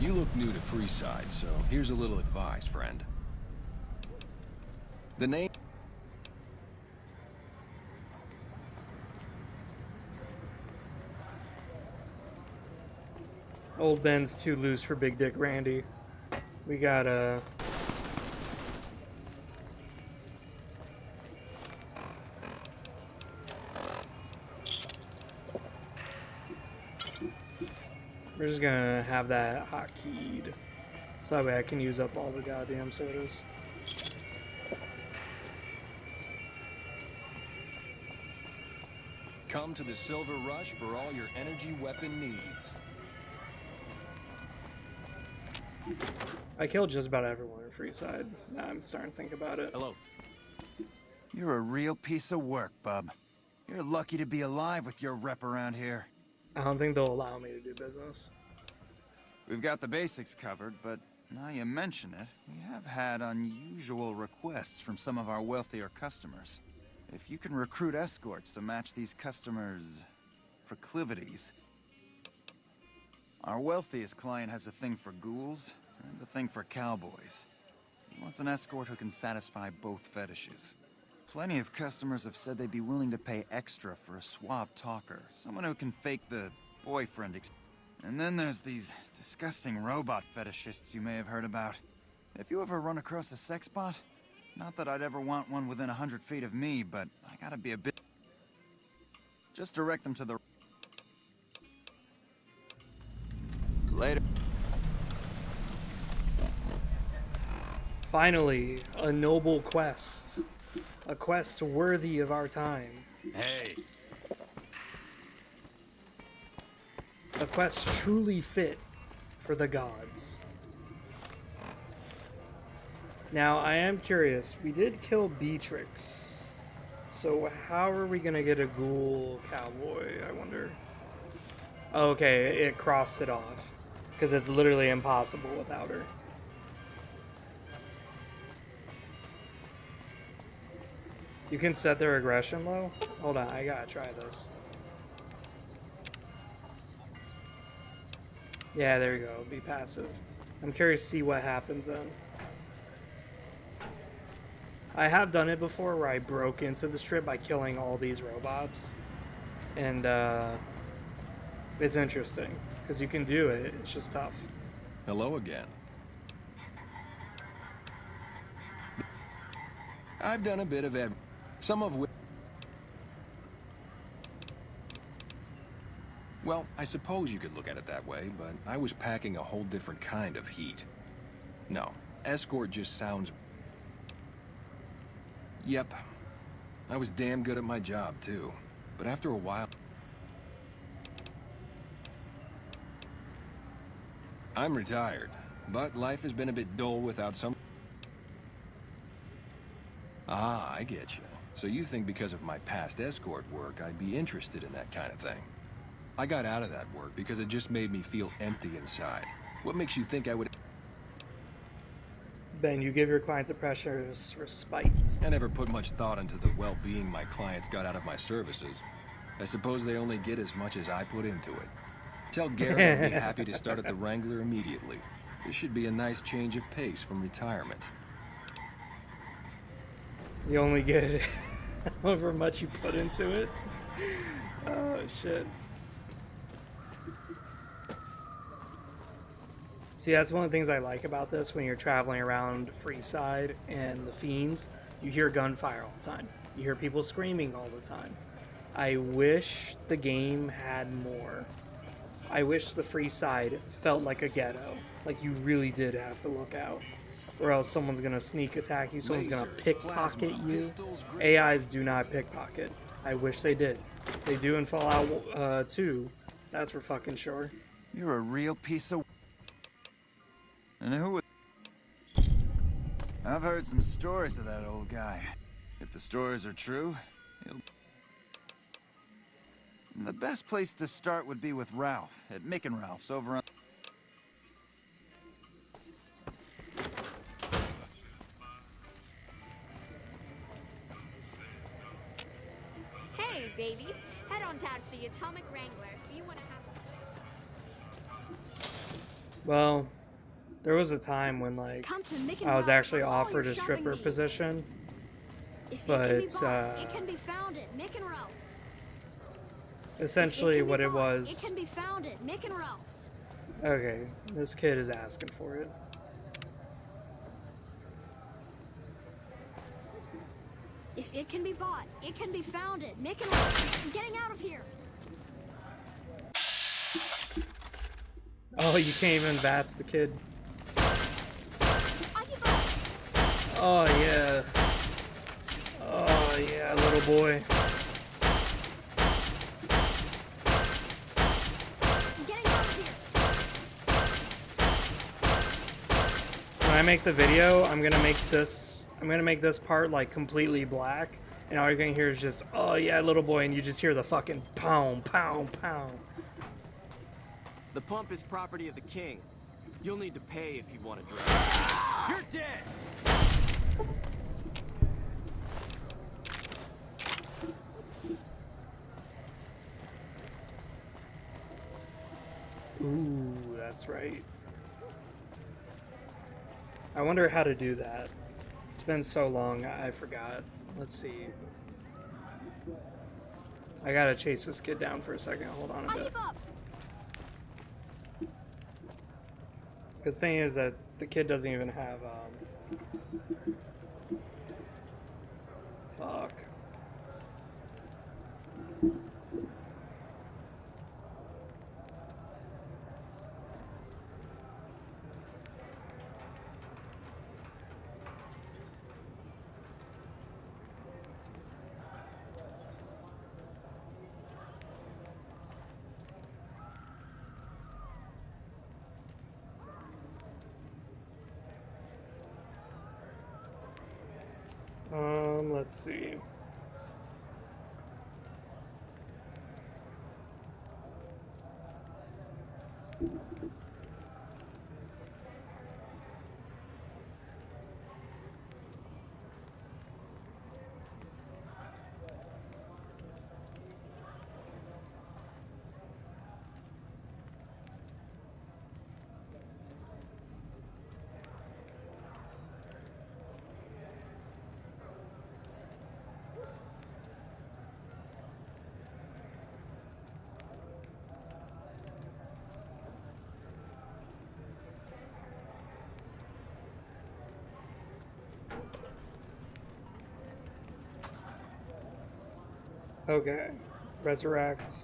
You look new to Freeside, so here's a little advice, friend. The name... Old Ben's too loose for Big Dick Randy. We got we're just gonna have that hotkeyed. So that way I can use up all the goddamn sodas. Come to the Silver Rush for all your energy weapon needs. I killed just about everyone in Freeside. Now I'm starting to think about it. Hello. You're a real piece of work, bub. You're lucky to be alive with your rep around here. I don't think they'll allow me to do business. We've got the basics covered, but now you mention it, we have had unusual requests from some of our wealthier customers. If you can recruit escorts to match these customers' proclivities. Our wealthiest client has a thing for ghouls and a thing for cowboys. He wants an escort who can satisfy both fetishes. Plenty of customers have said they'd be willing to pay extra for a suave talker, someone who can fake the boyfriend And then there's these disgusting robot fetishists you may have heard about. If you ever run across a sex bot, not that I'd ever want one within 100 feet of me, but I gotta be a bit... Just direct them to the... Later. Finally, a noble quest. A quest worthy of our time. Hey. A quest truly fit for the gods. Now, I am curious. We did kill Beatrix. So how are we going to get a ghoul cowboy, I wonder? Okay, it crossed it off. Because it's literally impossible without her. You can set their aggression low? Hold on, I gotta try this. Yeah, there you go. Be passive. I'm curious to see what happens then. I have done it before where I broke into the strip by killing all these robots. And it's interesting. Because you can do it, it's just tough. Hello again. I've done a bit of everything. Some of which... Well, I suppose you could look at it that way, but I was packing a whole different kind of heat. No, escort just sounds... Yep. I was damn good at my job, too. But after a while... I'm retired, but life has been a bit dull without some... Ah, I get you. So you think because of my past escort work, I'd be interested in that kind of thing. I got out of that work because it just made me feel empty inside. What makes you think I would... Ben, you give your clients a precious respite. I never put much thought into the well-being my clients got out of my services. I suppose they only get as much as I put into it. Tell Garrett I'd be happy to start at the Wrangler immediately. This should be a nice change of pace from retirement. You only get however much you put into it. Oh, shit. See, that's one of the things I like about this when you're traveling around Freeside and the Fiends. You hear gunfire all the time. You hear people screaming all the time. I wish the game had more. I wish the Freeside felt like a ghetto. Like you really did have to look out. Or else someone's gonna sneak attack you, someone's gonna pickpocket you. AIs do not pickpocket. I wish they did. They do in Fallout 2. That's for fucking sure. You're a real piece of... And who... I've heard some stories of that old guy. If the stories are true, he'll... The best place to start would be with Ralph, at Mick and Ralph's over on... Hey, baby. Head on down to the Atomic Wrangler if you want to have... Well, there was a time when, like, I was actually offered a stripper position, but it can be found at Mick and Ralph's. Essentially what it It was... can be found at Mick and Ralph's. Okay, this kid is asking for it. If it can be bought, it can be found at Mick and Ralph's. I'm getting out of here. Oh, you can't even VATS the kid. Oh, yeah. Oh, yeah, little boy. When I make the video, I'm gonna make this part like completely black, and all you're gonna hear is just, oh yeah, little boy, and you just hear the fucking pound, pound, pound. The pump is property of the king. You'll need to pay if you want to drive. You're dead! Ooh, that's right. I wonder how to do that. It's been so long, I forgot. Let's see. I gotta chase this kid down for a second. Hold on a bit. Because the thing is that the kid doesn't even have, fuck. Let's see. Okay, resurrect.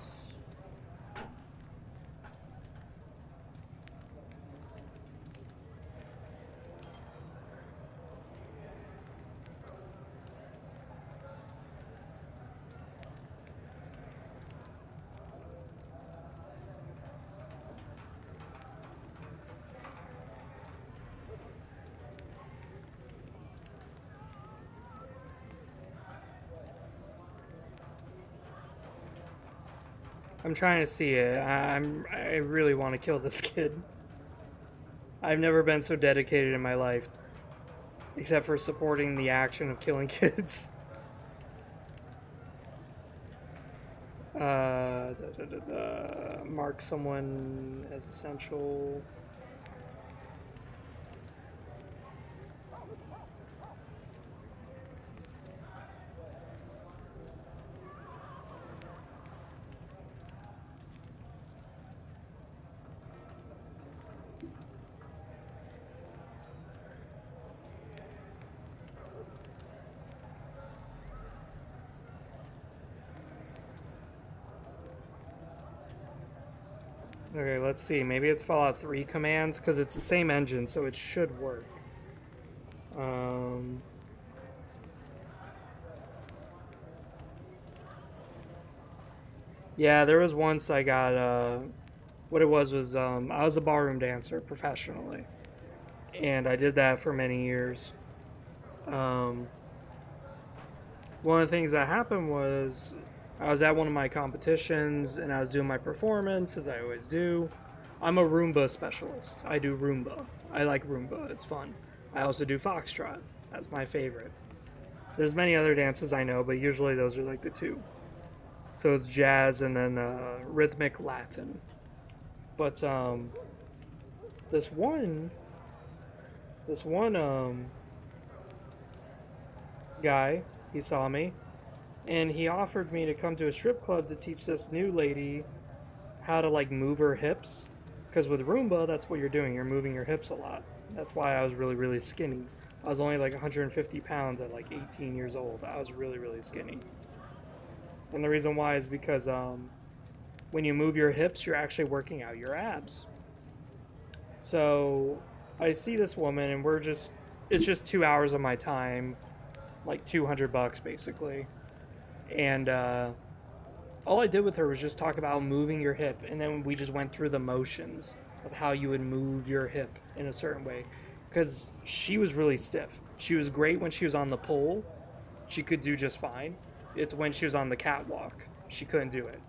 I'm trying to see it. I really want to kill this kid. I've never been so dedicated in my life, except for supporting the action of killing kids. Mark someone as essential. Okay, let's see. Maybe it's Fallout 3 commands, because it's the same engine, so it should work. Yeah, there was once I got, what it was, I was a ballroom dancer professionally. And I did that for many years. One of the things that happened was I was at one of my competitions and I was doing my performance, as I always do. I'm a Roomba specialist. I do Roomba. I like Roomba. It's fun. I also do Foxtrot. That's my favorite. There's many other dances I know, but usually those are like the two. So it's jazz and then rhythmic Latin. But this one guy, he saw me, and he offered me to come to a strip club to teach this new lady how to like move her hips, because with Roomba that's what you're doing, you're moving your hips a lot. That's why I was really skinny. I was only like 150 pounds at like 18 years old. I was really skinny. And the reason why is because when you move your hips, you're actually working out your abs. So I see this woman and it's just 2 hours of my time, like $200 basically. And all I did with her was just talk about moving your hip, and then we just went through the motions of how you would move your hip in a certain way, because she was really stiff. She was great when she was on the pole. She could do just fine. It's when she was on the catwalk she couldn't do it.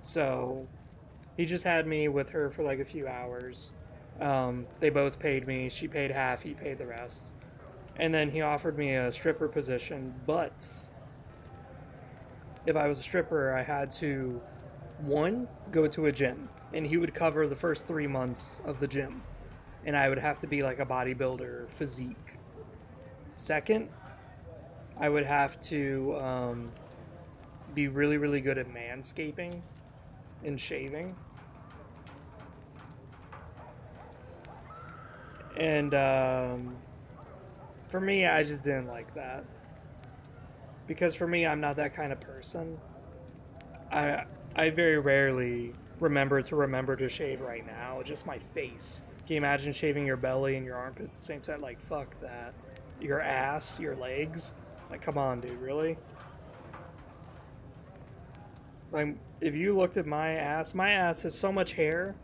So he just had me with her for like a few hours. They both paid me. She paid half, he paid the rest. And then he offered me a stripper position, but if I was a stripper, I had to, one, go to a gym, and he would cover the first 3 months of the gym, and I would have to be like a bodybuilder physique. Second, I would have to be really good at manscaping and shaving. And for me, I just didn't like that. Because for me, I'm not that kind of person. I very rarely remember to shave right now. Just my face. Can you imagine shaving your belly and your armpits at the same time? Like, fuck that. Your ass, your legs. Like, come on, dude, really? Like, if you looked at my ass has so much hair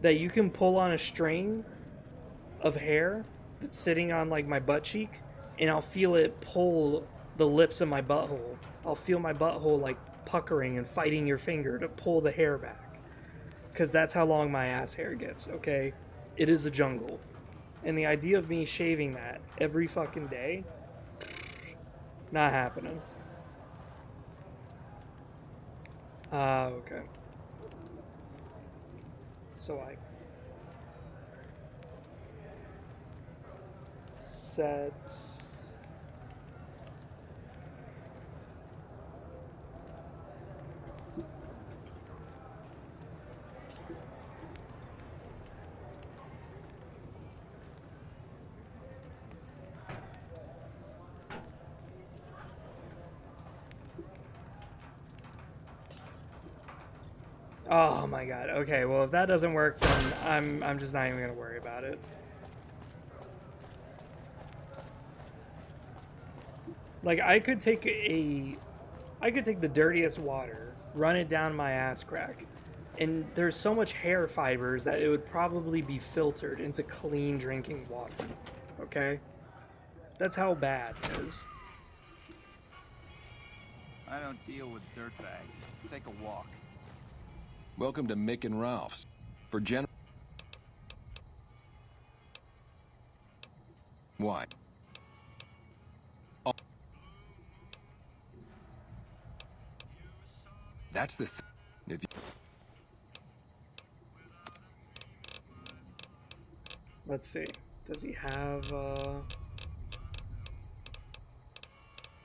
that you can pull on a string of hair that's sitting on, like, my butt cheek, and I'll feel it pull the lips of my butthole. I'll feel my butthole like puckering and fighting your finger to pull the hair back, because that's how long my ass hair gets. Okay, it is a jungle, and the idea of me shaving that every fucking day, not happening. Okay, so I set Oh my god. Okay, well if that doesn't work, then I'm just not even gonna worry about it. Like I could take the dirtiest water, run it down my ass crack, and there's so much hair fibers that it would probably be filtered into clean drinking water. Okay? That's how bad it is. I don't deal with dirtbags. Take a walk. Welcome to Mick and Ralph's. For Gen... Why? Oh. That's the thing. If you... Let's see. Does he have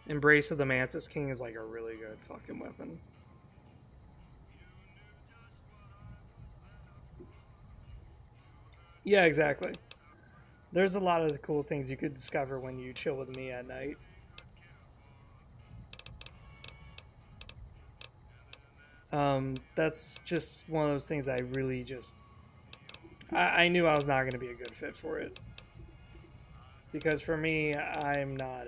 Embrace of the Mantis King is like a really good fucking weapon. Yeah, exactly. There's a lot of cool things you could discover when you chill with me at night. That's just one of those things I really just... I knew I was not going to be a good fit for it. Because for me, I'm not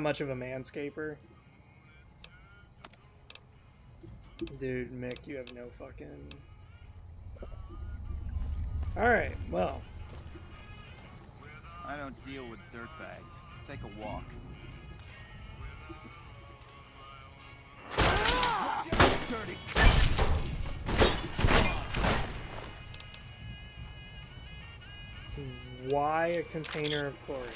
much of a manscaper. Dude, Mick, you have no fucking... Alright, well. I don't deal with dirtbags. Take a walk. Dirty. Why a container of chlorine?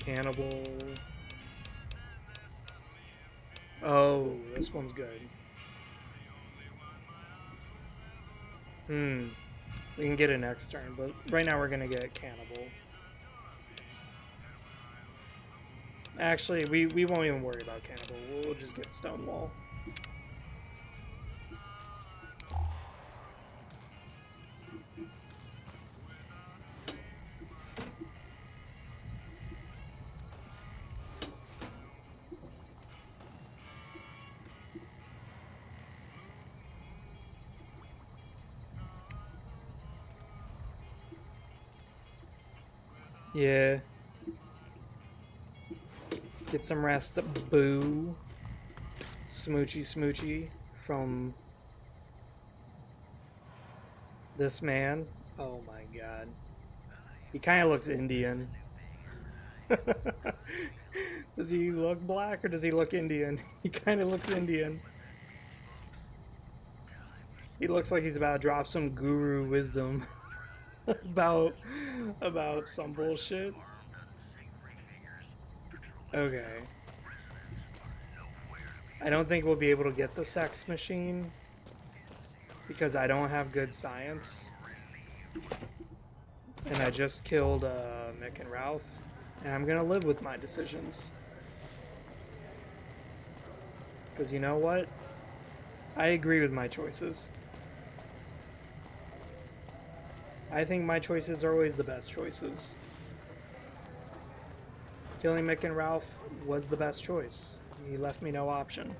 Cannibal. Oh, this one's good. We can get it next turn, but right now we're gonna get Cannibal. Actually, we won't even worry about Cannibal. We'll just get Stonewall. Yeah. Get some rest, boo. Smoochy smoochy from this man. Oh my god. He kind of looks Indian. Does he look black or does he look Indian? He kind of looks Indian. He looks like he's about to drop some guru wisdom about some bullshit. Okay. I don't think we'll be able to get the sex machine because I don't have good science. And I just killed Mick and Ralph, and I'm gonna live with my decisions. Because you know what? I agree with my choices. I think my choices are always the best choices. Killing Mick and Ralph was the best choice. He left me no option.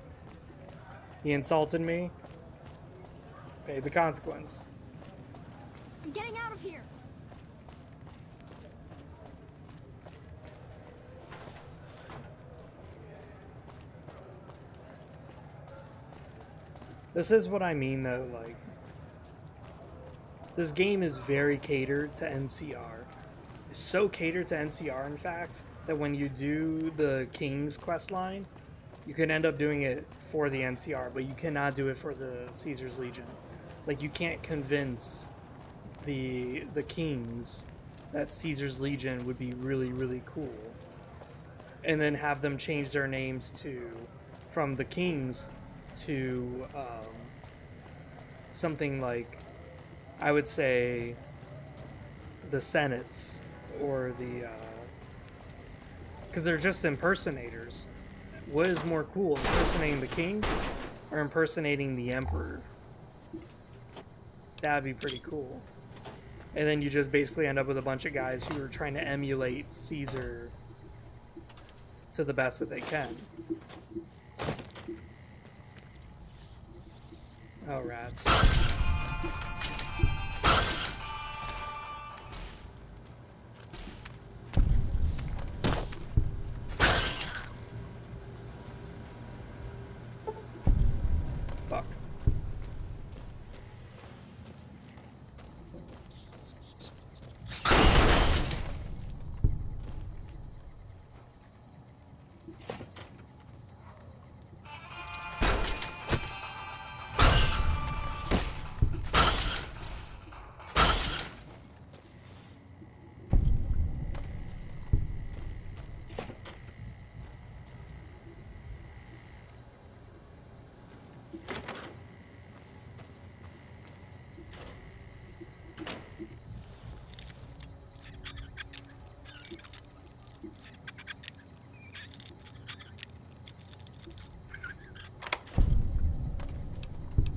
He insulted me. Paid the consequence. I'm getting out of here. This is what I mean though, like, this game is very catered to NCR. It's so catered to NCR, in fact, that when you do the King's quest line, you can end up doing it for the NCR, but you cannot do it for the Caesar's Legion. Like, you can't convince the Kings that Caesar's Legion would be really, really cool. And then have them change their names from the Kings to something like, I would say, the Senates, or the, because they're just impersonators. What is more cool, impersonating the king or impersonating the emperor? That'd be pretty cool. And then you just basically end up with a bunch of guys who are trying to emulate Caesar to the best that they can. Oh, rats.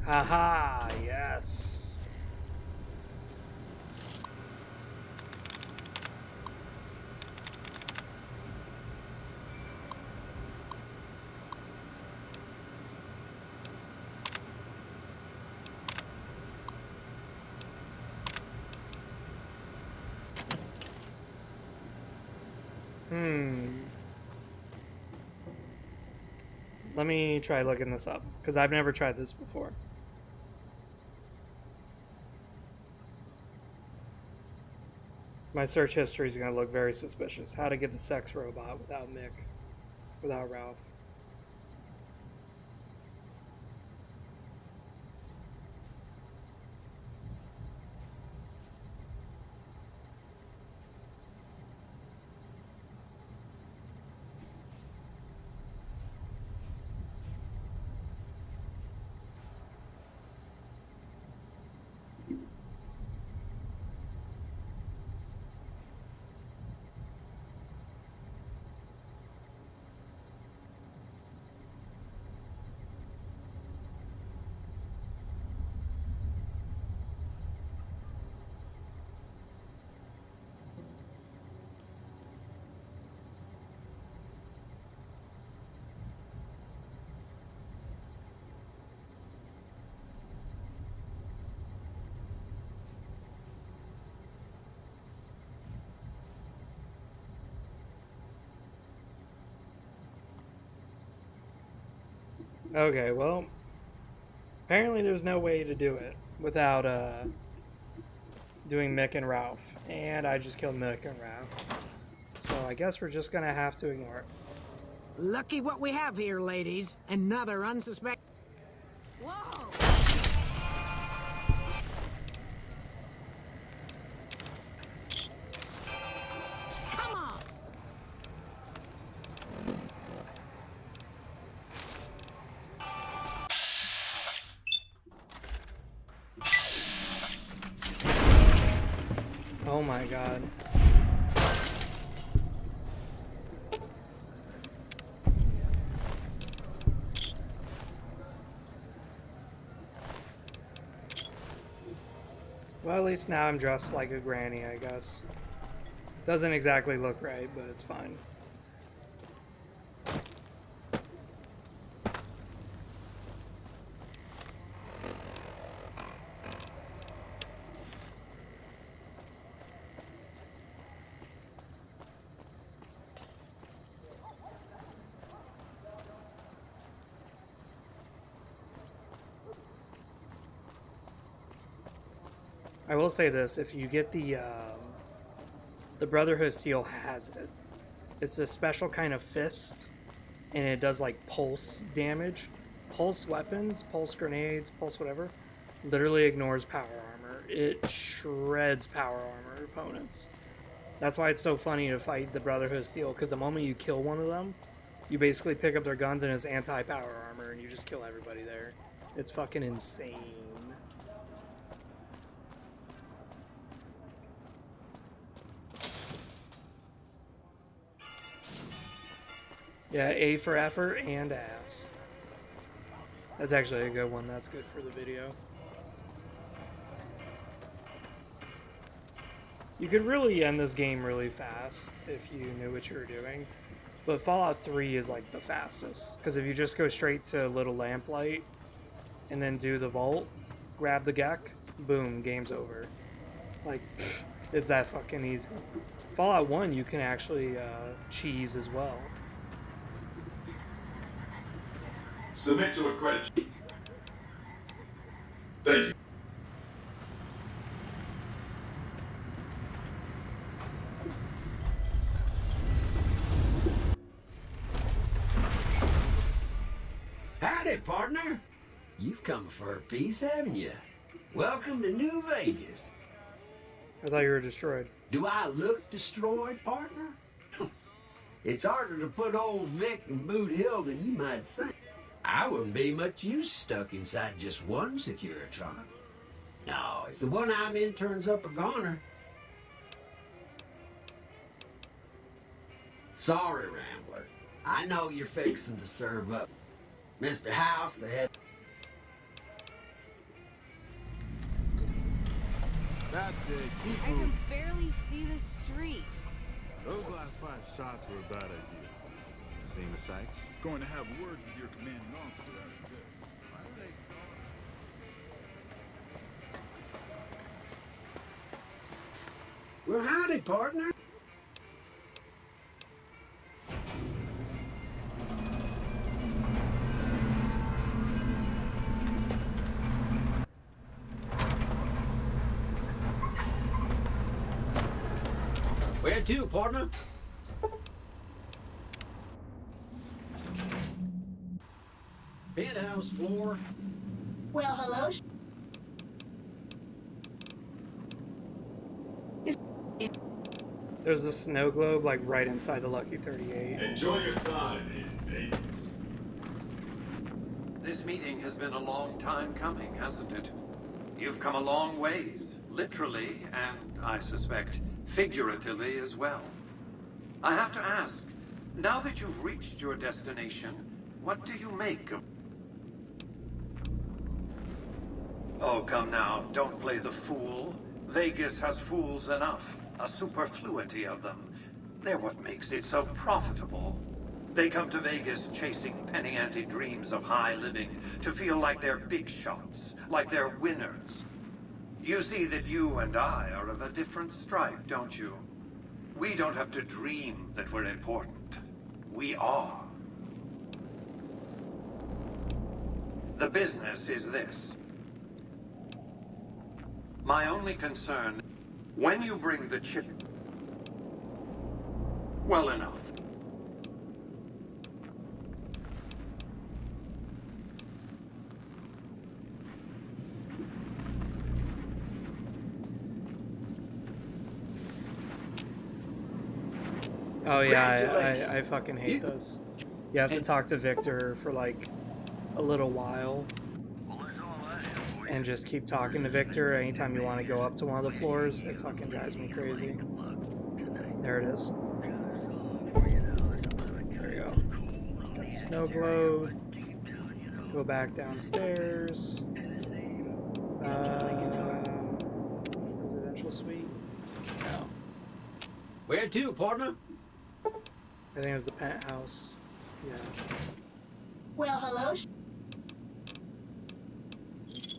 Haha, yes. Let me try looking this up, because I've never tried this before. My search history is going to look very suspicious. How to get the sex robot without Mick, without Ralph. Okay, well, apparently there's no way to do it without doing Mick and Ralph, and I just killed Mick and Ralph, so I guess we're just gonna have to ignore it. Lucky what we have here, ladies. Another unsuspecting. Whoa! Come on! Oh my god. Well, at least now I'm dressed like a granny, I guess. Doesn't exactly look right, but it's fine. I will say this, if you get the Brotherhood Steel has it. It's a special kind of fist, and it does like pulse damage. Pulse weapons, pulse grenades, pulse whatever, literally ignores power armor. It shreds power armor opponents. That's why it's so funny to fight the Brotherhood Steel, because the moment you kill one of them, you basically pick up their guns and it's anti-power armor, and you just kill everybody there. It's fucking insane. Yeah, A for effort and ass. That's actually a good one. That's good for the video. You could really end this game really fast if you knew what you were doing. But Fallout 3 is like the fastest. Because if you just go straight to Little Lamplight and then do the vault, grab the Gek, boom, game's over. Like, it's that fucking easy. Fallout 1 you can actually cheese as well. Submit to a credit. Thank you. Howdy, partner. You've come for a piece, haven't you? Welcome to New Vegas. I thought you were destroyed. Do I look destroyed, partner? It's harder to put old Vic in Boot Hill than you might think. I wouldn't be much use stuck inside just one Securitron. No, if the one I'm in turns up a goner. Sorry, Rambler. I know you're fixing to serve up. Mr. House, the head. That's it. Keep I can moving. barely see the street. Those last 5 shots were a bad idea. Seeing the sights? Going to have words with your commanding officer after this. Why do they... Well, howdy, partner. Where to, partner? Penthouse floor. Well, hello. There's a snow globe like right inside the Lucky 38. Enjoy your time in Vegas. This meeting has been a long time coming, hasn't it? You've come a long ways, literally, and I suspect figuratively as well. I have to ask, now that you've reached your destination, what do you make of... Oh, come now, don't play the fool. Vegas has fools enough, a superfluity of them. They're what makes it so profitable. They come to Vegas chasing penny-ante dreams of high living, to feel like they're big shots, like they're winners. You see that you and I are of a different stripe, don't you? We don't have to dream that we're important. We are. The business is this. My only concern, when you bring the chip... Well enough. Oh yeah, I fucking hate those. You have to talk to Victor for like a little while and just keep talking to Victor anytime you want to go up to one of the floors. It fucking drives me crazy. There it is. There we go. Got the snow globe. Go back downstairs. Residential suite. No. Where to, partner? I think it was the penthouse. Yeah. Well, hello.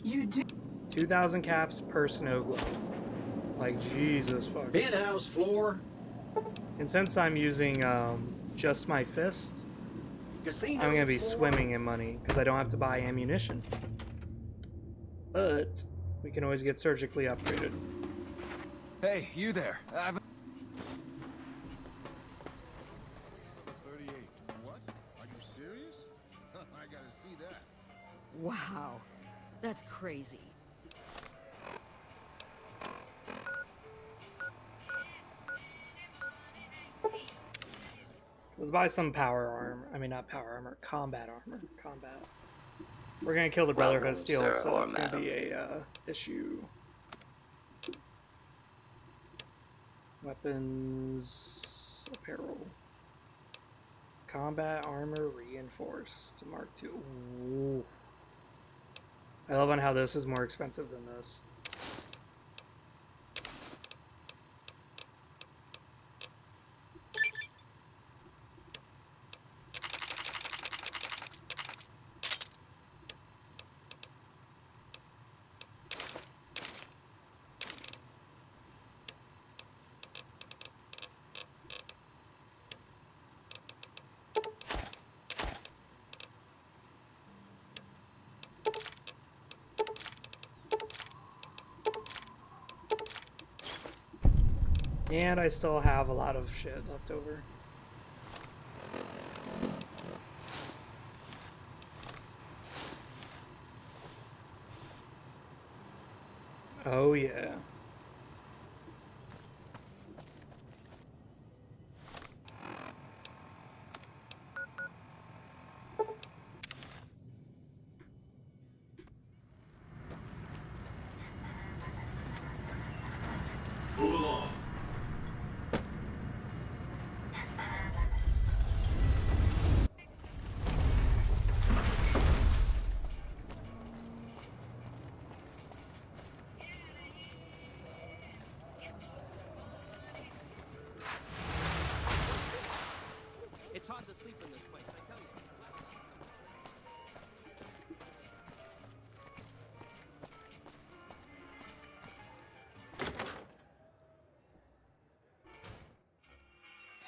You do. 2,000 caps per snow globe. Like, Jesus fuck. Penthouse floor. And since I'm using just my fist, Casino I'm gonna be floor. swimming in money because I don't have to buy ammunition. But we can always get surgically upgraded. Hey, you there. I've... 38. What? Are you serious? I gotta see that. Wow. That's crazy. Let's buy some power armor. I mean, not power armor, combat armor. Combat. We're gonna kill the Brotherhood of Steel, so it's gonna be a issue. Weapons, apparel, combat armor reinforced. Mark II. Ooh. I love on how this is more expensive than this. And I still have a lot of shit left over. Oh yeah. Move along.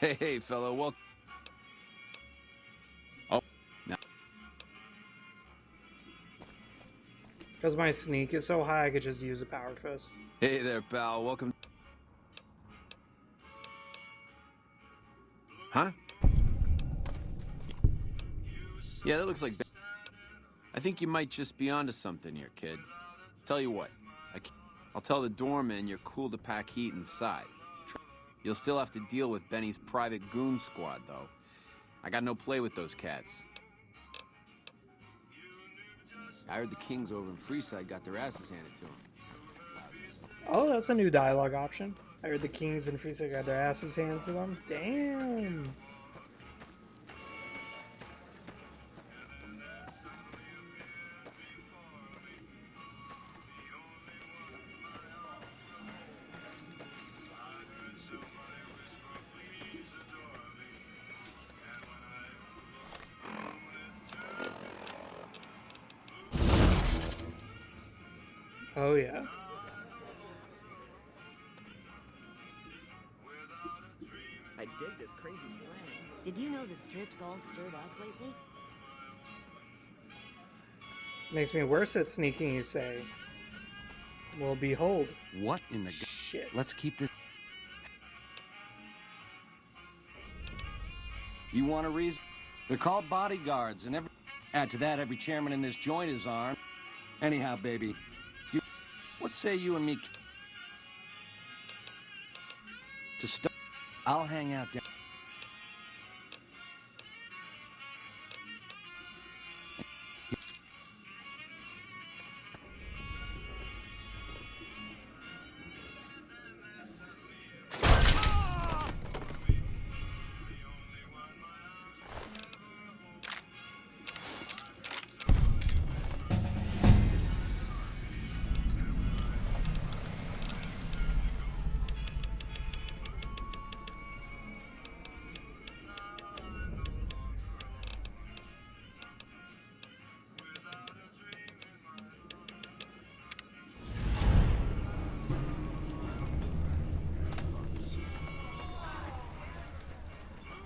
Hey, fellow, well... Oh, no. Because my sneak is so high, I could just use a power fist. Hey there, pal, welcome... Huh? Yeah, that looks like... I think you might just be onto something here, kid. Tell you what, I'll tell the doorman you're cool to pack heat inside. You'll still have to deal with Benny's private goon squad, though. I got no play with those cats. I heard the Kings over in Freeside got their asses handed to them. Oh, that's a new dialogue option. I heard the Kings and Freeside got their asses handed to them. Damn. Oh, yeah. I dig this crazy slang. Did you know the strip's all stirred up lately? Makes me worse at sneaking, you say. Well, behold. What in the... Shit. Let's keep this... You want a reason? They're called bodyguards, and add to that, every chairman in this joint is armed. Anyhow, baby, what say you and me to start? I'll hang out down.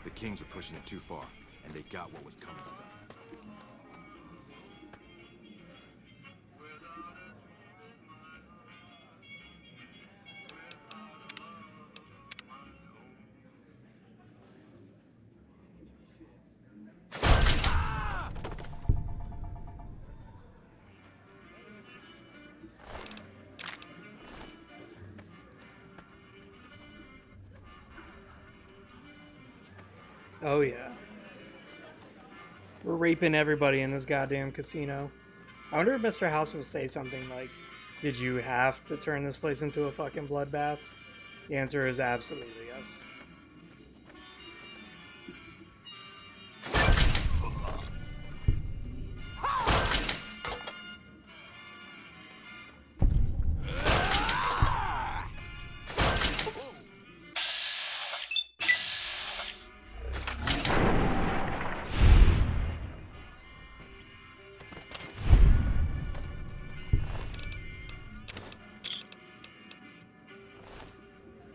The Kings are pushing it too far, and they got what was coming to them. Oh, yeah. We're raping everybody in this goddamn casino. I wonder if Mr. House will say something like, did you have to turn this place into a fucking bloodbath? The answer is absolutely yes.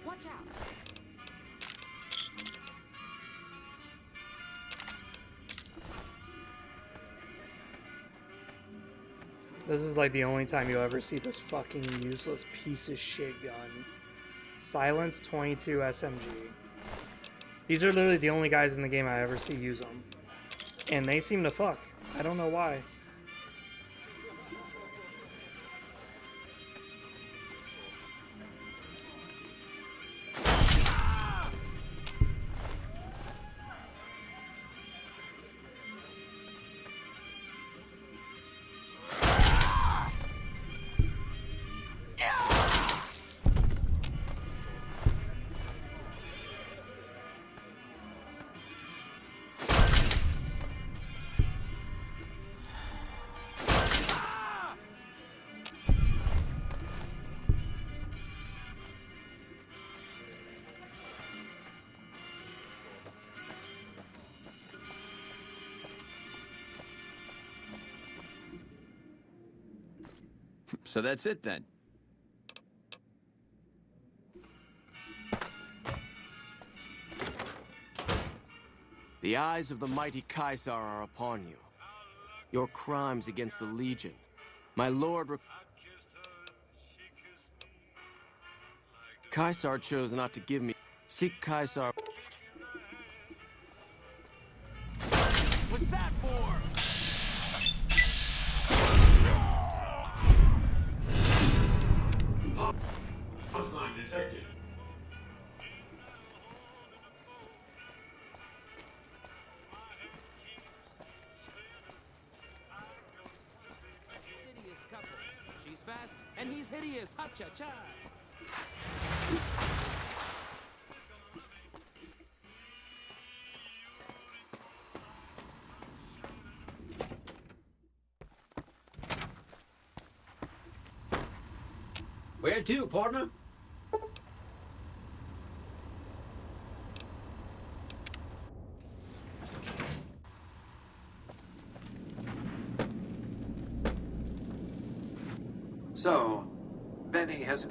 Watch out. This is like the only time you'll ever see this fucking useless piece of shit gun. Silence 22 SMG. These are literally the only guys in the game I ever see use them. And they seem to fuck. I don't know why. So that's it then. The eyes of the mighty Caesar are upon you. Your crimes against the Legion. My lord Caesar chose not to give me... Seek Caesar... What's that for? Sign detected. Hideous couple. She's fast, and he's hideous. Ha-cha-cha. Where to, partner? So, Benny has...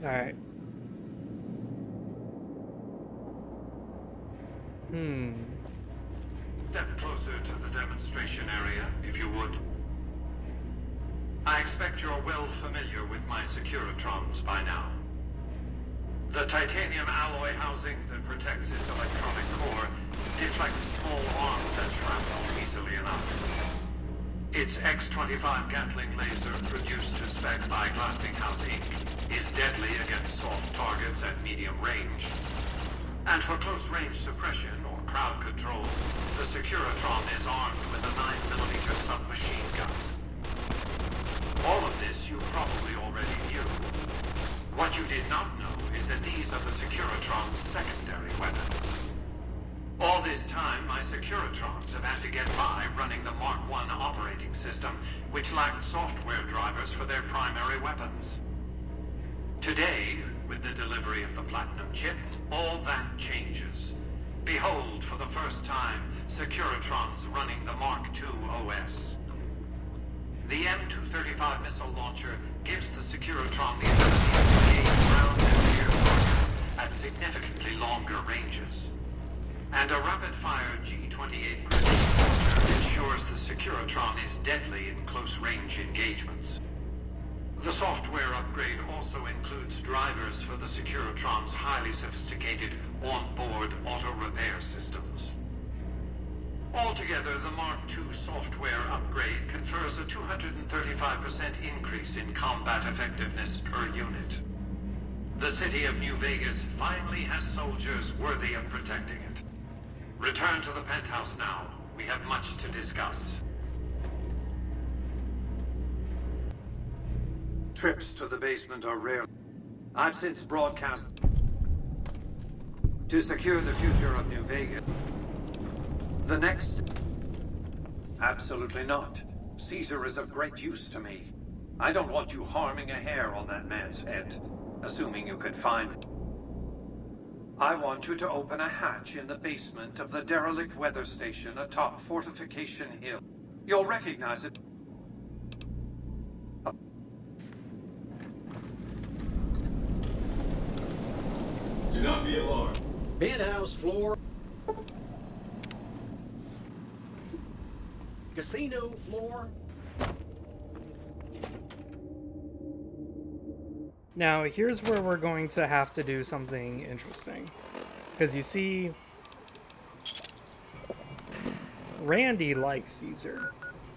Alright. Step closer to the demonstration area, if you would. I expect you're well familiar with my Securitrons by now. The titanium alloy housing that protects its electronic core deflects small arms and shrapnel easily enough. Its X-25 Gatling laser, produced to spec by Glassinghouse Inc., is deadly against soft targets at medium range. And for close-range suppression or crowd control, the Securitron is armed with a 9mm submachine gun. All of this you probably already knew. What you did not know is that these are the Securitron's secondary weapons. All this time, my Securitrons have had to get by running the Mark I operating system, which lacked software drivers for their primary weapons. Today, with the delivery of the Platinum chip, all that changes. Behold, for the first time, Securitrons running the Mark II OS. The M235 missile launcher gives the Securitron the ability to engage ground and air targets at significantly longer ranges. And a rapid-fire G-28 precision launcher ensures the Securitron is deadly in close-range engagements. The software upgrade also includes drivers for the Securitron's highly sophisticated on-board auto-repair systems. Altogether, the Mark II software upgrade confers a 235% increase in combat effectiveness per unit. The city of New Vegas finally has soldiers worthy of protecting it. Return to the penthouse now. We have much to discuss. Trips to the basement are rare. I've since broadcast to secure the future of New Vegas. The next... Absolutely not. Caesar is of great use to me. I don't want you harming a hair on that man's head, assuming you could find it. I want you to open a hatch in the basement of the derelict weather station atop Fortification Hill. You'll recognize it. Do not be alarmed. Penthouse floor. Casino floor. Now, here's where we're going to have to do something interesting. Because you see, Randy likes Caesar,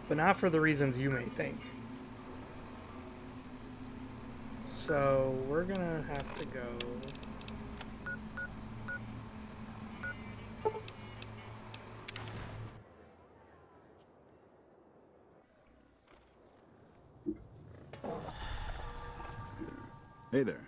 but not for the reasons you may think. So, we're gonna have to go... Hey there.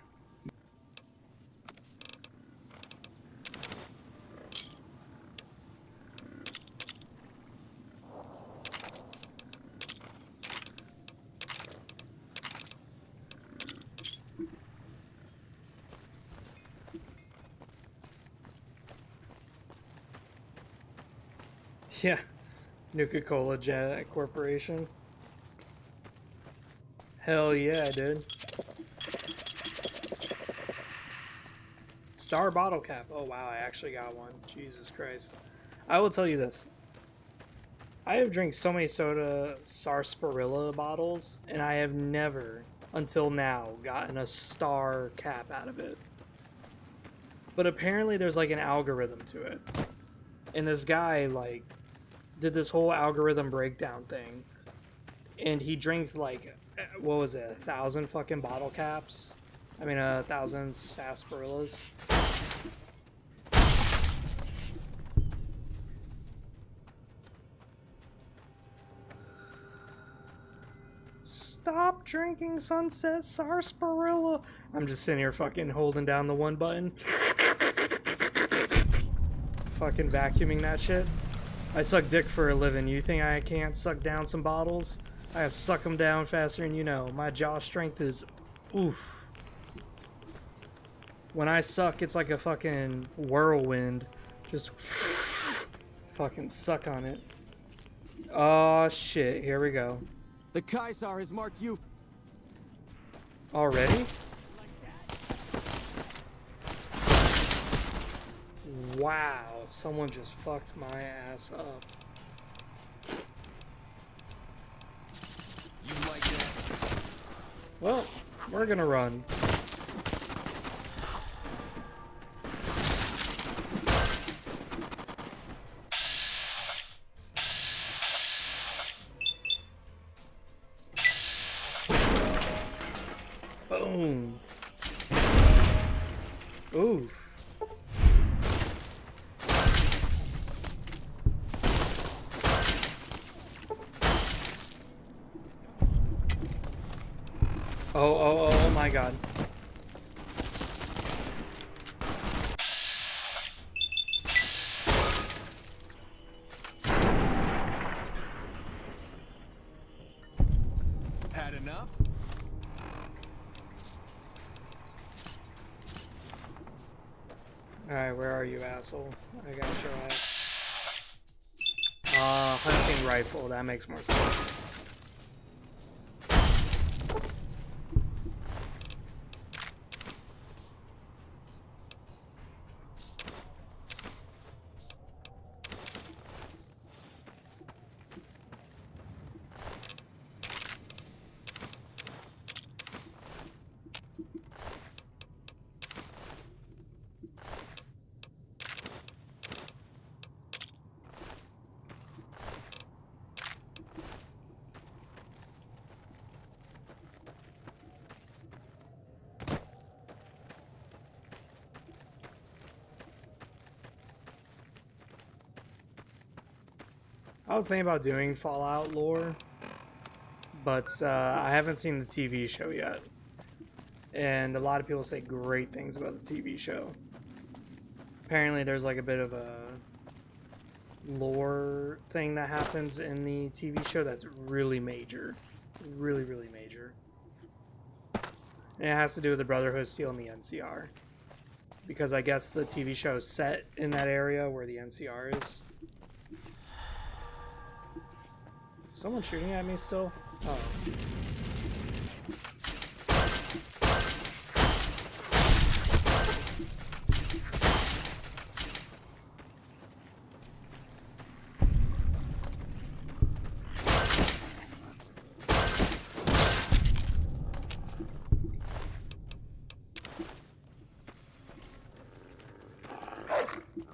Yeah, Nuka-Cola Jet Corporation. Hell yeah, dude. Star bottle cap. Oh wow, I actually got one. Jesus Christ. I will tell you this. I have drank so many soda sarsaparilla bottles, and I have never, until now, gotten a star cap out of it. But apparently there's like an algorithm to it. And this guy like did this whole algorithm breakdown thing. And he drinks like, what was it, 1,000 fucking bottle caps? I mean, 1,000 sarsaparillas. Stop drinking Sunset Sarsaparilla. I'm just sitting here fucking holding down the one button. Fucking vacuuming that shit. I suck dick for a living. You think I can't suck down some bottles? I suck them down faster than you know. My jaw strength is oof. When I suck, it's like a fucking whirlwind. Just fucking suck on it. Oh shit, here we go. The Caesar has marked you. Already? Wow, someone just fucked my ass up. You like that? Well, we're gonna run. Boom. Ooh. Oh my god. Had enough? Alright, where are you, asshole? I got your ass. Hunting rifle, that makes more sense. I was thinking about doing Fallout lore, but I haven't seen the TV show yet. And a lot of people say great things about the TV show. Apparently there's like a bit of a lore thing that happens in the TV show that's really major. Really, really major. And it has to do with the Brotherhood stealing the NCR. Because I guess the TV show is set in that area where the NCR is. Someone shooting at me still? Oh.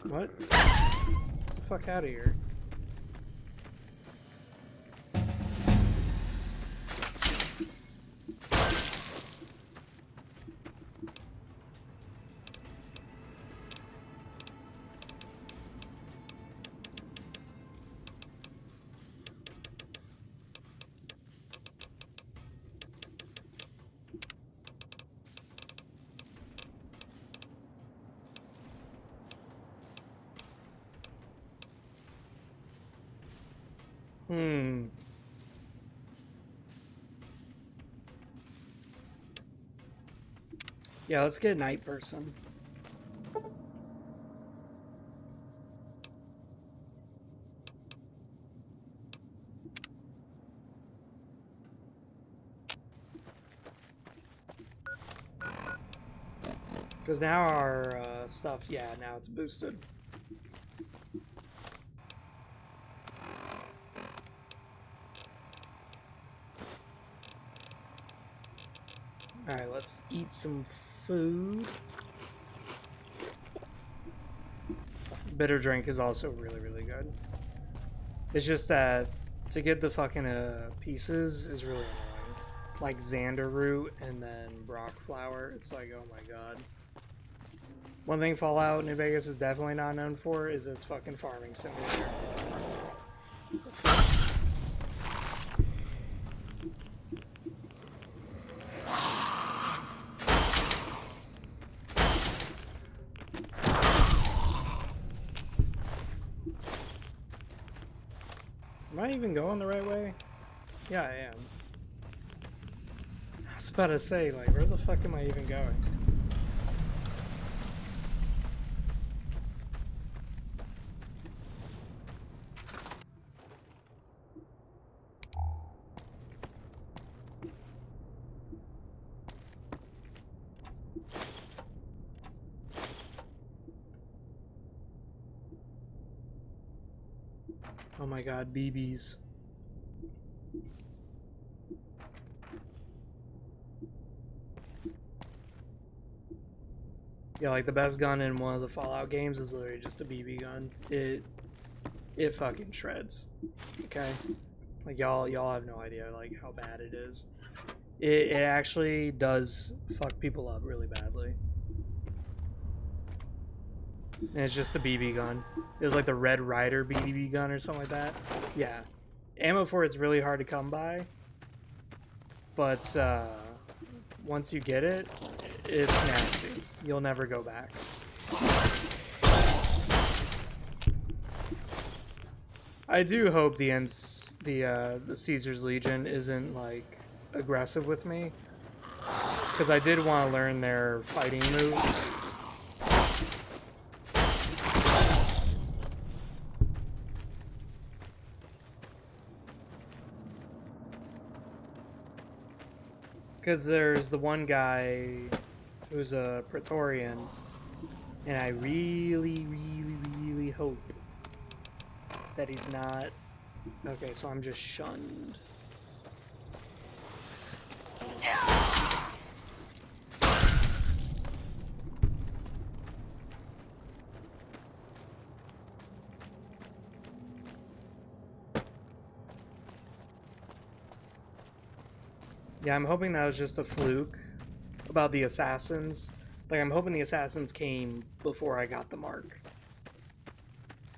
What? Get the fuck out of here. Yeah, let's get Night Person. Because now our stuff, yeah, now it's boosted. Alright, let's eat some food. Bitter drink is also really, really good. It's just that to get the fucking pieces is really annoying. Like Xander root and then Brock flower. It's like, oh my god. One thing Fallout New Vegas is definitely not known for is its fucking farming simulator. Am I even going the right way? Yeah, I am. I was about to say, like, where the fuck am I even going? Oh my god, BBs. Yeah, like the best gun in one of the Fallout games is literally just a BB gun. It fucking shreds. Okay? Like y'all have no idea like how bad it is. It actually does fuck people up really badly. And it's just a BB gun. It was like the Red Ryder BB gun or something like that. Yeah. Ammo for it's really hard to come by. But once you get it, it's nasty. You'll never go back. I do hope the Caesar's Legion isn't like aggressive with me. Because I did want to learn their fighting move. Because there's the one guy who's a Praetorian, and I really, really, really hope that he's not... Okay, so I'm just shunned. Yeah, I'm hoping that was just a fluke about the assassins. Like, I'm hoping the assassins came before I got the mark.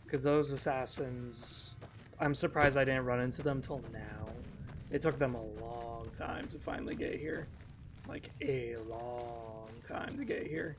Because those assassins... I'm surprised I didn't run into them till now. It took them a long time to finally get here. Like, a long time to get here.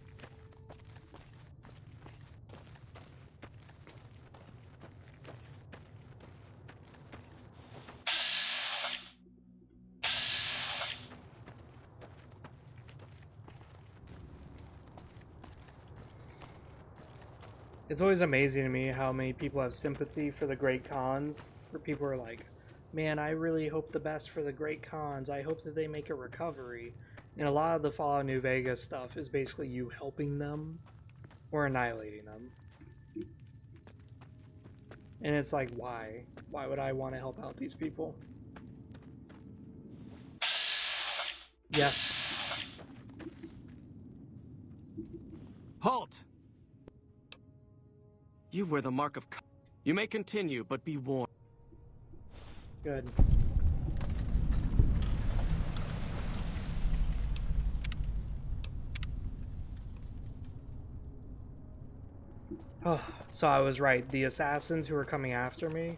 It's always amazing to me how many people have sympathy for the Great Khans, where people are like, man, I really hope the best for the Great Khans. I hope that they make a recovery. And a lot of the Fallout New Vegas stuff is basically you helping them or annihilating them. And it's like, why? Why would I want to help out these people? Yes. Halt! You wear the mark of... You may continue, but be warned. Good. Oh, so I was right. The assassins who were coming after me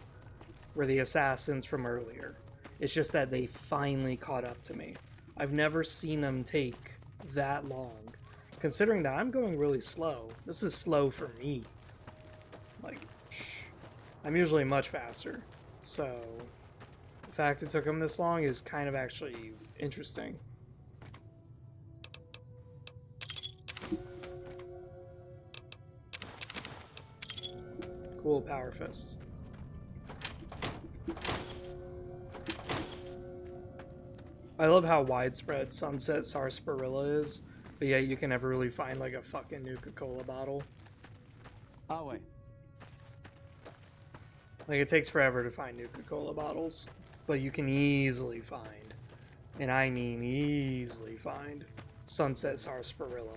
were the assassins from earlier. It's just that they finally caught up to me. I've never seen them take that long. Considering that I'm going really slow. This is slow for me. Like, I'm usually much faster. So, the fact it took them this long is kind of actually interesting. Cool power fist. I love how widespread Sunset Sarsaparilla is. But yeah, you can never really find like a fucking Nuka-Cola bottle. Oh, wait. Like, it takes forever to find Nuka-Cola bottles, but you can easily find, and I mean easily find, Sunset Sarsaparilla.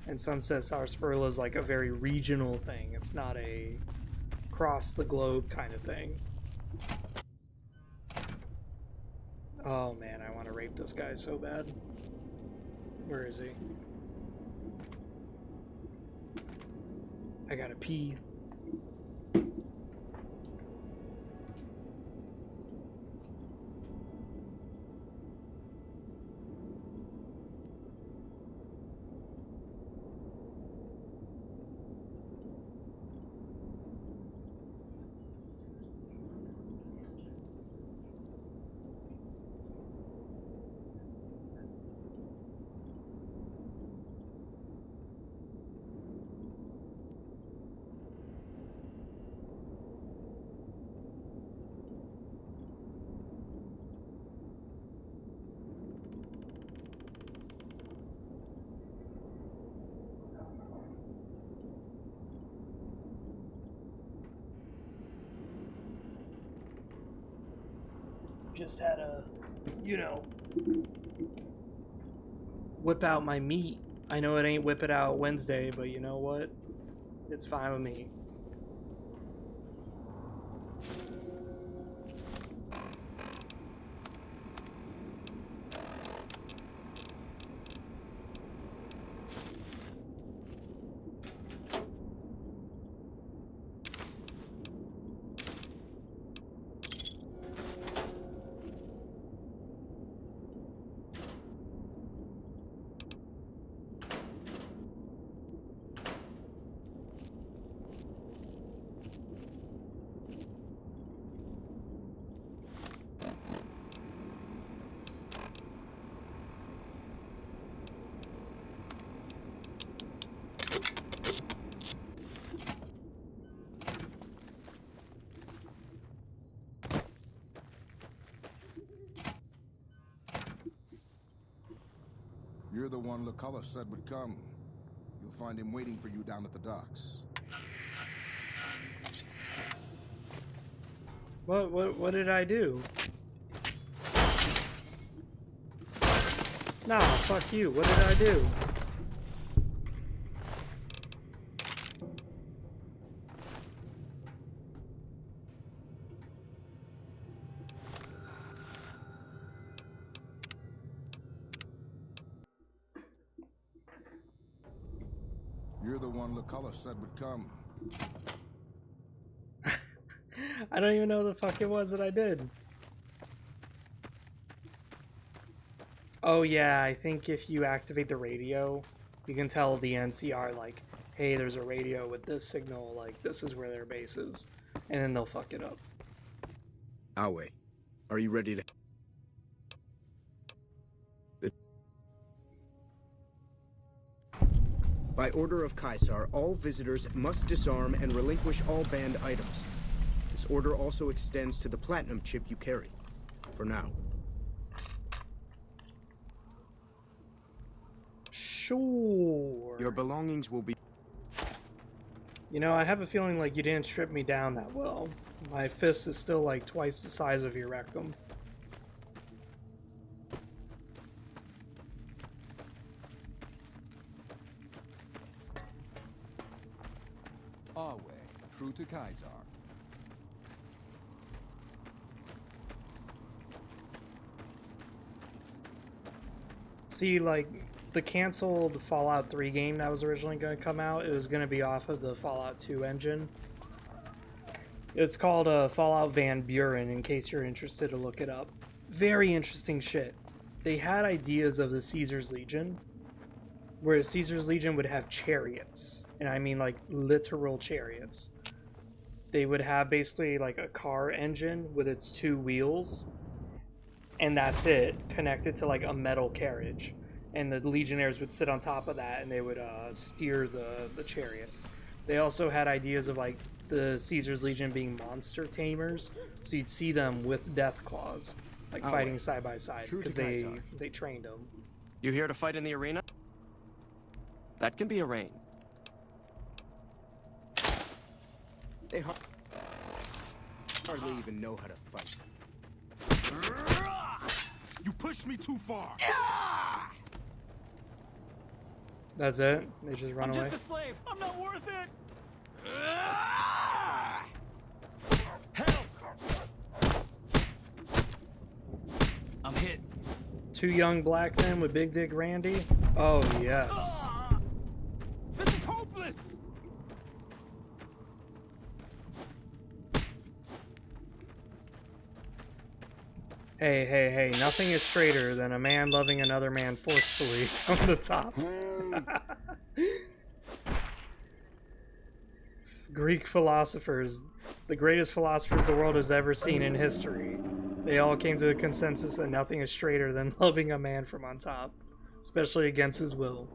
And Sunset Sarsaparilla is like a very regional thing. It's not a cross the globe kind of thing. Oh man, I want to rape this guy so bad. Where is he? I gotta pee. Just had a, you know, whip out my meat. I know it ain't Whip It Out Wednesday, but you know what? It's fine with me. You're the one Lucullus said would come. You'll find him waiting for you down at the docks. What did I do? Nah, fuck you. What did I do? You're the one Lucullus said would come. I don't even know what the fuck it was that I did. Oh yeah, I think if you activate the radio, you can tell the NCR like, hey, there's a radio with this signal, like this is where their base is, and then they'll fuck it up. Awe, are you ready to... By order of Caesar, all visitors must disarm and relinquish all banned items. This order also extends to the platinum chip you carry. For now. Sure. Your belongings will be... You know, I have a feeling like you didn't strip me down that well. My fist is still like twice the size of your rectum. Our way, true to Caesar. See, like, the canceled Fallout 3 game that was originally going to come out, it was going to be off of the Fallout 2 engine. It's called Fallout Van Buren, in case you're interested to look it up. Very interesting shit. They had ideas of the Caesar's Legion, where Caesar's Legion would have chariots. And I mean, like, literal chariots. They would have basically, like, a car engine with its two wheels. And that's it, connected to, like, a metal carriage. And the Legionnaires would sit on top of that, and they would steer the chariot. They also had ideas of, like, the Caesar's Legion being monster tamers. So you'd see them with death claws, like, fighting side by side. Because they trained them. You here to fight in the arena? That can be arranged. They hardly even know how to fight. You pushed me too far. That's it? They just run away? I'm just a slave. I'm not worth it. Help! I'm hit. Two young black men with Big Dick Randy? Oh, yes. This is hopeless. Hey, hey, hey, nothing is straighter than a man loving another man forcefully from the top. Greek philosophers, the greatest philosophers the world has ever seen in history. They all came to the consensus that nothing is straighter than loving a man from on top, especially against his will.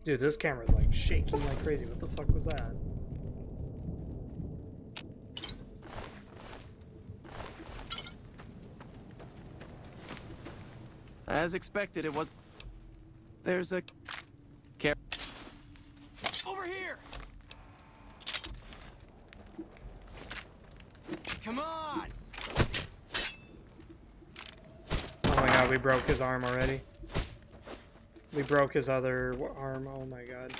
Dude, this camera's like shaking like crazy. What the fuck was that? As expected, it was... There's a... Over here! Come on! Oh my god, we broke his arm already. We broke his other arm, oh my god.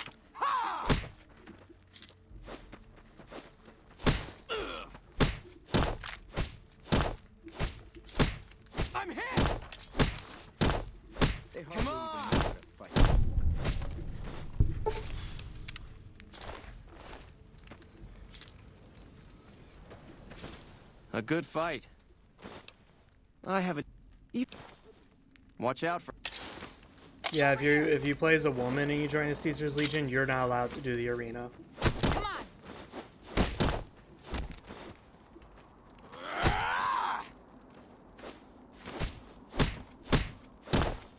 I'm hit! They hardly Come even know on! how to fight. A good fight. I haven't... Watch out for... Yeah, if you play as a woman and you join the Caesar's Legion, you're not allowed to do the arena. Come on.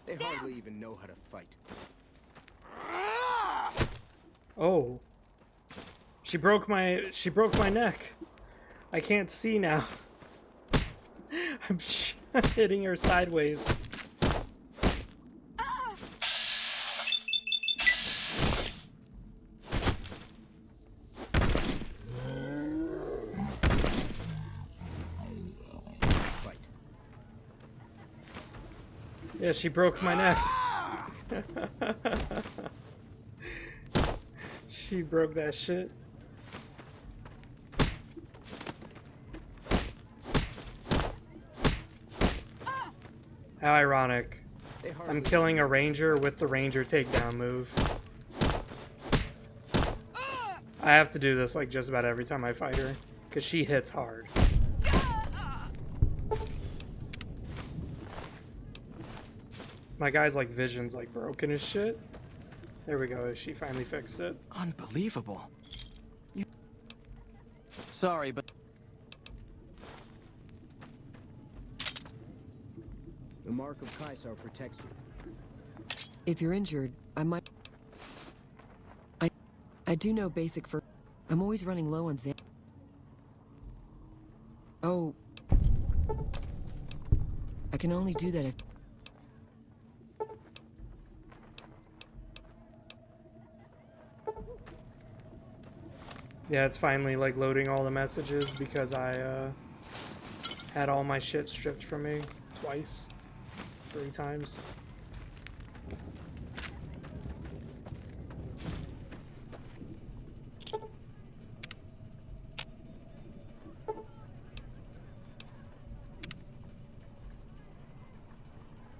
They hardly even know how to fight. Oh. She broke my neck. I can't see now. I'm hitting her sideways. Yeah, she broke my neck. She broke that shit. How ironic. I'm killing a ranger with the ranger takedown move. I have to do this like just about every time I fight her, because she hits hard. My guy's like vision's like broken as shit. There we go, she finally fixed it. Unbelievable. Sorry, but... The mark of Caesar protects you. If you're injured, I might... I do know basic for... I'm always running low on Zan... Oh... I can only do that if... Yeah, it's finally like loading all the messages because I had all my shit stripped from me twice, 3 times.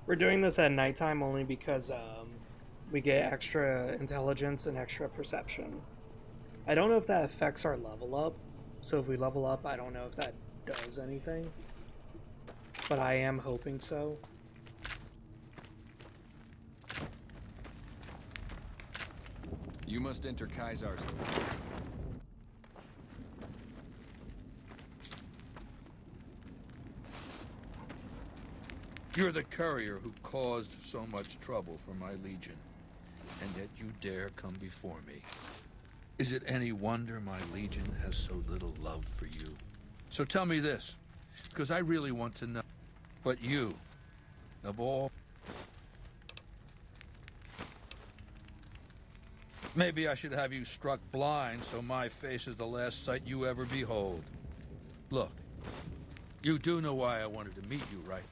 We're doing this at nighttime only because we get extra intelligence and extra perception. I don't know if that affects our level up, so if we level up, I don't know if that does anything. But I am hoping so. You must enter Caesar's... You're the courier who caused so much trouble for my legion, and yet you dare come before me. Is it any wonder my legion has so little love for you? So tell me this, because I really want to know. But you, of all... Maybe I should have you struck blind so my face is the last sight you ever behold. Look, you do know why I wanted to meet you, right?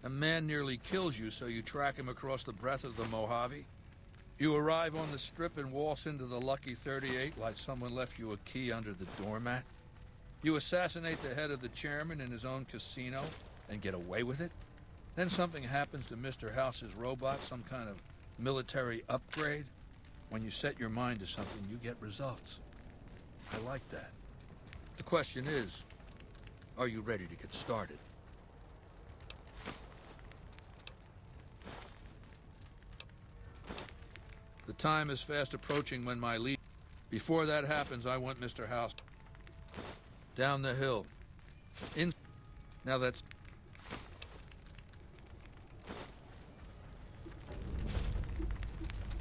A man nearly kills you, so you track him across the breadth of the Mojave. You arrive on the strip and waltz into the Lucky 38 like someone left you a key under the doormat. You assassinate the head of the chairman in his own casino and get away with it. Then something happens to Mr. House's robot, some kind of military upgrade. When you set your mind to something, you get results. I like that. The question is, are you ready to get started? The time is fast approaching when my lead... Before that happens, I want Mr. House down the hill. In... Now that's...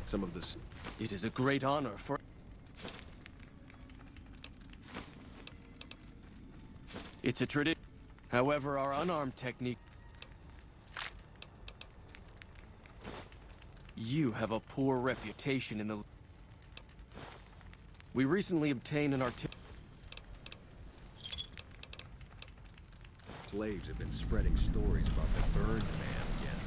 Some of this... It is a great honor for... It's a tradition. However, our unarmed technique... You have a poor reputation in the... We recently obtained an Slaves have been spreading stories about the Burned Man again.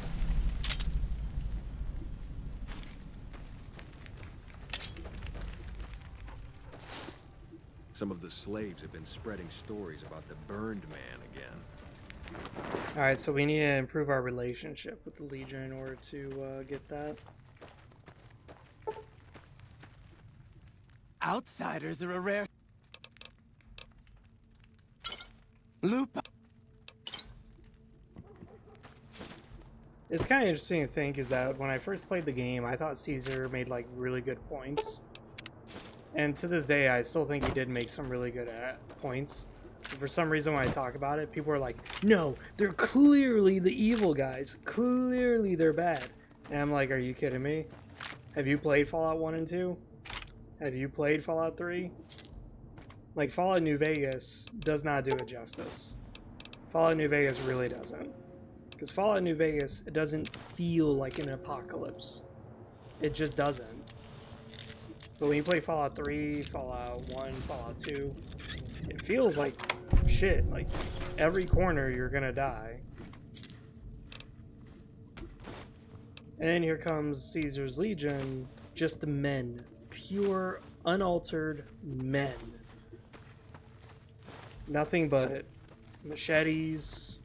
Some of the slaves have been spreading stories about the Burned Man again. Alright, so we need to improve our relationship with the Legion in order to get that. Outsiders are a rare... Lupa. It's kind of interesting to think is that when I first played the game, I thought Caesar made like really good points. And to this day, I still think he did make some really good points. But for some reason, when I talk about it, people are like, no, they're clearly the evil guys. Clearly they're bad. And I'm like, are you kidding me? Have you played Fallout 1 and 2? Have you played Fallout 3? Like, Fallout New Vegas does not do it justice. Fallout New Vegas really doesn't. Because Fallout New Vegas, it doesn't feel like an apocalypse. It just doesn't. But when you play Fallout 3, Fallout 1, Fallout 2, it feels like shit. Like, every corner you're gonna die. And then here comes Caesar's Legion, just men. Pure, unaltered men. Nothing but machetes,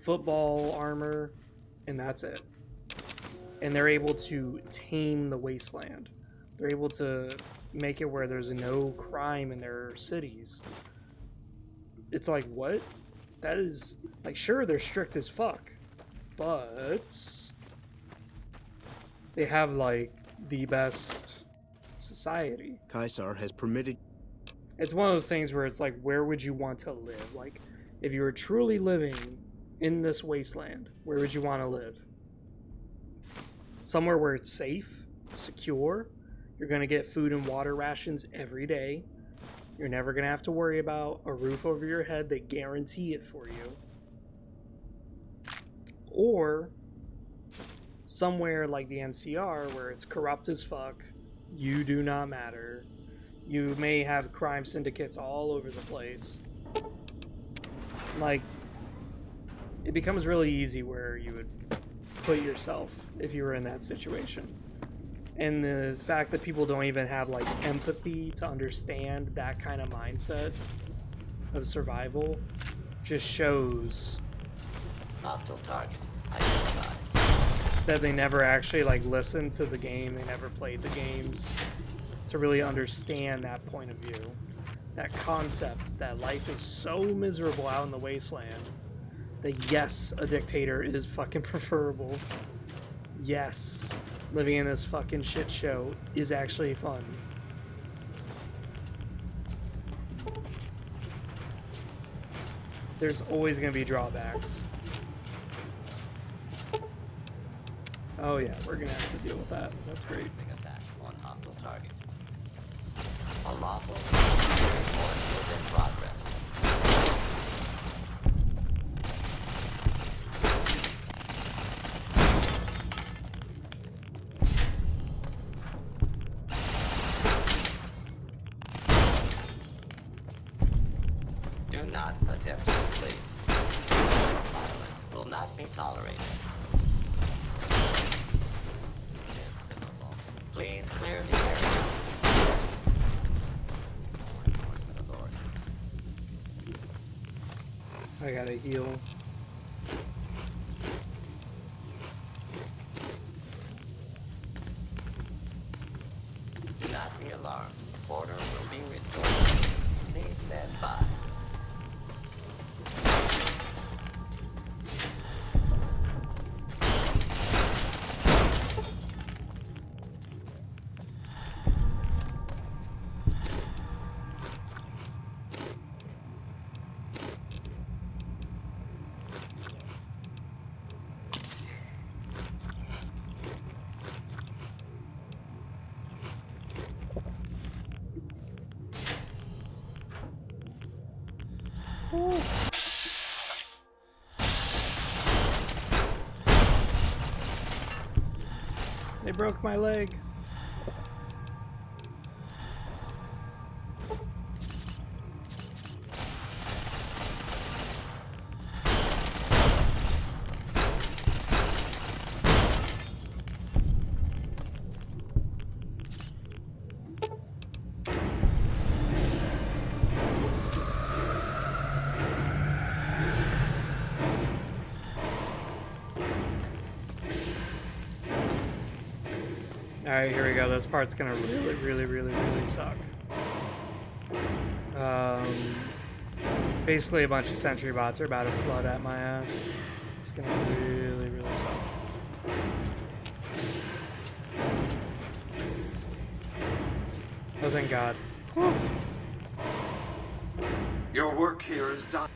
football armor, and that's it. And they're able to tame the wasteland. They're able to make it where there's no crime in their cities. It's like, what? That is, like, sure, they're strict as fuck, but they have, like, the best society. Caesar has permitted... It's one of those things where it's like, where would you want to live? Like, if you were truly living in this wasteland, where would you want to live? Somewhere where it's safe, secure. You're going to get food and water rations every day. You're never going to have to worry about a roof over your head. They guarantee it for you. Or somewhere like the NCR where it's corrupt as fuck. You do not matter. You may have crime syndicates all over the place. Like, it becomes really easy where you would put yourself if you were in that situation. And the fact that people don't even have, like, empathy to understand that kind of mindset of survival just shows hostile target identified. That they never actually, like, listened to the game. They never played the games to really understand that point of view. That concept that life is so miserable out in the wasteland that, yes, a dictator is fucking preferable. Yes, living in this fucking shit show is actually fun. There's always going to be drawbacks. Oh yeah, we're going to have to deal with that. That's great. Attack on hostile target. A lawful reinforcement is in progress. attempt to flee. Violence will not be tolerated. Please clear the area. Enforcement authority. I gotta heal. Do not be alarmed. Order will be restored. Please stand by. They broke my leg. Alright, here we go. This part's gonna really suck. Basically a bunch of sentry bots are about to flood at my ass. It's gonna really suck. Oh, thank God. Whew. Your work here is done.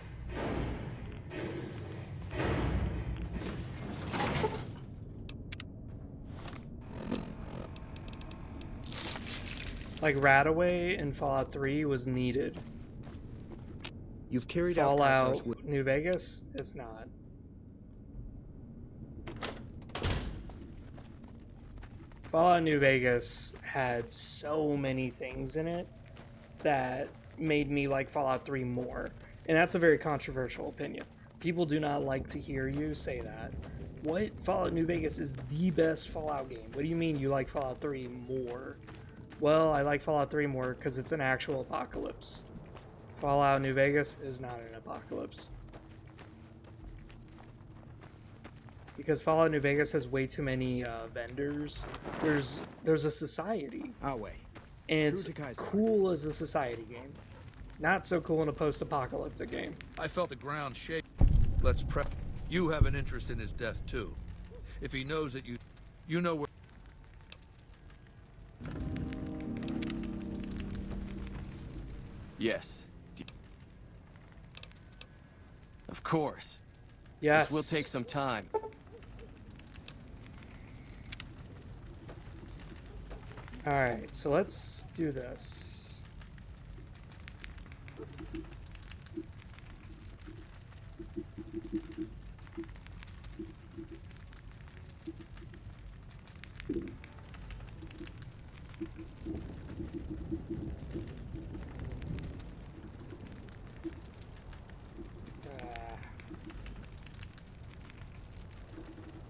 Like, Radaway in Fallout 3 was needed. You've carried Fallout out New Vegas? It's not. Fallout New Vegas had so many things in it that made me like Fallout 3 more. And that's a very controversial opinion. People do not like to hear you say that. What? Fallout New Vegas is the best Fallout game. What do you mean you like Fallout 3 more? Well, I like Fallout 3 more because it's an actual apocalypse. Fallout New Vegas is not an apocalypse. Because Fallout New Vegas has way too many vendors. There's a society. Away. And it's cool as a society game. Not so cool in a post-apocalyptic game. I felt the ground shake. Let's prep. You have an interest in his death, too. If he knows that you know where... Yes. Of course. Yes. This will take some time. Alright, so let's do this.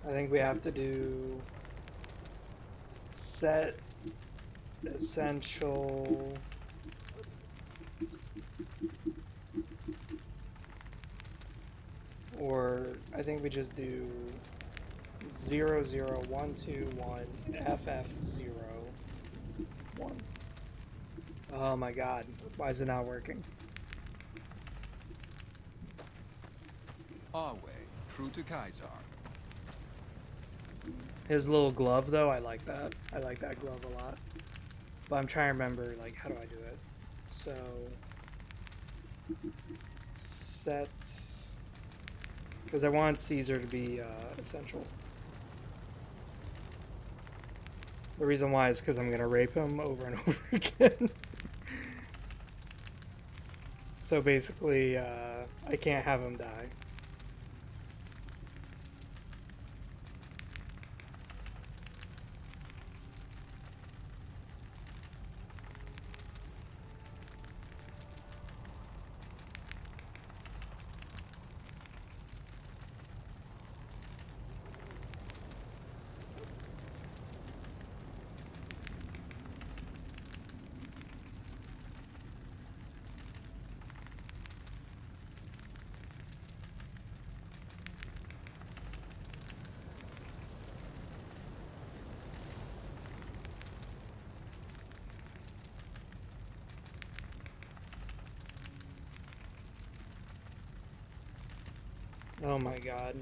I think we have to do set essential or I think we just do 00121 FF01. Oh my God, why is it not working? Our way, true to Kaiser. His little glove, though, I like that. I like that glove a lot. But I'm trying to remember, like, how do I do it? So, set, because I want Caesar to be essential. The reason why is because I'm going to rape him over and over again. So basically, I can't have him die. Oh my god.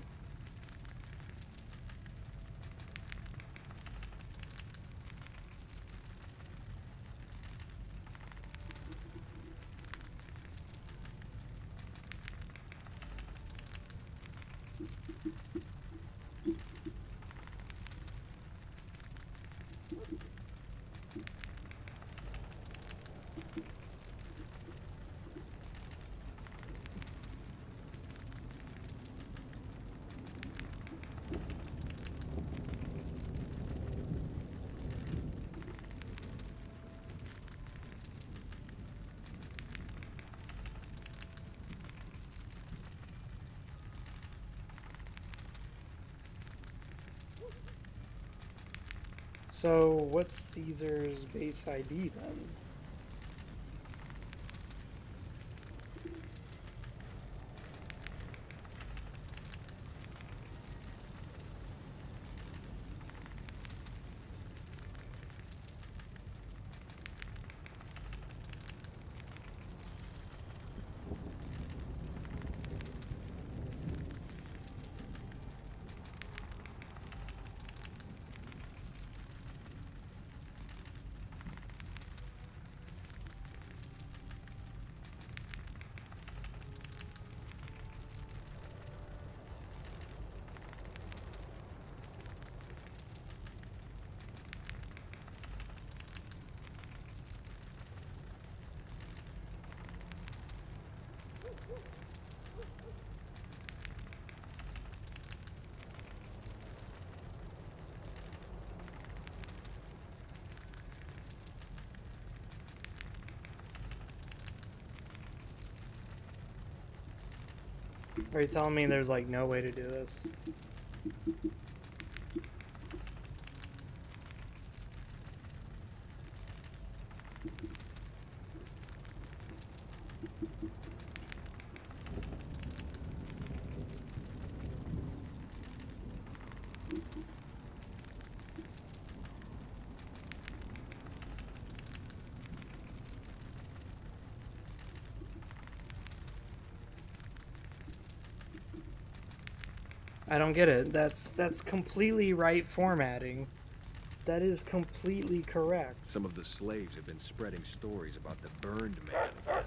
So, what's Caesar's base ID then? Are you telling me there's like no way to do this? I don't get it. That's completely right formatting. That is completely correct. Some of the slaves have been spreading stories about the burned man again.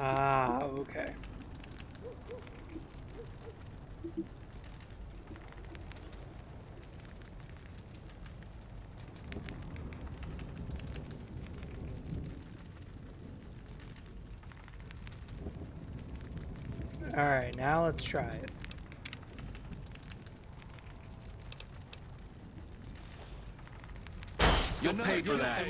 Ah, okay. Alright, now let's try it. You'll pay for that.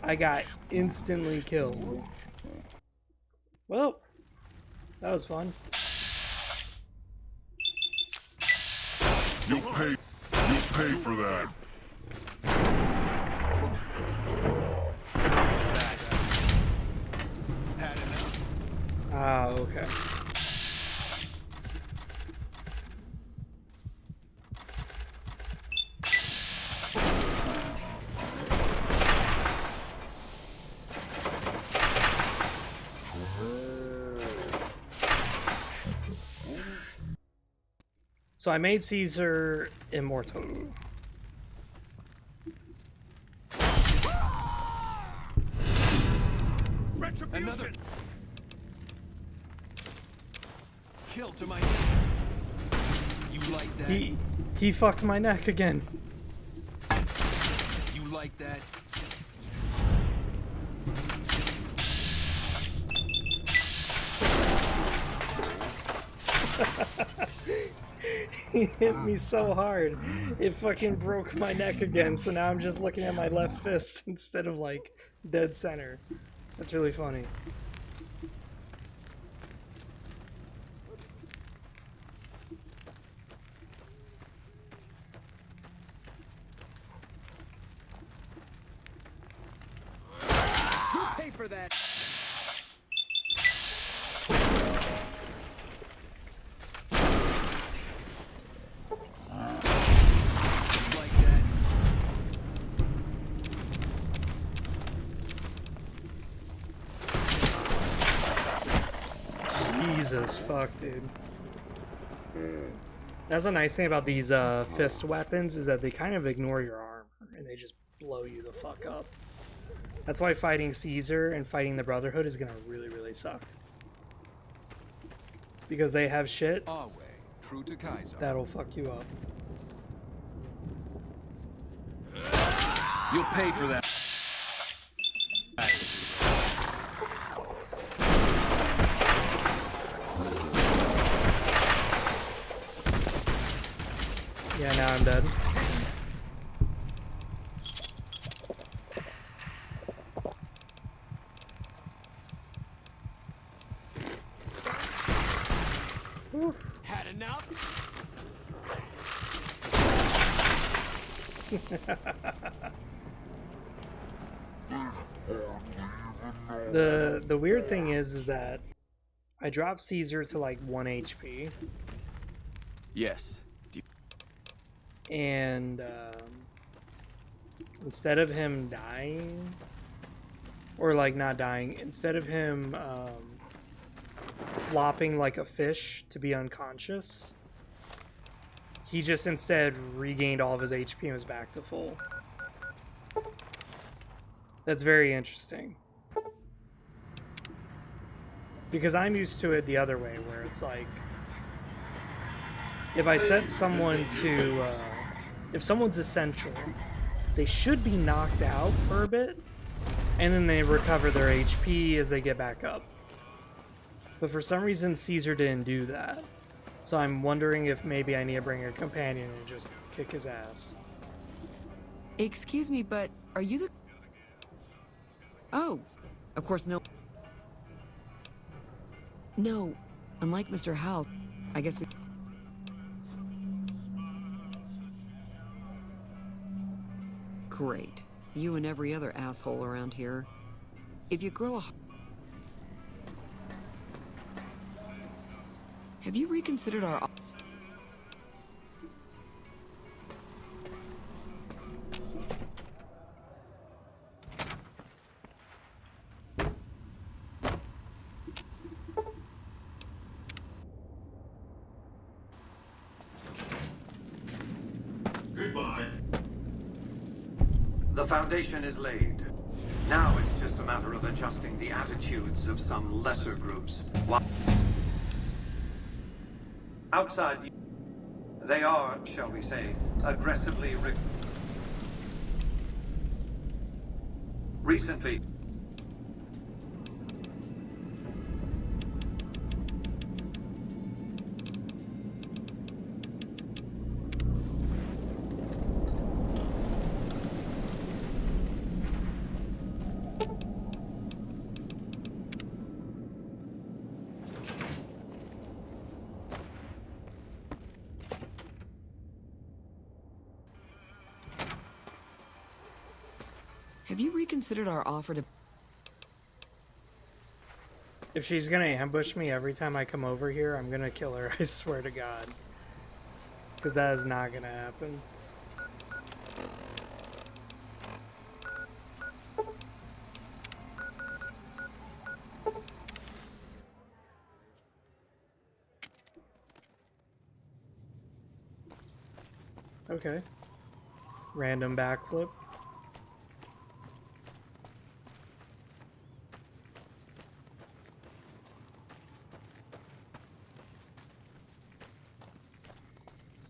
I got instantly killed. Well, that was fun. You'll pay for that. Ah, okay. So I made Caesar immortal. Another kill to my. You like that? He fucked my neck again. You like that? He hit me so hard, it fucking broke my neck again, so now I'm just looking at my left fist instead of, like, dead center. That's really funny. You'll pay for that. Jesus fuck, dude. That's a nice thing about these fist weapons, is that they kind of ignore your armor and they just blow you the fuck up. That's why fighting Caesar and fighting the Brotherhood is gonna really, really suck. Because they have shit Our way, true to Kaiser. that'll fuck you up. You'll pay for that. Yeah, now I'm dead. Had enough? The weird thing is that I dropped Caesar to like 1 HP. Yes. And instead of him dying, or like not dying, instead of him flopping like a fish to be unconscious, he just instead regained all of his HP and was back to full. That's very interesting. Because I'm used to it the other way, where it's like, if I set someone to, if someone's essential, they should be knocked out for a bit, and then they recover their HP as they get back up. But for some reason, Caesar didn't do that. So I'm wondering if maybe I need to bring a companion and just kick his ass. Excuse me, but are you the... Oh, of course no. No, unlike Mr. House, I guess we... Great. You and every other asshole around here. If you grow a... Have you reconsidered our... Goodbye. The foundation is laid. Now it's just a matter of adjusting the attitudes of some lesser groups. Outside, they are, shall we say, aggressively recently. Have you reconsidered our offer to... If she's gonna ambush me every time I come over here, I'm gonna kill her, I swear to God. Because that is not gonna happen. Okay. Random backflip.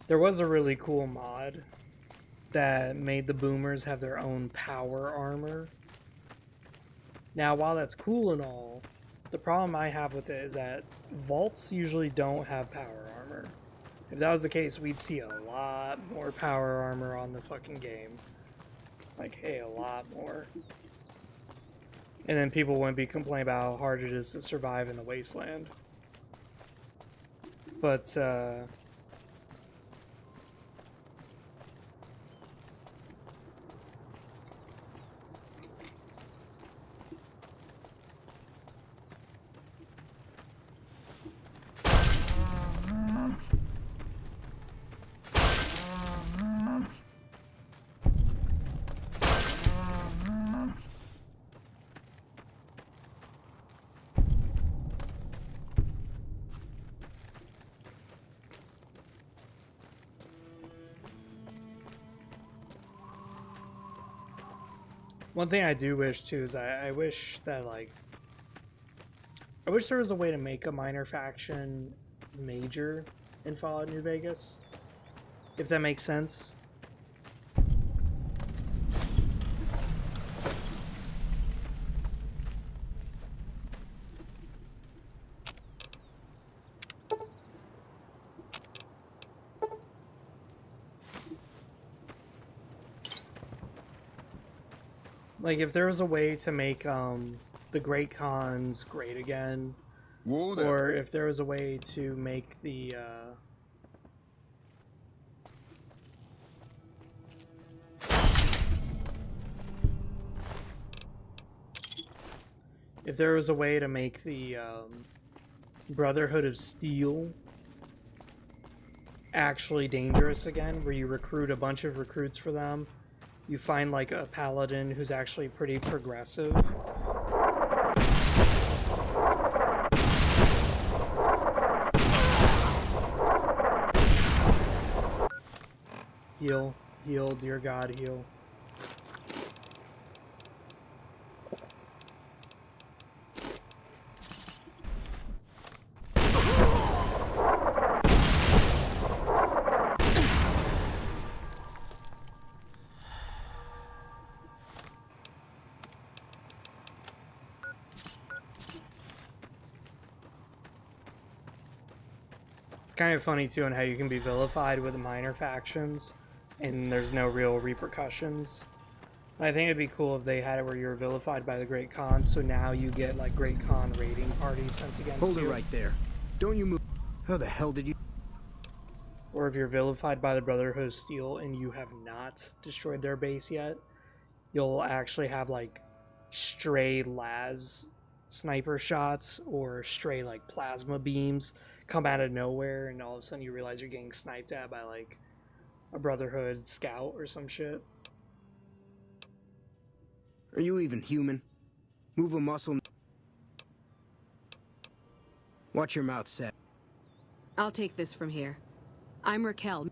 There was a really cool mod that made the boomers have their own power armor. Now, while that's cool and all, the problem I have with it is that vaults usually don't have power armor. If that was the case, we'd see a lot more power armor on the fucking game. Like, hey, a lot more. And then people wouldn't be complaining about how hard it is to survive in the wasteland. But, one thing I do wish too is I wish that, like, I wish there was a way to make a minor faction major in Fallout New Vegas, if that makes sense. Like, if there was a way to make the Great Khans great again, or if there was a way to make the if there was a way to make the Brotherhood of Steel actually dangerous again, where you recruit a bunch of recruits for them. You find, like, a paladin who's actually pretty progressive. Heal, heal, dear God, heal. It's kind of funny too on how you can be vilified with minor factions and there's no real repercussions. I think it'd be cool if they had it where you're vilified by the Great Khan, so now you get, like, Great Khan raiding parties sent against you. Hold it right there. Don't you move. How the hell did you... Or if you're vilified by the Brotherhood of Steel and you have not destroyed their base yet, you'll actually have, like, stray las sniper shots or stray, like, plasma beams come out of nowhere, and all of a sudden you realize you're getting sniped at by, like, a Brotherhood scout or some shit. Are you even human? Move a muscle. Watch your mouth, Seth. I'll take this from here. I'm Raquel.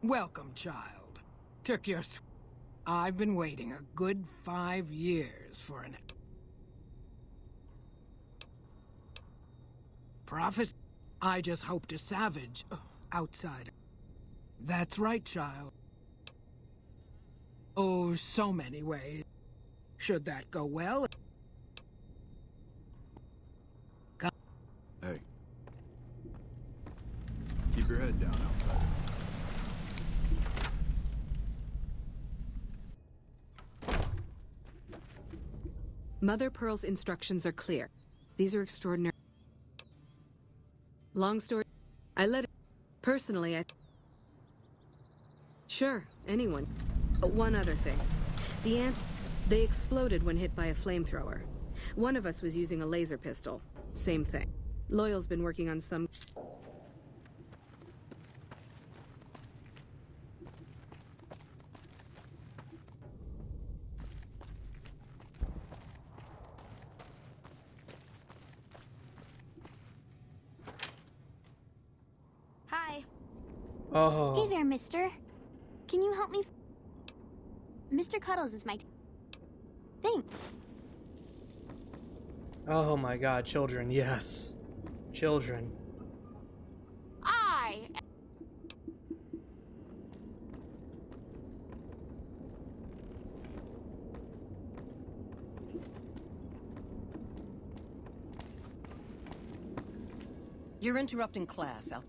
Welcome, child. Took your... I've been waiting a good 5 years for an... prophecy. I just hope to savage outsider. That's right, child. Oh, so many ways. Should that go well? Hey. Keep your head down, outsider. Mother Pearl's instructions are clear. These are extraordinary. Long story, I let it... Personally, Sure, anyone. But one other thing. The ants, they exploded when hit by a flamethrower. One of us was using a laser pistol. Same thing. Loyal's been working on some... Hi. Oh. Hey there, mister. Can you help me? Mr. Cuddles is my... Thanks. Oh my god, children, yes. Children. You're interrupting class, Al.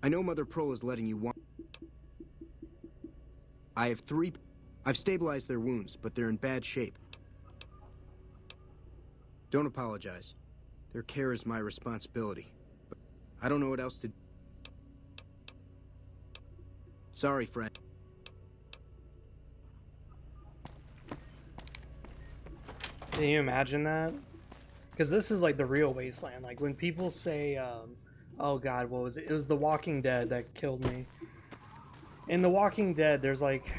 I know Mother Pearl is letting you want... I've stabilized their wounds, but they're in bad shape. Don't apologize. Their care is my responsibility. But I don't know what else to... Sorry, friend. Can you imagine that? Because this is like the real wasteland. Like when people say, oh god, what was it? It was The Walking Dead that killed me. In The Walking Dead, there's like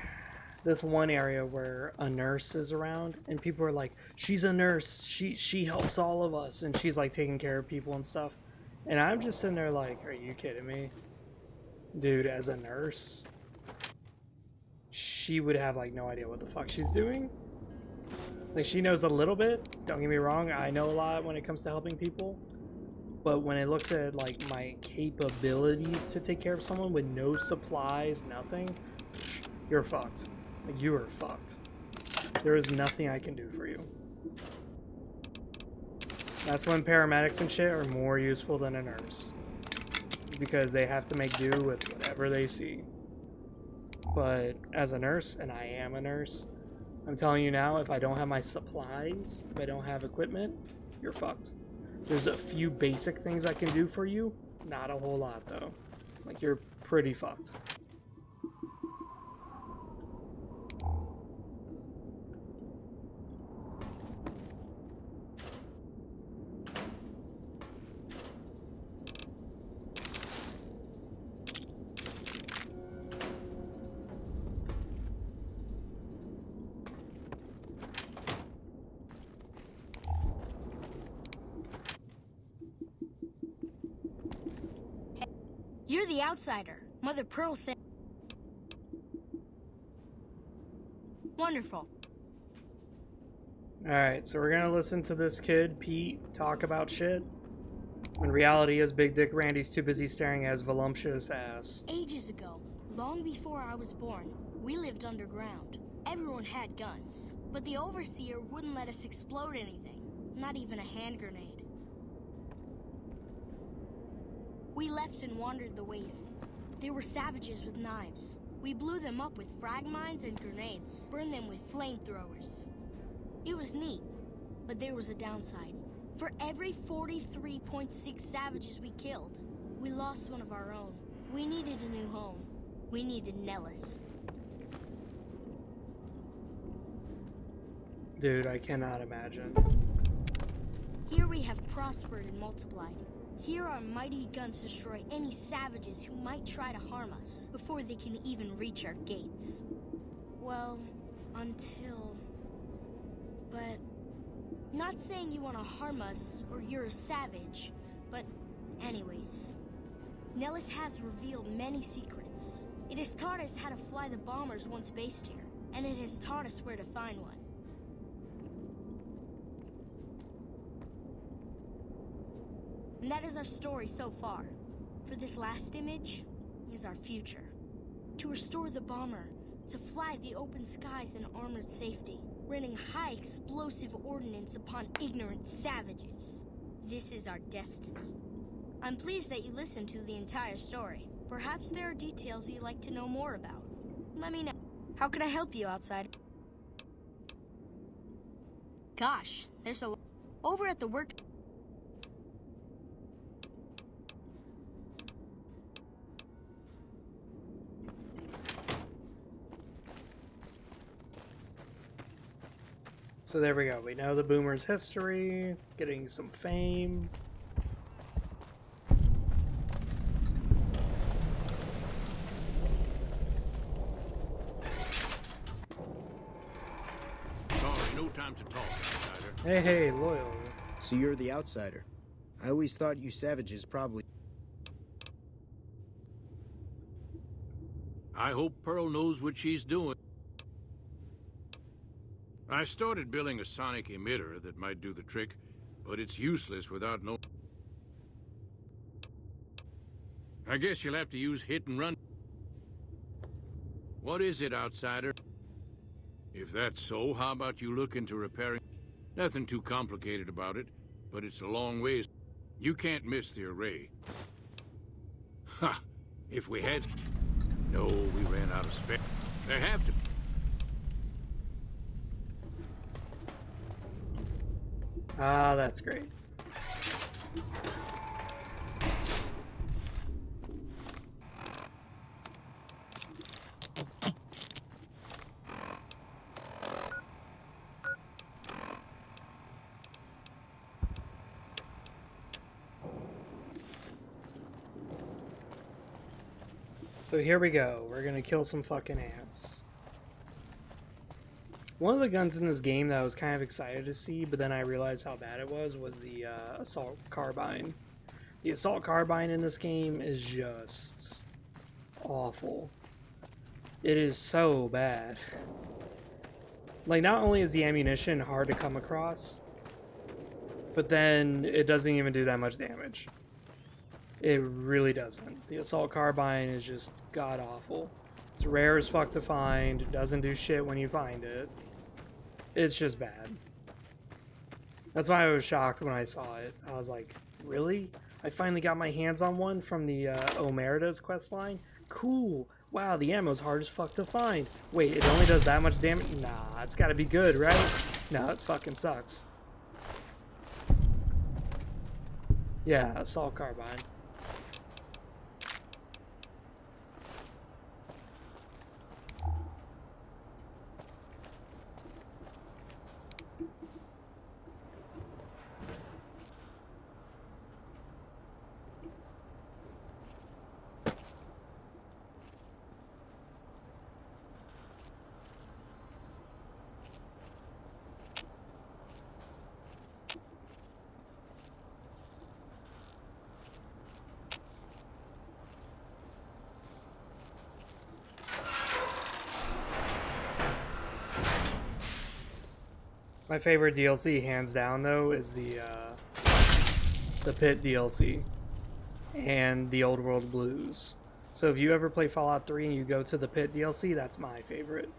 this one area where a nurse is around, and people are like, she's a nurse, she helps all of us, and she's like taking care of people and stuff. And I'm just sitting there like, are you kidding me? Dude, as a nurse, she would have like no idea what the fuck she's doing. Like, she knows a little bit, don't get me wrong, I know a lot when it comes to helping people. But when it looks at like my capabilities to take care of someone with no supplies, nothing, you're fucked. Like, you are fucked. There is nothing I can do for you. That's when paramedics and shit are more useful than a nurse. Because they have to make do with whatever they see. But as a nurse, and I am a nurse, I'm telling you now, if I don't have my supplies, if I don't have equipment, you're fucked. There's a few basic things I can do for you. Not a whole lot, though. Like, you're pretty fucked. You're the outsider. Mother Pearl said... Wonderful. Alright, so we're gonna listen to this kid, Pete, talk about shit. When reality is Big Dick Randy's too busy staring at his voluptuous ass. Ages ago, long before I was born, we lived underground. Everyone had guns, but the Overseer wouldn't let us explode anything, not even a hand grenade. We left and wandered the wastes. There were savages with knives. We blew them up with frag mines and grenades, burned them with flamethrowers. It was neat, but there was a downside. For every 43.6 savages we killed, we lost one of our own. We needed a new home. We needed Nellis. Dude, I cannot imagine. Here we have prospered and multiplied. Here our mighty guns destroy any savages who might try to harm us before they can even reach our gates. Well, until... But... Not saying you want to harm us or you're a savage, but anyways. Nellis has revealed many secrets. It has taught us how to fly the bombers once based here, and it has taught us where to find one. And that is our story so far. For this last image is our future. To restore the bomber, to fly the open skies in armored safety, raining high explosive ordnance upon ignorant savages. This is our destiny. I'm pleased that you listened to the entire story. Perhaps there are details you'd like to know more about. Let me know. How can I help you, outsider? Gosh, there's a lot. Over at the work... So there we go. We know the Boomer's history, getting some fame. Sorry, no time to talk, outsider. Hey, Loyal. So you're the outsider. I always thought you savages probably... I hope Pearl knows what she's doing. I started building a sonic emitter that might do the trick, but it's useless without no... I guess you'll have to use hit and run. What is it, outsider? If that's so, how about you look into repairing... Nothing too complicated about it, but it's a long ways. You can't miss the array. Ha! If we had... No, we ran out of space. There have to... Ah, that's great. So here we go. We're gonna kill some fucking ants. One of the guns in this game that I was kind of excited to see, but then I realized how bad it was the assault carbine. The assault carbine in this game is just awful. It is so bad. Like, not only is the ammunition hard to come across, but then it doesn't even do that much damage. It really doesn't. The assault carbine is just god-awful. It's rare as fuck to find. It doesn't do shit when you find it. It's just bad. That's why I was shocked when I saw it. I was like, really? I finally got my hands on one from the Omerta's questline? Cool. Wow, the ammo's hard as fuck to find. Wait, it only does that much damage? Nah, it's gotta be good, right? No, it fucking sucks. Yeah, assault carbine. My favorite DLC, hands down, though, is the Pit DLC and the Old World Blues. So if you ever play Fallout 3 and you go to the Pit DLC, that's my favorite.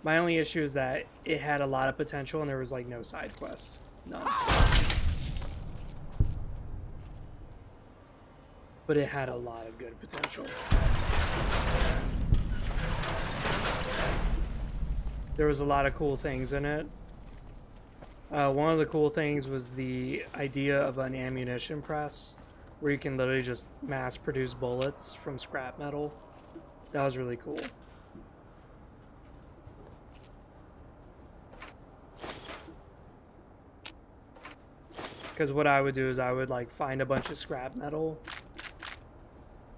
My only issue is that it had a lot of potential and there was like no side quests. None. But it had a lot of good potential. There was a lot of cool things in it. One of the cool things was the idea of an ammunition press, where you can literally just mass produce bullets from scrap metal. That was really cool. Because what I would do is I would like find a bunch of scrap metal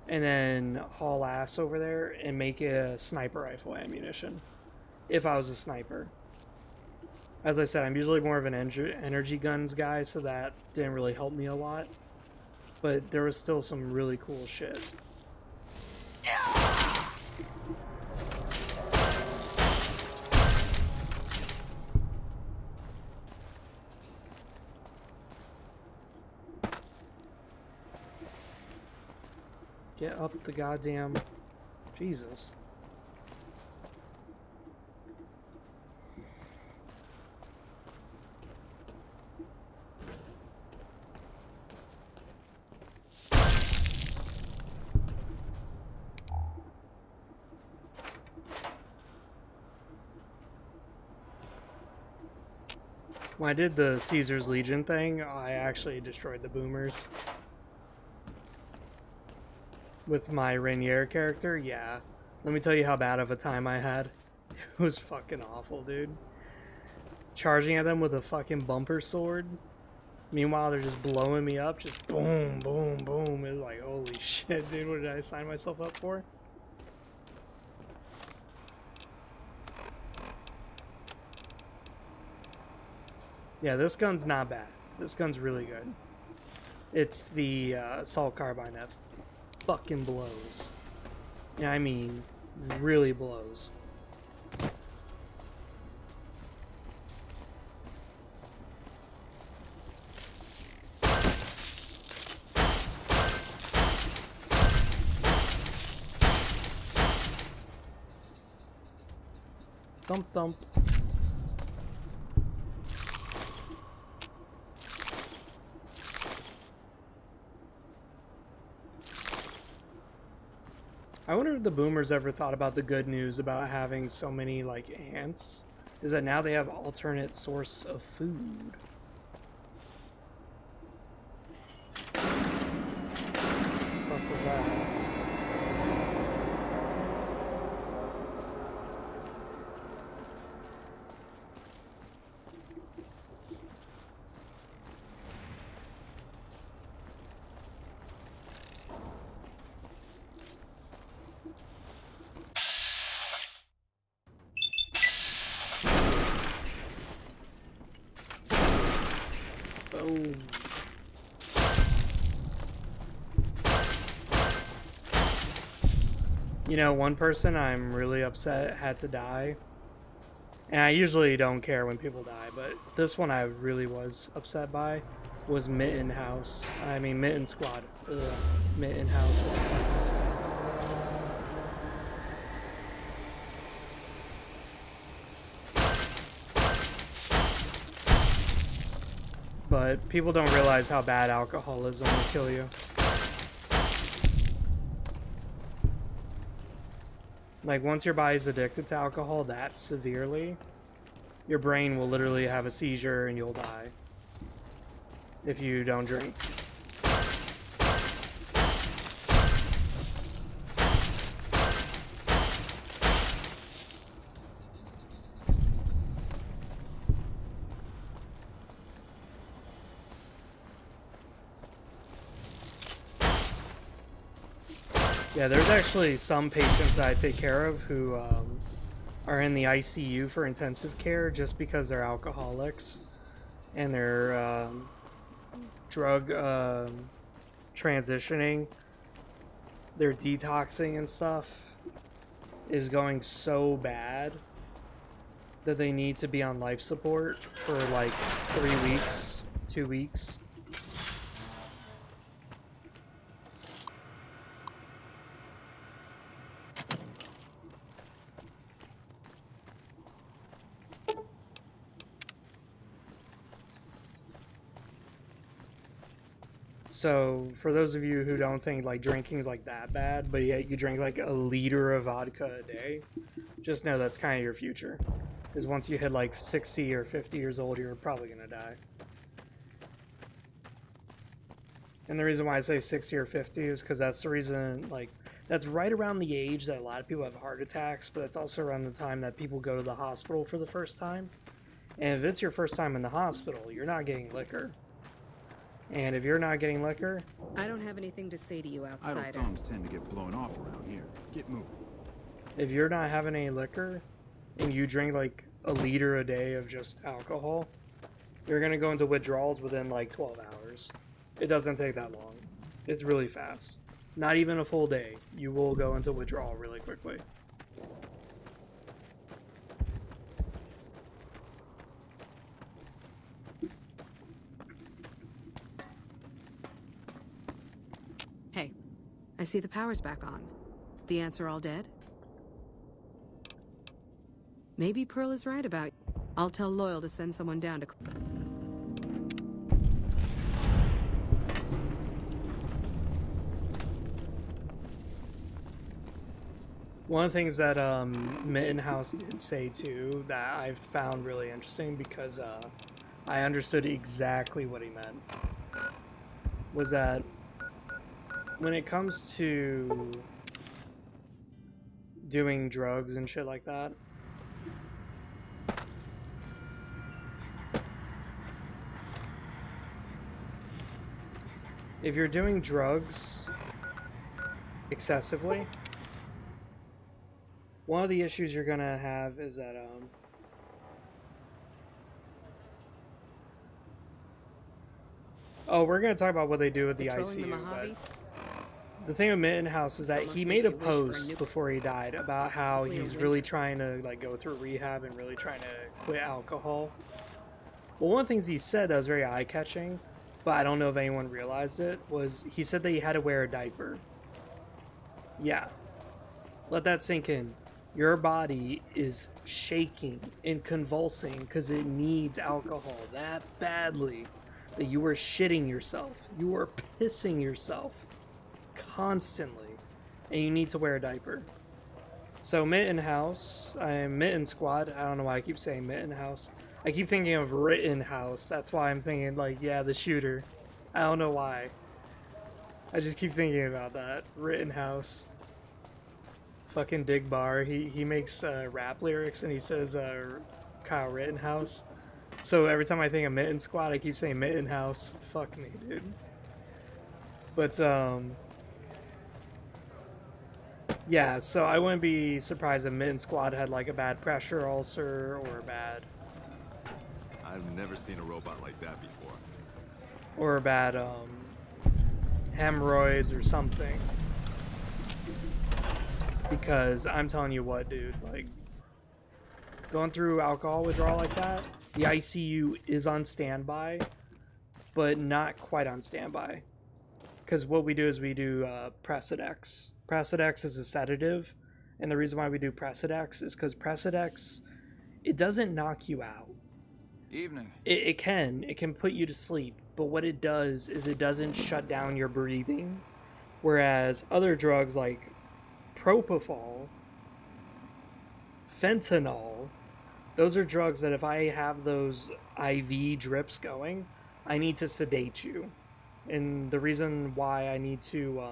and then haul ass over there and make it a sniper rifle ammunition, if I was a sniper. As I said, I'm usually more of an energy guns guy, so that didn't really help me a lot. But there was still some really cool shit. Get up the goddamn... Jesus. When I did the Caesar's Legion thing, I actually destroyed the boomers. With my Rainier character, yeah. Let me tell you how bad of a time I had. It was fucking awful, dude. Charging at them with a fucking bumper sword. Meanwhile, they're just blowing me up. Just boom, boom, boom. It was like, holy shit, dude. What did I sign myself up for? Yeah, this gun's not bad. This gun's really good. It's the assault carbine that fucking blows. Yeah, I mean, really blows. Thump thump. I wonder if the boomers ever thought about the good news about having so many, like, ants. Is that now they have alternate source of food. What was that? You know, one person I'm really upset had to die. And I usually don't care when people die, but this one I really was upset by was Mitten House. I mean, Mitten Squad. Ugh. Mitten House. But people don't realize how bad alcoholism will kill you. Like, once your body's addicted to alcohol that severely, your brain will literally have a seizure and you'll die if you don't drink. Yeah, there's actually some patients that I take care of who are in the ICU for intensive care just because they're alcoholics and they're drug transitioning. Their detoxing and stuff is going so bad that they need to be on life support for like 3 weeks, 2 weeks. So, for those of you who don't think like drinking is like that bad, but yet you drink like a liter of vodka a day, just know that's kind of your future. Because once you hit like 60 or 50 years old, you're probably going to die. And the reason why I say 60 or 50 is because that's the reason, like, that's right around the age that a lot of people have heart attacks, but it's also around the time that people go to the hospital for the first time. And if it's your first time in the hospital, you're not getting liquor. And if you're not getting liquor... I don't have anything to say to you, outsider. Idle thumbs tend to get blown off around here. Get moving. If you're not having any liquor, and you drink like a liter a day of just alcohol, you're going to go into withdrawals within like 12 hours. It doesn't take that long. It's really fast. Not even a full day. You will go into withdrawal really quickly. Hey, I see the power's back on. The ants are all dead? Maybe Pearl is right about... I'll tell Loyal to send someone down to... One of the things that Mitten House did say too that I've found really interesting, because I understood exactly what he meant. Was that when it comes to doing drugs and shit like that, if you're doing drugs excessively, one of the issues you're gonna have is that oh, we're gonna talk about what they do with the ICU, but the thing with Mittenhouse is that he made a post before he died about how he's really trying to like go through rehab and really trying to quit alcohol. Well, one of the things he said that was very eye-catching, but I don't know if anyone realized it, was he said that he had to wear a diaper. Yeah. Let that sink in. Your body is shaking and convulsing because it needs alcohol that badly that you are shitting yourself. You are pissing yourself constantly, and you need to wear a diaper. So Mittenhouse, Mitten Squad, I don't know why I keep saying Mittenhouse. I keep thinking of Rittenhouse. That's why I'm thinking, like, yeah, the shooter. I don't know why. I just keep thinking about that. Rittenhouse. Fucking Dig Bar. He makes rap lyrics and he says Kyle Rittenhouse. So every time I think of Mitten Squad, I keep saying Mittenhouse. Fuck me, dude. But, yeah, so I wouldn't be surprised if Mitten Squad had, like, a bad pressure ulcer or a bad... I've never seen a robot like that before. Or a bad, hemorrhoids or something. Because I'm telling you what, dude, like, going through alcohol withdrawal like that, the ICU is on standby, but not quite on standby. Because what we do is we do Precedex. Precedex is a sedative, and the reason why we do Precedex is because Precedex, it doesn't knock you out. Evening. It can put you to sleep, but what it does is it doesn't shut down your breathing. Whereas other drugs like propofol, fentanyl, those are drugs that if I have those IV drips going, I need to sedate you. And the reason why I need to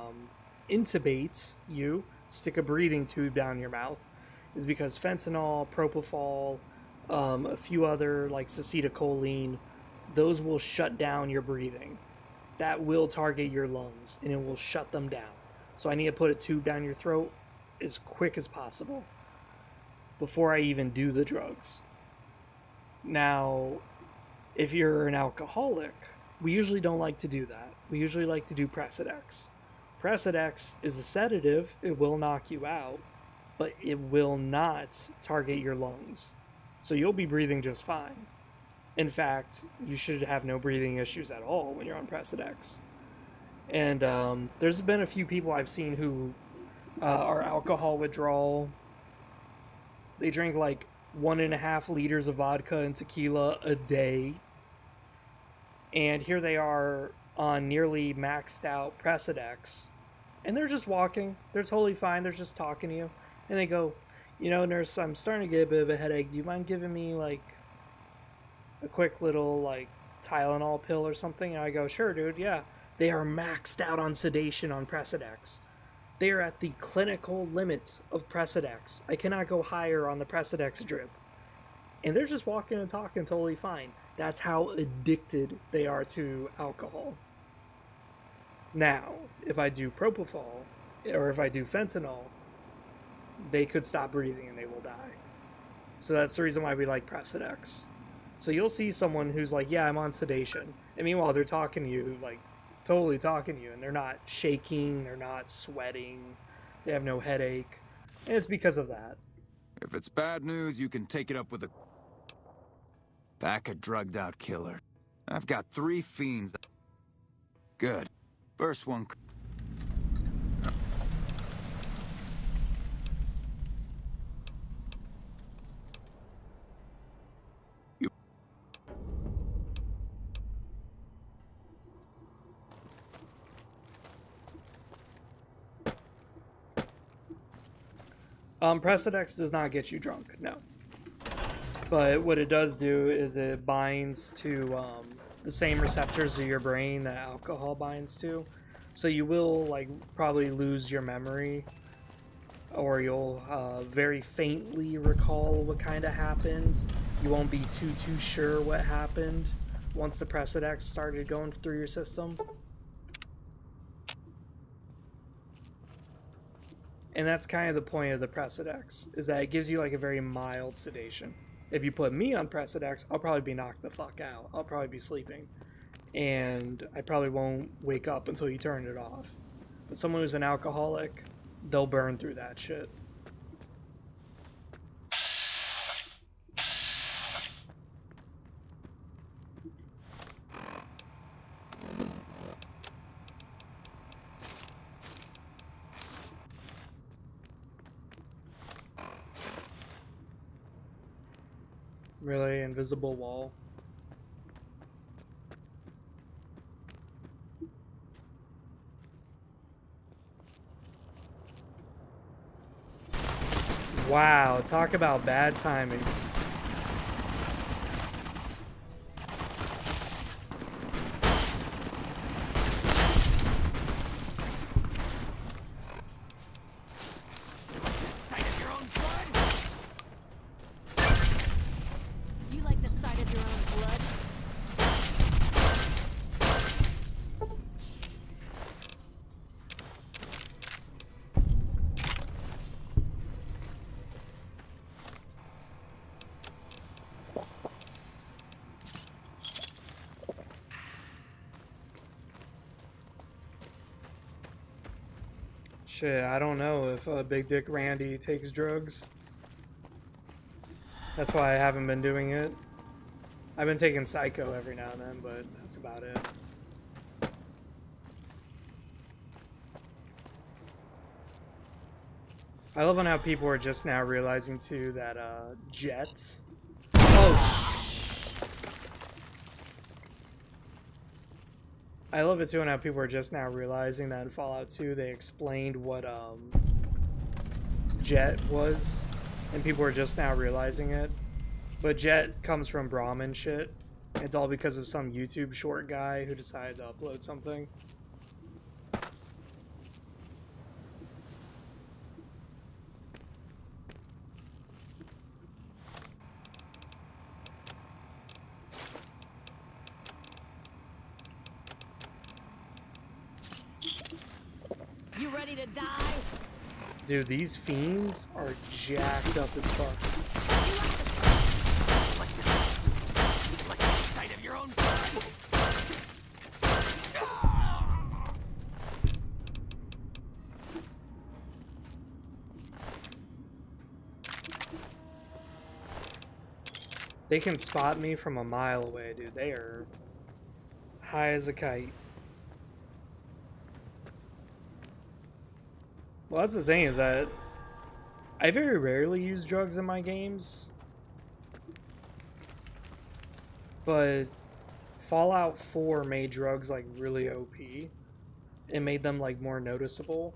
intubate you, stick a breathing tube down your mouth, is because fentanyl, propofol, a few other like acetylcholine, those will shut down your breathing. That will target your lungs and it will shut them down. So I need to put a tube down your throat as quick as possible before I even do the drugs. Now, if you're an alcoholic, we usually don't like to do that. We usually like to do Precedex. Precedex is a sedative. It will knock you out, but it will not target your lungs. So you'll be breathing just fine. In fact, you should have no breathing issues at all when you're on Precedex. And there's been a few people I've seen who are alcohol withdrawal. They drink like 1.5 liters of vodka and tequila a day. And here they are on nearly maxed out Precedex. And they're just walking. They're totally fine. They're just talking to you. And they go, you know, nurse, I'm starting to get a bit of a headache. Do you mind giving me, like, a quick little, like, Tylenol pill or something? And I go, sure, dude, yeah. They are maxed out on sedation on Precedex. They are at the clinical limits of Precedex. I cannot go higher on the Precedex drip. And they're just walking and talking totally fine. That's how addicted they are to alcohol. Now, if I do propofol, or if I do fentanyl, they could stop breathing and they will die. So that's the reason why we like Precedex. So you'll see someone who's like, yeah, I'm on sedation. And meanwhile, they're talking to you, like, totally talking to you. And they're not shaking, they're not sweating, they have no headache. And it's because of that. If it's bad news, you can take it up with a... Back a drugged-out killer. I've got 3 fiends. Good. First one... Precedex does not get you drunk, no. But what it does do is it binds to the same receptors of your brain that alcohol binds to. So you will like probably lose your memory, or you'll very faintly recall what kind of happened. You won't be too sure what happened once the Presidex started going through your system. And that's kind of the point of the Presidex, is that it gives you like a very mild sedation. If you put me on Presidex, I'll probably be knocked the fuck out. I'll probably be sleeping. And I probably won't wake up until you turn it off. But someone who's an alcoholic, they'll burn through that shit. Really? Invisible wall? Wow, talk about bad timing. You like the sight of your own blood? Shit, I don't know if Big Dick Randy takes drugs. That's why I haven't been doing it. I've been taking Psycho every now and then, but that's about it. I love on how people are just now realizing too that Jet. Oh. I love it too, and how people are just now realizing that in Fallout 2 they explained what Jet was, and people are just now realizing it. But Jet comes from Brahmin shit. It's all because of some YouTube short guy who decided to upload something. You ready to die? Dude, these fiends are jacked up as fuck. Like the sight of your own blood? They can spot me from a mile away, dude. They are high as a kite. Well, that's the thing, is that I very rarely use drugs in my games. But Fallout 4 made drugs like really OP. It made them like more noticeable.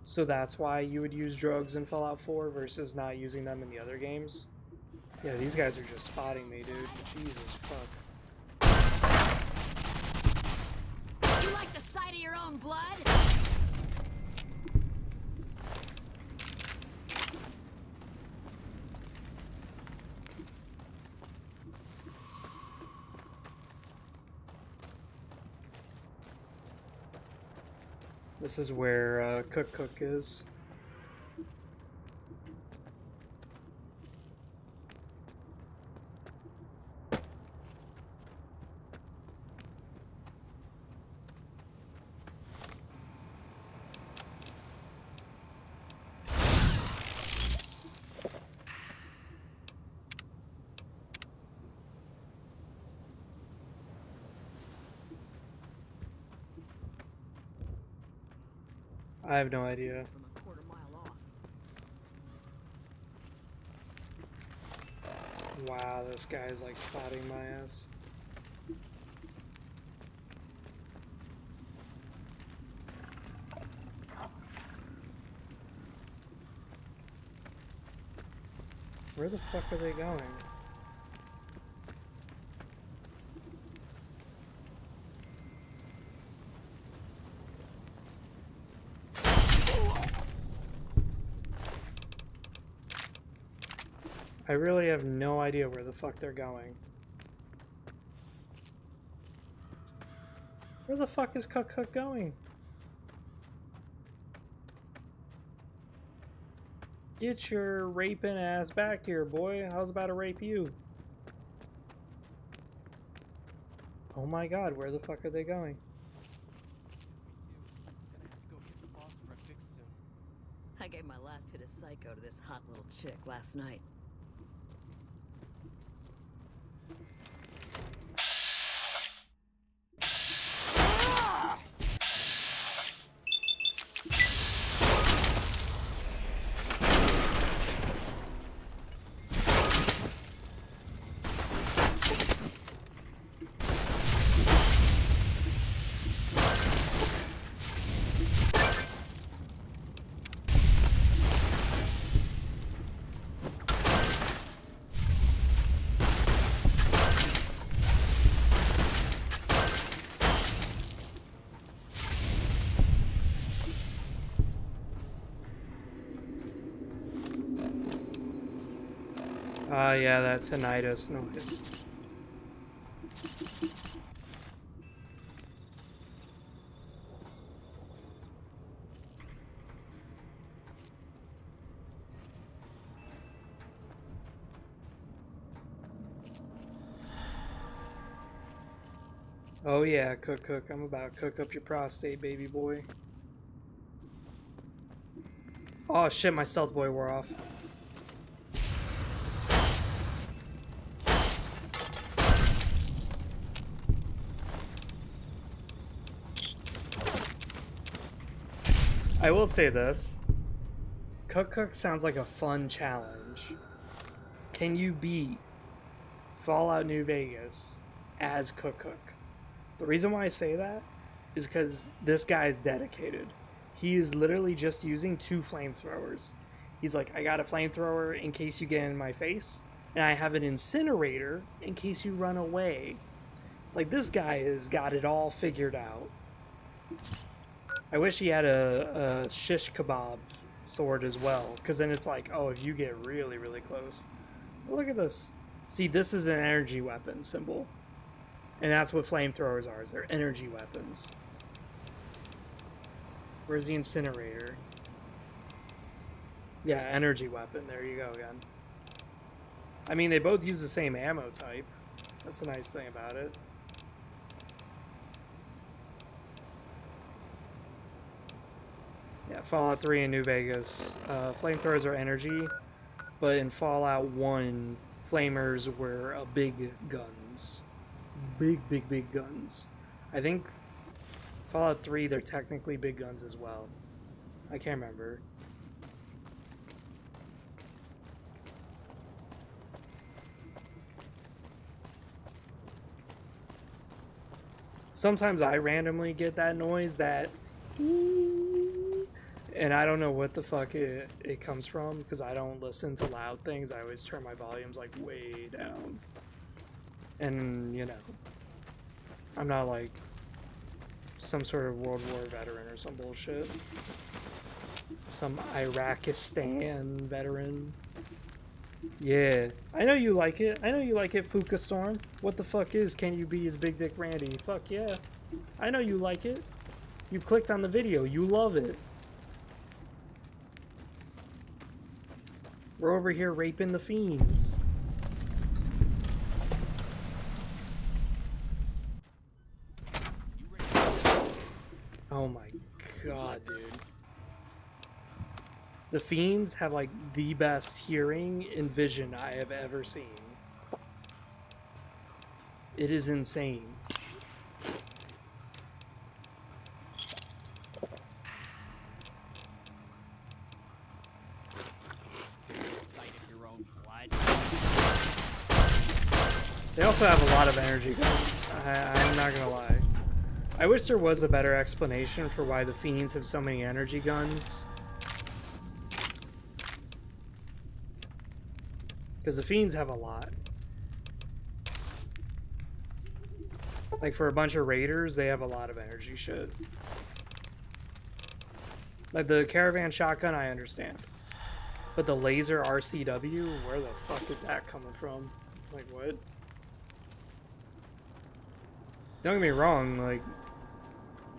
So that's why you would use drugs in Fallout 4 versus not using them in the other games. Yeah, these guys are just spotting me, dude. Jesus fuck. You like the sight of your own blood? This is where Cook is. I have no idea. Wow, this guy's like spotting my ass. Where the fuck are they going? I really have no idea where the fuck they're going. Where the fuck is Cook Cook going? Get your raping ass back here, boy. I was about to rape you. Oh my god, where the fuck are they going? I gave my last hit of psycho to this hot little chick last night. Yeah, that tinnitus noise. Oh yeah, Cook Cook, I'm about to cook up your prostate, baby boy. Oh shit, my stealth boy wore off. I will say this. Cook Cook sounds like a fun challenge. Can you beat Fallout New Vegas as Cook Cook? The reason why I say that is because this guy is dedicated. He is literally just using 2 flamethrowers. He's like, I got a flamethrower in case you get in my face, and I have an incinerator in case you run away. Like, this guy has got it all figured out. I wish he had a shish kebab sword as well, because then it's like, oh, if you get really, really close. But look at this. See, this is an energy weapon symbol. And that's what flamethrowers are, is they're energy weapons. Where's the incinerator? Yeah, energy weapon. There you go again. I mean, they both use the same ammo type. That's the nice thing about it. Yeah, Fallout 3 and New Vegas. Flamethrowers are energy, but in Fallout 1, flamers were big guns. Big guns. I think Fallout 3, they're technically big guns as well. I can't remember. Sometimes I randomly get that noise, that... And I don't know what the fuck it comes from, because I don't listen to loud things. I always turn my volumes like way down. And, you know, I'm not like some sort of World War veteran or some bullshit. Some Iraqistan veteran. Yeah, I know you like it. I know you like it, Fuka Storm. What the fuck is Can You Be His Big Dick Randy? Fuck yeah. I know you like it. You clicked on the video. You love it. We're over here raping the fiends. Oh my god, dude. The fiends have like the best hearing and vision I have ever seen. It is insane. They also have a lot of energy guns. I'm not gonna lie. I wish there was a better explanation for why the fiends have so many energy guns. Because the fiends have a lot. Like for a bunch of raiders, they have a lot of energy shit. Like the caravan shotgun, I understand. But the laser RCW, where the fuck is that coming from? Like, what? Don't get me wrong, like,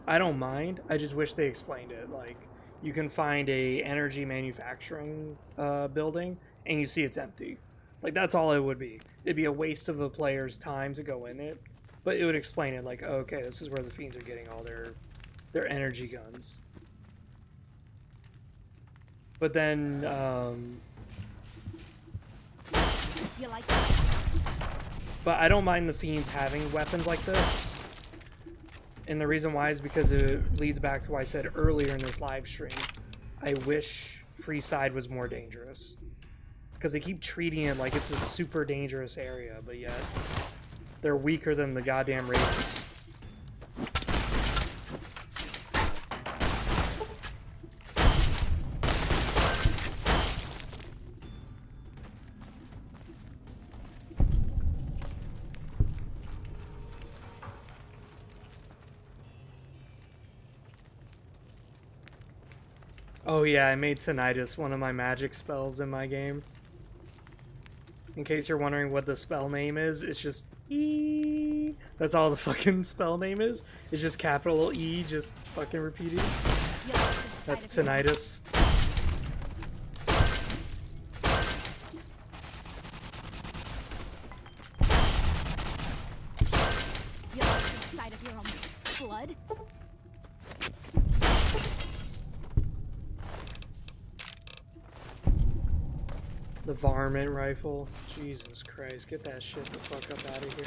I don't mind. I just wish they explained it. Like, you can find a energy manufacturing building, and you see it's empty. Like, that's all it would be. It'd be a waste of a player's time to go in it, but it would explain it, like, oh, okay, this is where the Fiends are getting all their energy guns. But then, You like that? but I don't mind the Fiends having weapons like this. And the reason why is because it leads back to what I said earlier in this live stream. I wish Freeside was more dangerous. Because they keep treating it like it's a super dangerous area, but yet they're weaker than the goddamn Raiders. Oh yeah, I made Tinnitus one of my magic spells in my game. In case you're wondering what the spell name is, it's just E. That's all the fucking spell name is. It's just capital E, just fucking repeating. That's Tinnitus. You like the sight of your own blood? The varmint rifle. Jesus Christ, get that shit the fuck up out of here.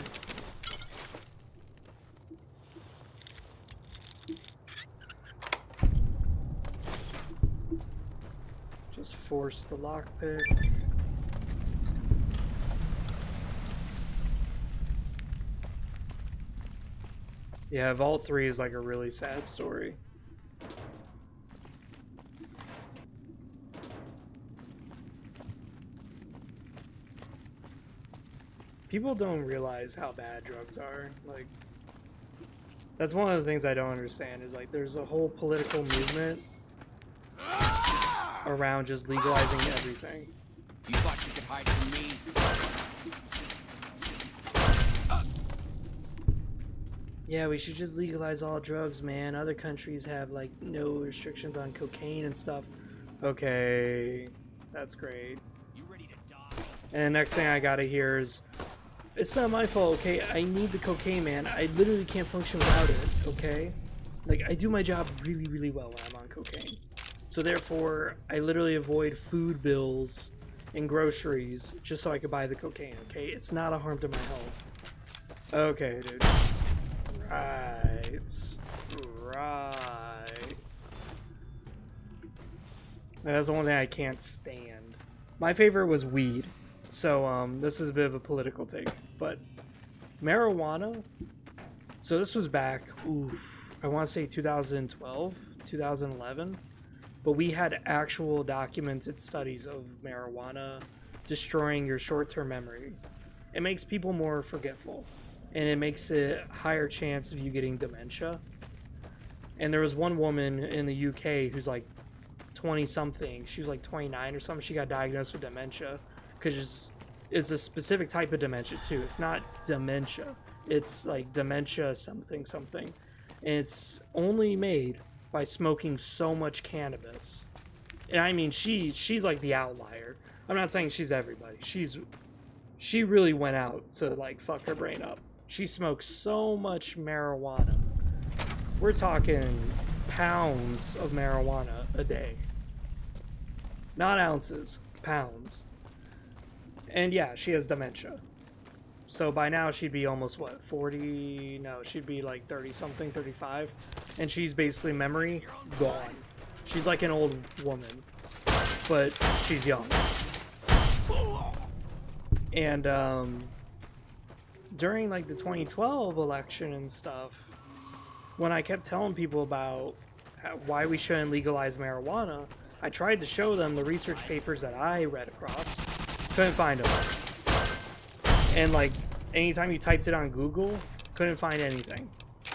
Just force the lockpick. Yeah, Vault 3 is like a really sad story. People don't realize how bad drugs are. Like, that's one of the things I don't understand is like there's a whole political movement around just legalizing everything. You thought you could hide from me? Yeah, we should just legalize all drugs, man. Other countries have like no restrictions on cocaine and stuff. Okay, that's great. And the next thing I gotta hear is, it's not my fault, okay? I need the cocaine, man. I literally can't function without it, okay? Like, I do my job really, really well when I'm on cocaine. So therefore, I literally avoid food bills and groceries just so I could buy the cocaine, okay? It's not a harm to my health. Okay, dude. Right. That's the one thing I can't stand. My favorite was weed. So, this is a bit of a political take, but marijuana, so this was back, I want to say 2012, 2011, but we had actual documented studies of marijuana destroying your short-term memory. It makes people more forgetful, and it makes a higher chance of you getting dementia. And there was one woman in the UK who's like 20-something, she was like 29 or something, she got diagnosed with dementia. Because it's a specific type of dementia too. It's not dementia. It's like dementia something something. And it's only made by smoking so much cannabis. And I mean, she's like the outlier. I'm not saying she's everybody. She really went out to like fuck her brain up. She smokes so much marijuana. We're talking pounds of marijuana a day. Not ounces, pounds. And yeah, she has dementia. So by now she'd be almost, what, 40? No, she'd be like 30-something, 35. And she's basically memory gone. She's like an old woman, but she's young. And during like the 2012 election and stuff, when I kept telling people about why we shouldn't legalize marijuana, I tried to show them the research papers that I read across. Couldn't find them. And like, anytime you typed it on Google, couldn't find anything.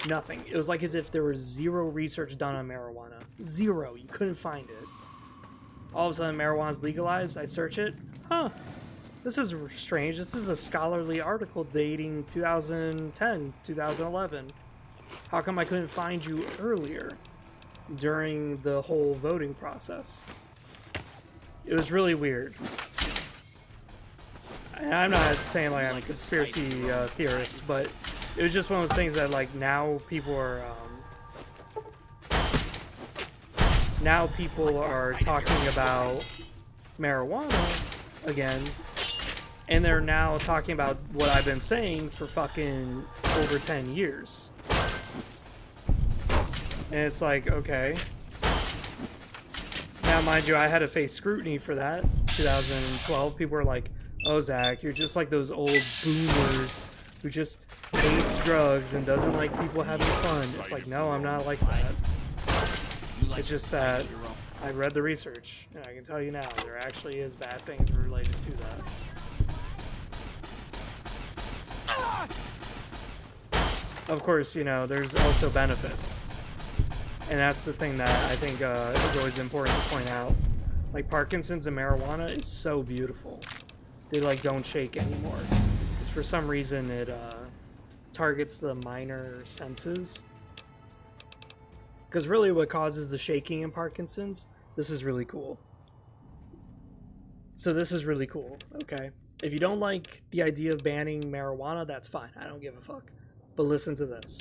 Nothing. It was like as if there was zero research done on marijuana. Zero. You couldn't find it. All of a sudden, marijuana's legalized. I search it. Huh. This is strange. This is a scholarly article dating 2010, 2011. How come I couldn't find you earlier during the whole voting process? It was really weird. And I'm not saying like I'm a conspiracy theorist, but it was just one of those things that like now people are talking about marijuana again, and they're now talking about what I've been saying for fucking over 10 years. And it's like, okay. Now, mind you, I had to face scrutiny for that. 2012, people were like, oh, Zach, you're just like those old boomers who just hates drugs and doesn't like people having fun. It's like, no, I'm not like that. It's just that I read the research, and I can tell you now, there actually is bad things related to that. Of course, you know, there's also benefits. And that's the thing that I think is always important to point out. Like, Parkinson's and marijuana is so beautiful. They, like, don't shake anymore. Because for some reason it targets the minor senses. Because really what causes the shaking in Parkinson's, this is really cool. So this is really cool, okay? If you don't like the idea of banning marijuana, that's fine. I don't give a fuck. But listen to this.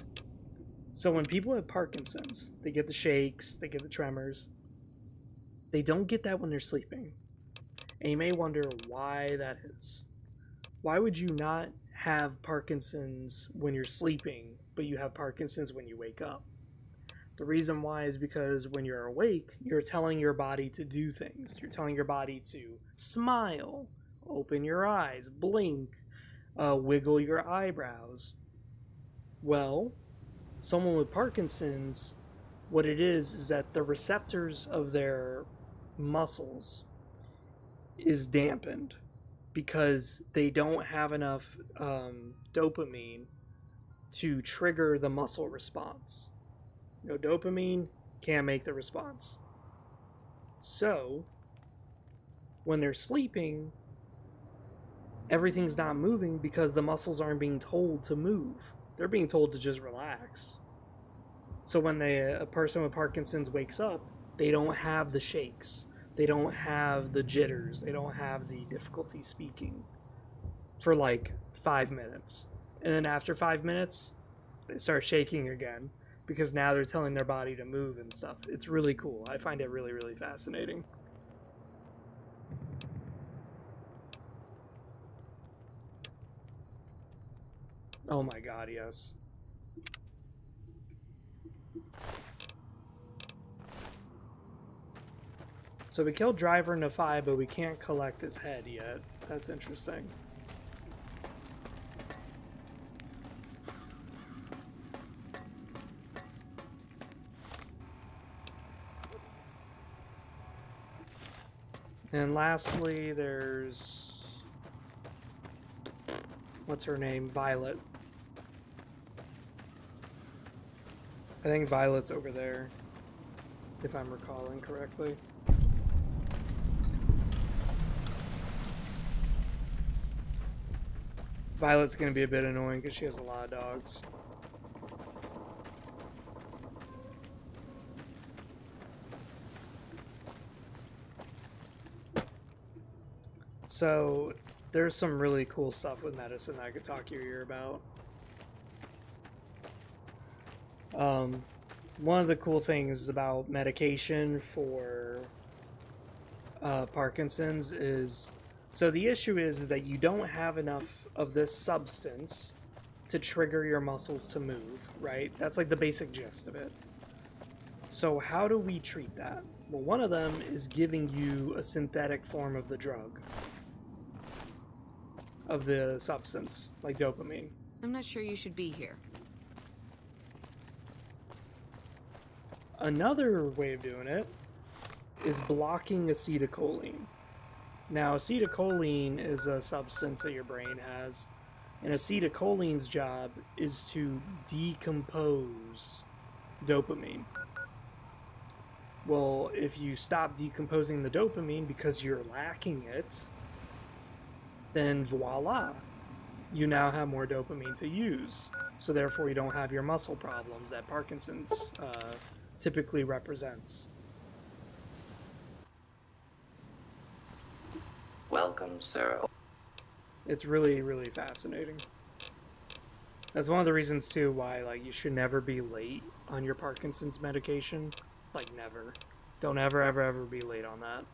So when people have Parkinson's, they get the shakes, they get the tremors. They don't get that when they're sleeping. And you may wonder why that is. Why would you not have Parkinson's when you're sleeping, but you have Parkinson's when you wake up? The reason why is because when you're awake, you're telling your body to do things. You're telling your body to smile, open your eyes, blink, wiggle your eyebrows. Well, someone with Parkinson's, what it is that the receptors of their muscles is dampened because they don't have enough dopamine to trigger the muscle response. No dopamine, can't make the response. So, when they're sleeping, everything's not moving because the muscles aren't being told to move. They're being told to just relax. So when a person with Parkinson's wakes up, they don't have the shakes. They don't have the jitters. They don't have the difficulty speaking for like 5 minutes. And then after 5 minutes, they start shaking again because now they're telling their body to move and stuff. It's really cool. I find it really, really fascinating. Oh my god, yes. So we killed Driver Nafai, but we can't collect his head yet. That's interesting. And lastly, there's... what's her name? Violet. I think Violet's over there, if I'm recalling correctly. Violet's going to be a bit annoying because she has a lot of dogs. So, there's some really cool stuff with medicine that I could talk to you here about. One of the cool things about medication for Parkinson's is, so the issue is that you don't have enough of this substance to trigger your muscles to move, right? That's like the basic gist of it. So how do we treat that? Well, one of them is giving you a synthetic form of the drug, of the substance, like dopamine. I'm not sure you should be here. Another way of doing it is blocking acetylcholine. Now, acetylcholine is a substance that your brain has, and acetylcholine's job is to decompose dopamine. Well, if you stop decomposing the dopamine because you're lacking it, then voila, you now have more dopamine to use. So therefore you don't have your muscle problems that Parkinson's typically represents. Welcome, sir. It's really, really fascinating. That's one of the reasons too why like you should never be late on your Parkinson's medication. Like never. Don't ever be late on that.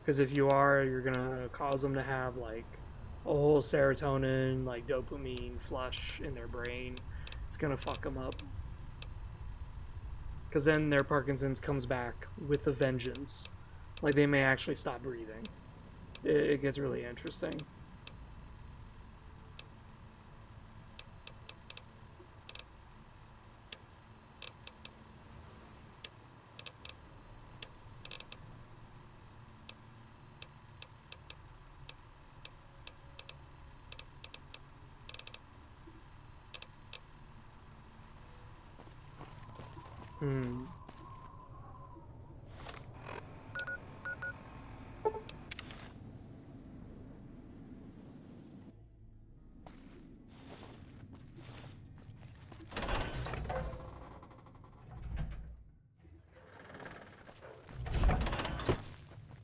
Because if you are, you're gonna cause them to have like a whole serotonin, like dopamine flush in their brain. It's gonna fuck them up. Because then their Parkinson's comes back with a vengeance. Like they may actually stop breathing. It gets really interesting.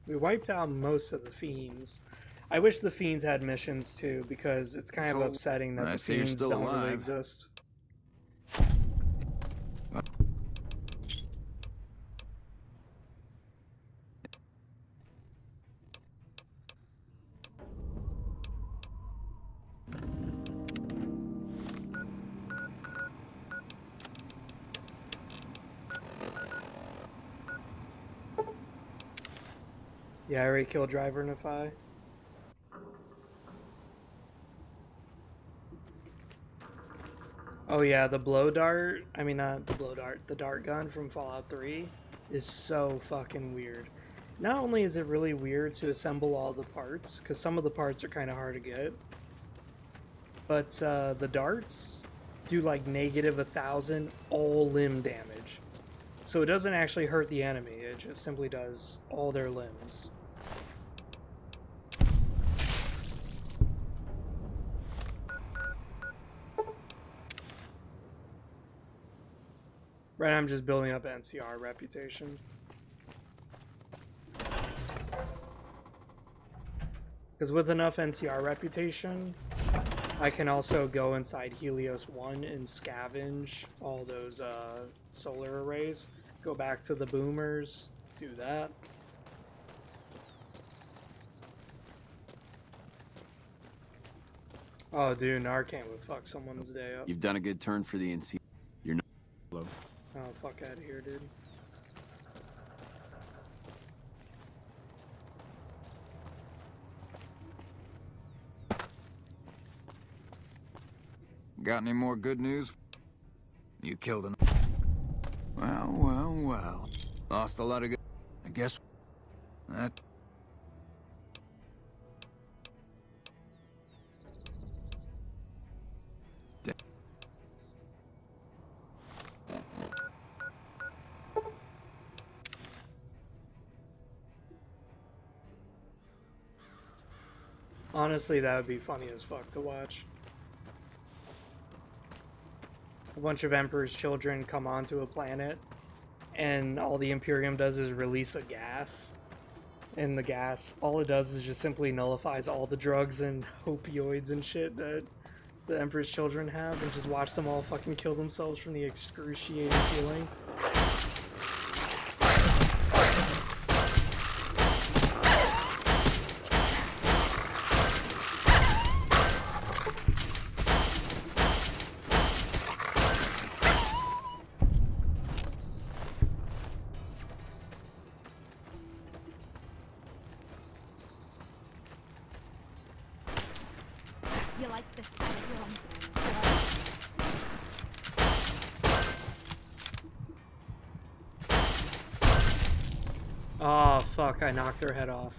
We wiped out most of the fiends. I wish the fiends had missions too, because it's kind of upsetting that the fiends don't really exist. Yeah, I already killed Driver Nefai. Oh yeah, the blow dart, I mean not the blow dart, the dart gun from Fallout 3 is so fucking weird. Not only is it really weird to assemble all the parts, because some of the parts are kind of hard to get, but the darts do like -1,000 all limb damage. So it doesn't actually hurt the enemy, it just simply does all their limbs. Right, I'm just building up NCR reputation. Because with enough NCR reputation, I can also go inside Helios 1 and scavenge all those solar arrays. Go back to the boomers, do that. Oh dude, Narcan would fuck someone's day up. You've done a good turn for the NC. You're not low. Oh, fuck out of here, dude. Got any more good news? You killed him. Well. Lost a lot of good. I guess that. Honestly, that would be funny as fuck to watch. A bunch of Emperor's children come onto a planet, and all the Imperium does is release a gas. And the gas, all it does is just simply nullifies all the drugs and opioids and shit that the Emperor's children have, and just watch them all fucking kill themselves from the excruciating feeling. You like the sight of your own blood? Oh fuck, I knocked her head off.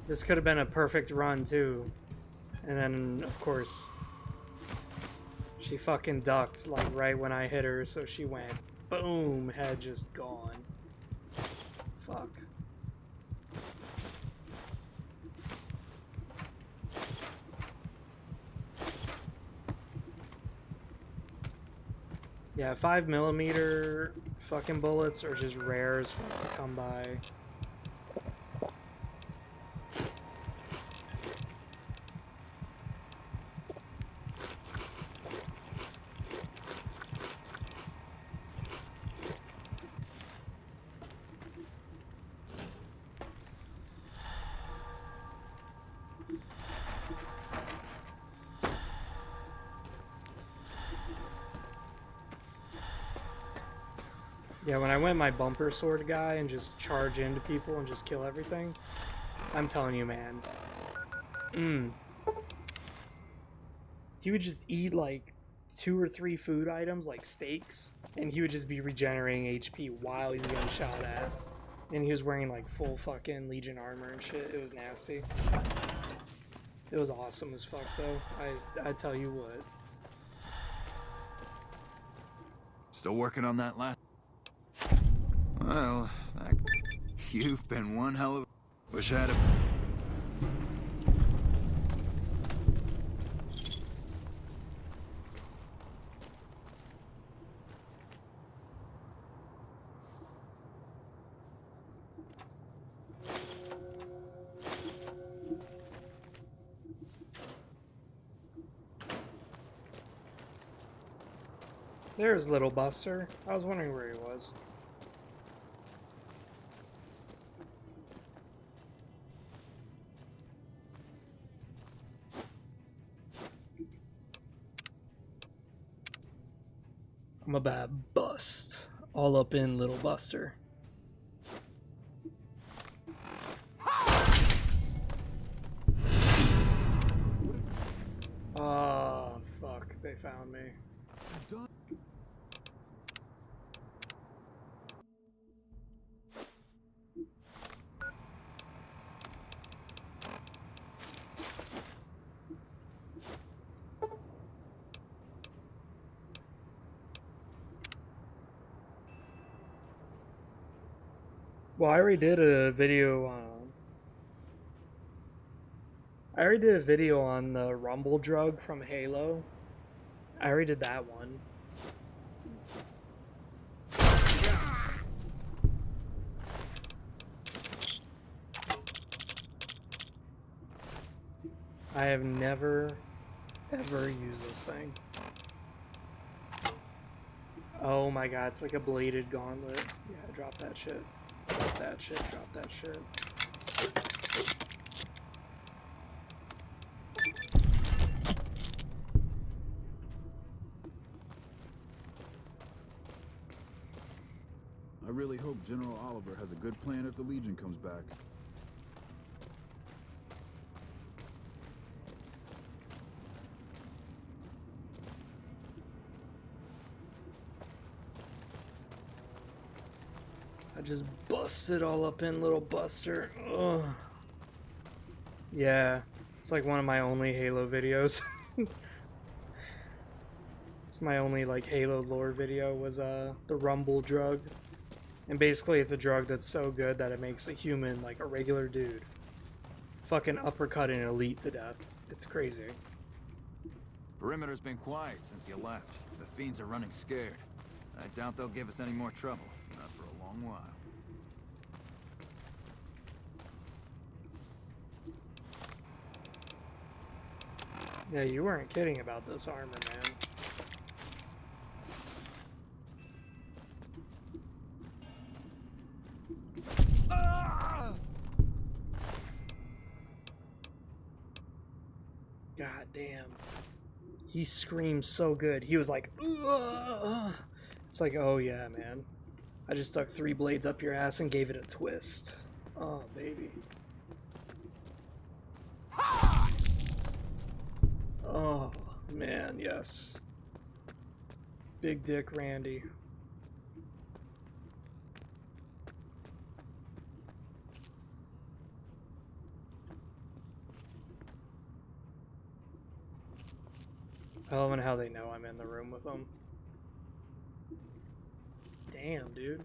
This could have been a perfect run too. And then, of course, She fucking ducked, like, right when I hit her, so she went, boom, head just gone. Fuck. Yeah, 5mm fucking bullets are just rare as fuck to come by. Yeah, when I went my bumper sword guy and just charge into people and just kill everything, I'm telling you, man. He would just eat like 2 or 3 food items, like steaks, and he would just be regenerating HP while he's getting shot at. And he was wearing like full fucking Legion armor and shit. It was nasty. It was awesome as fuck though. I tell you what. Still working on that last. Well, you've been one hell of. Wish I had a. There's Little Buster. I was wondering where he was. I'm about to bust all up in Little Buster. Oh, fuck. They found me. Well, I already did a video on the Rumble drug from Halo. I already did that one. I have never, ever used this thing. Oh my god, it's like a bladed gauntlet. Yeah, drop that shit. Drop that shit, drop that shit. I really hope General Oliver has a good plan if the Legion comes back. I just busted all up in Little Buster. Ugh. Yeah, it's like one of my only Halo videos. It's my only like Halo lore video was the Rumble drug. And basically it's a drug that's so good that it makes a human like a regular dude fucking uppercut an elite to death. It's crazy. Perimeter's been quiet since you left. The fiends are running scared. I doubt they'll give us any more trouble. Not for a long while. Yeah, you weren't kidding about this armor, man. God damn. He screams so good. He was like, ugh. It's like, oh yeah, man. I just stuck 3 blades up your ass and gave it a twist. Oh, baby. Oh, man, yes. Big Dick Randy. I love how they know I'm in the room with them. Damn, dude.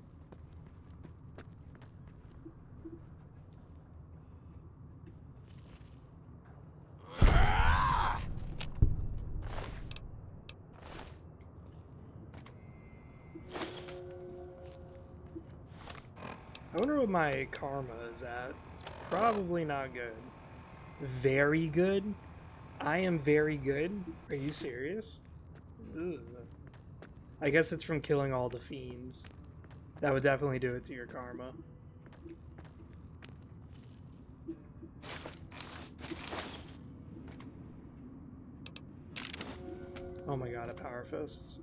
I wonder what my karma is at. It's probably not good. Very good? I am very good? Are you serious? Ugh. I guess it's from killing all the fiends. That would definitely do it to your karma. Oh my god, a power fist.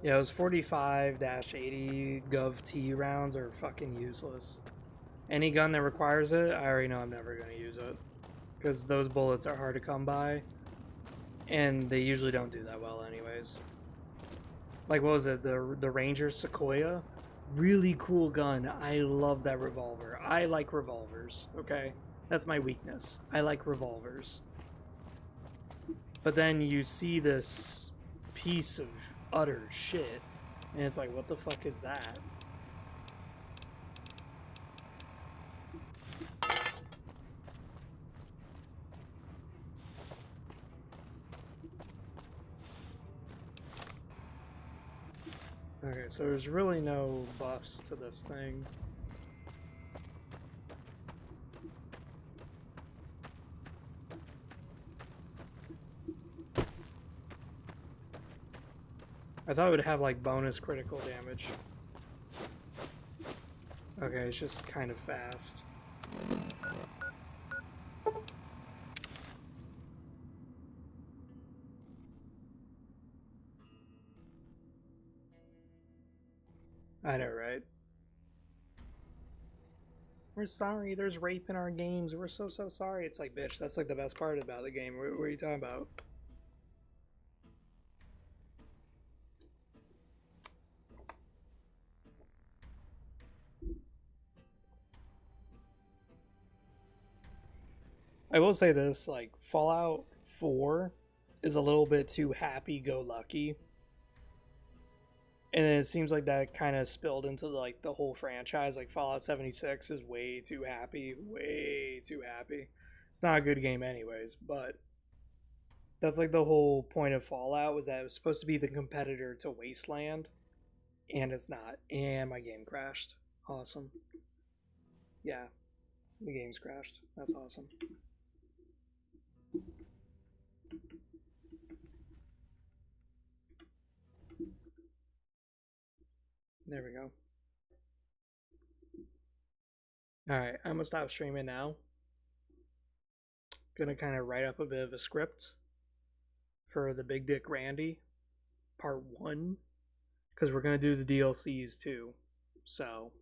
Yeah, those 45-80 Gov-T rounds are fucking useless. Any gun that requires it, I already know I'm never going to use it. Because those bullets are hard to come by. And they usually don't do that well anyways. Like, what was it? The Ranger Sequoia? Really cool gun. I love that revolver. I like revolvers, okay? That's my weakness. I like revolvers. But then you see this piece of utter shit, and it's like, what the fuck is that? Okay, so there's really no buffs to this thing. I thought it would have like bonus critical damage. Okay, it's just kind of fast. I know, right? We're sorry, there's rape in our games. We're so sorry. It's like, bitch, that's like the best part about the game. What are you talking about? I will say this, like, Fallout 4 is a little bit too happy-go-lucky. And it seems like that kind of spilled into, like, the whole franchise. Like, Fallout 76 is way too happy. Way too happy. It's not a good game anyways, but that's, like, the whole point of Fallout was that it was supposed to be the competitor to Wasteland. And it's not. And my game crashed. Awesome. Yeah. The game's crashed. That's awesome. There we go. Alright, I'm gonna stop streaming now. Gonna kind of write up a bit of a script for the Big Dick Randy part 1. Because we're gonna do the DLCs too. So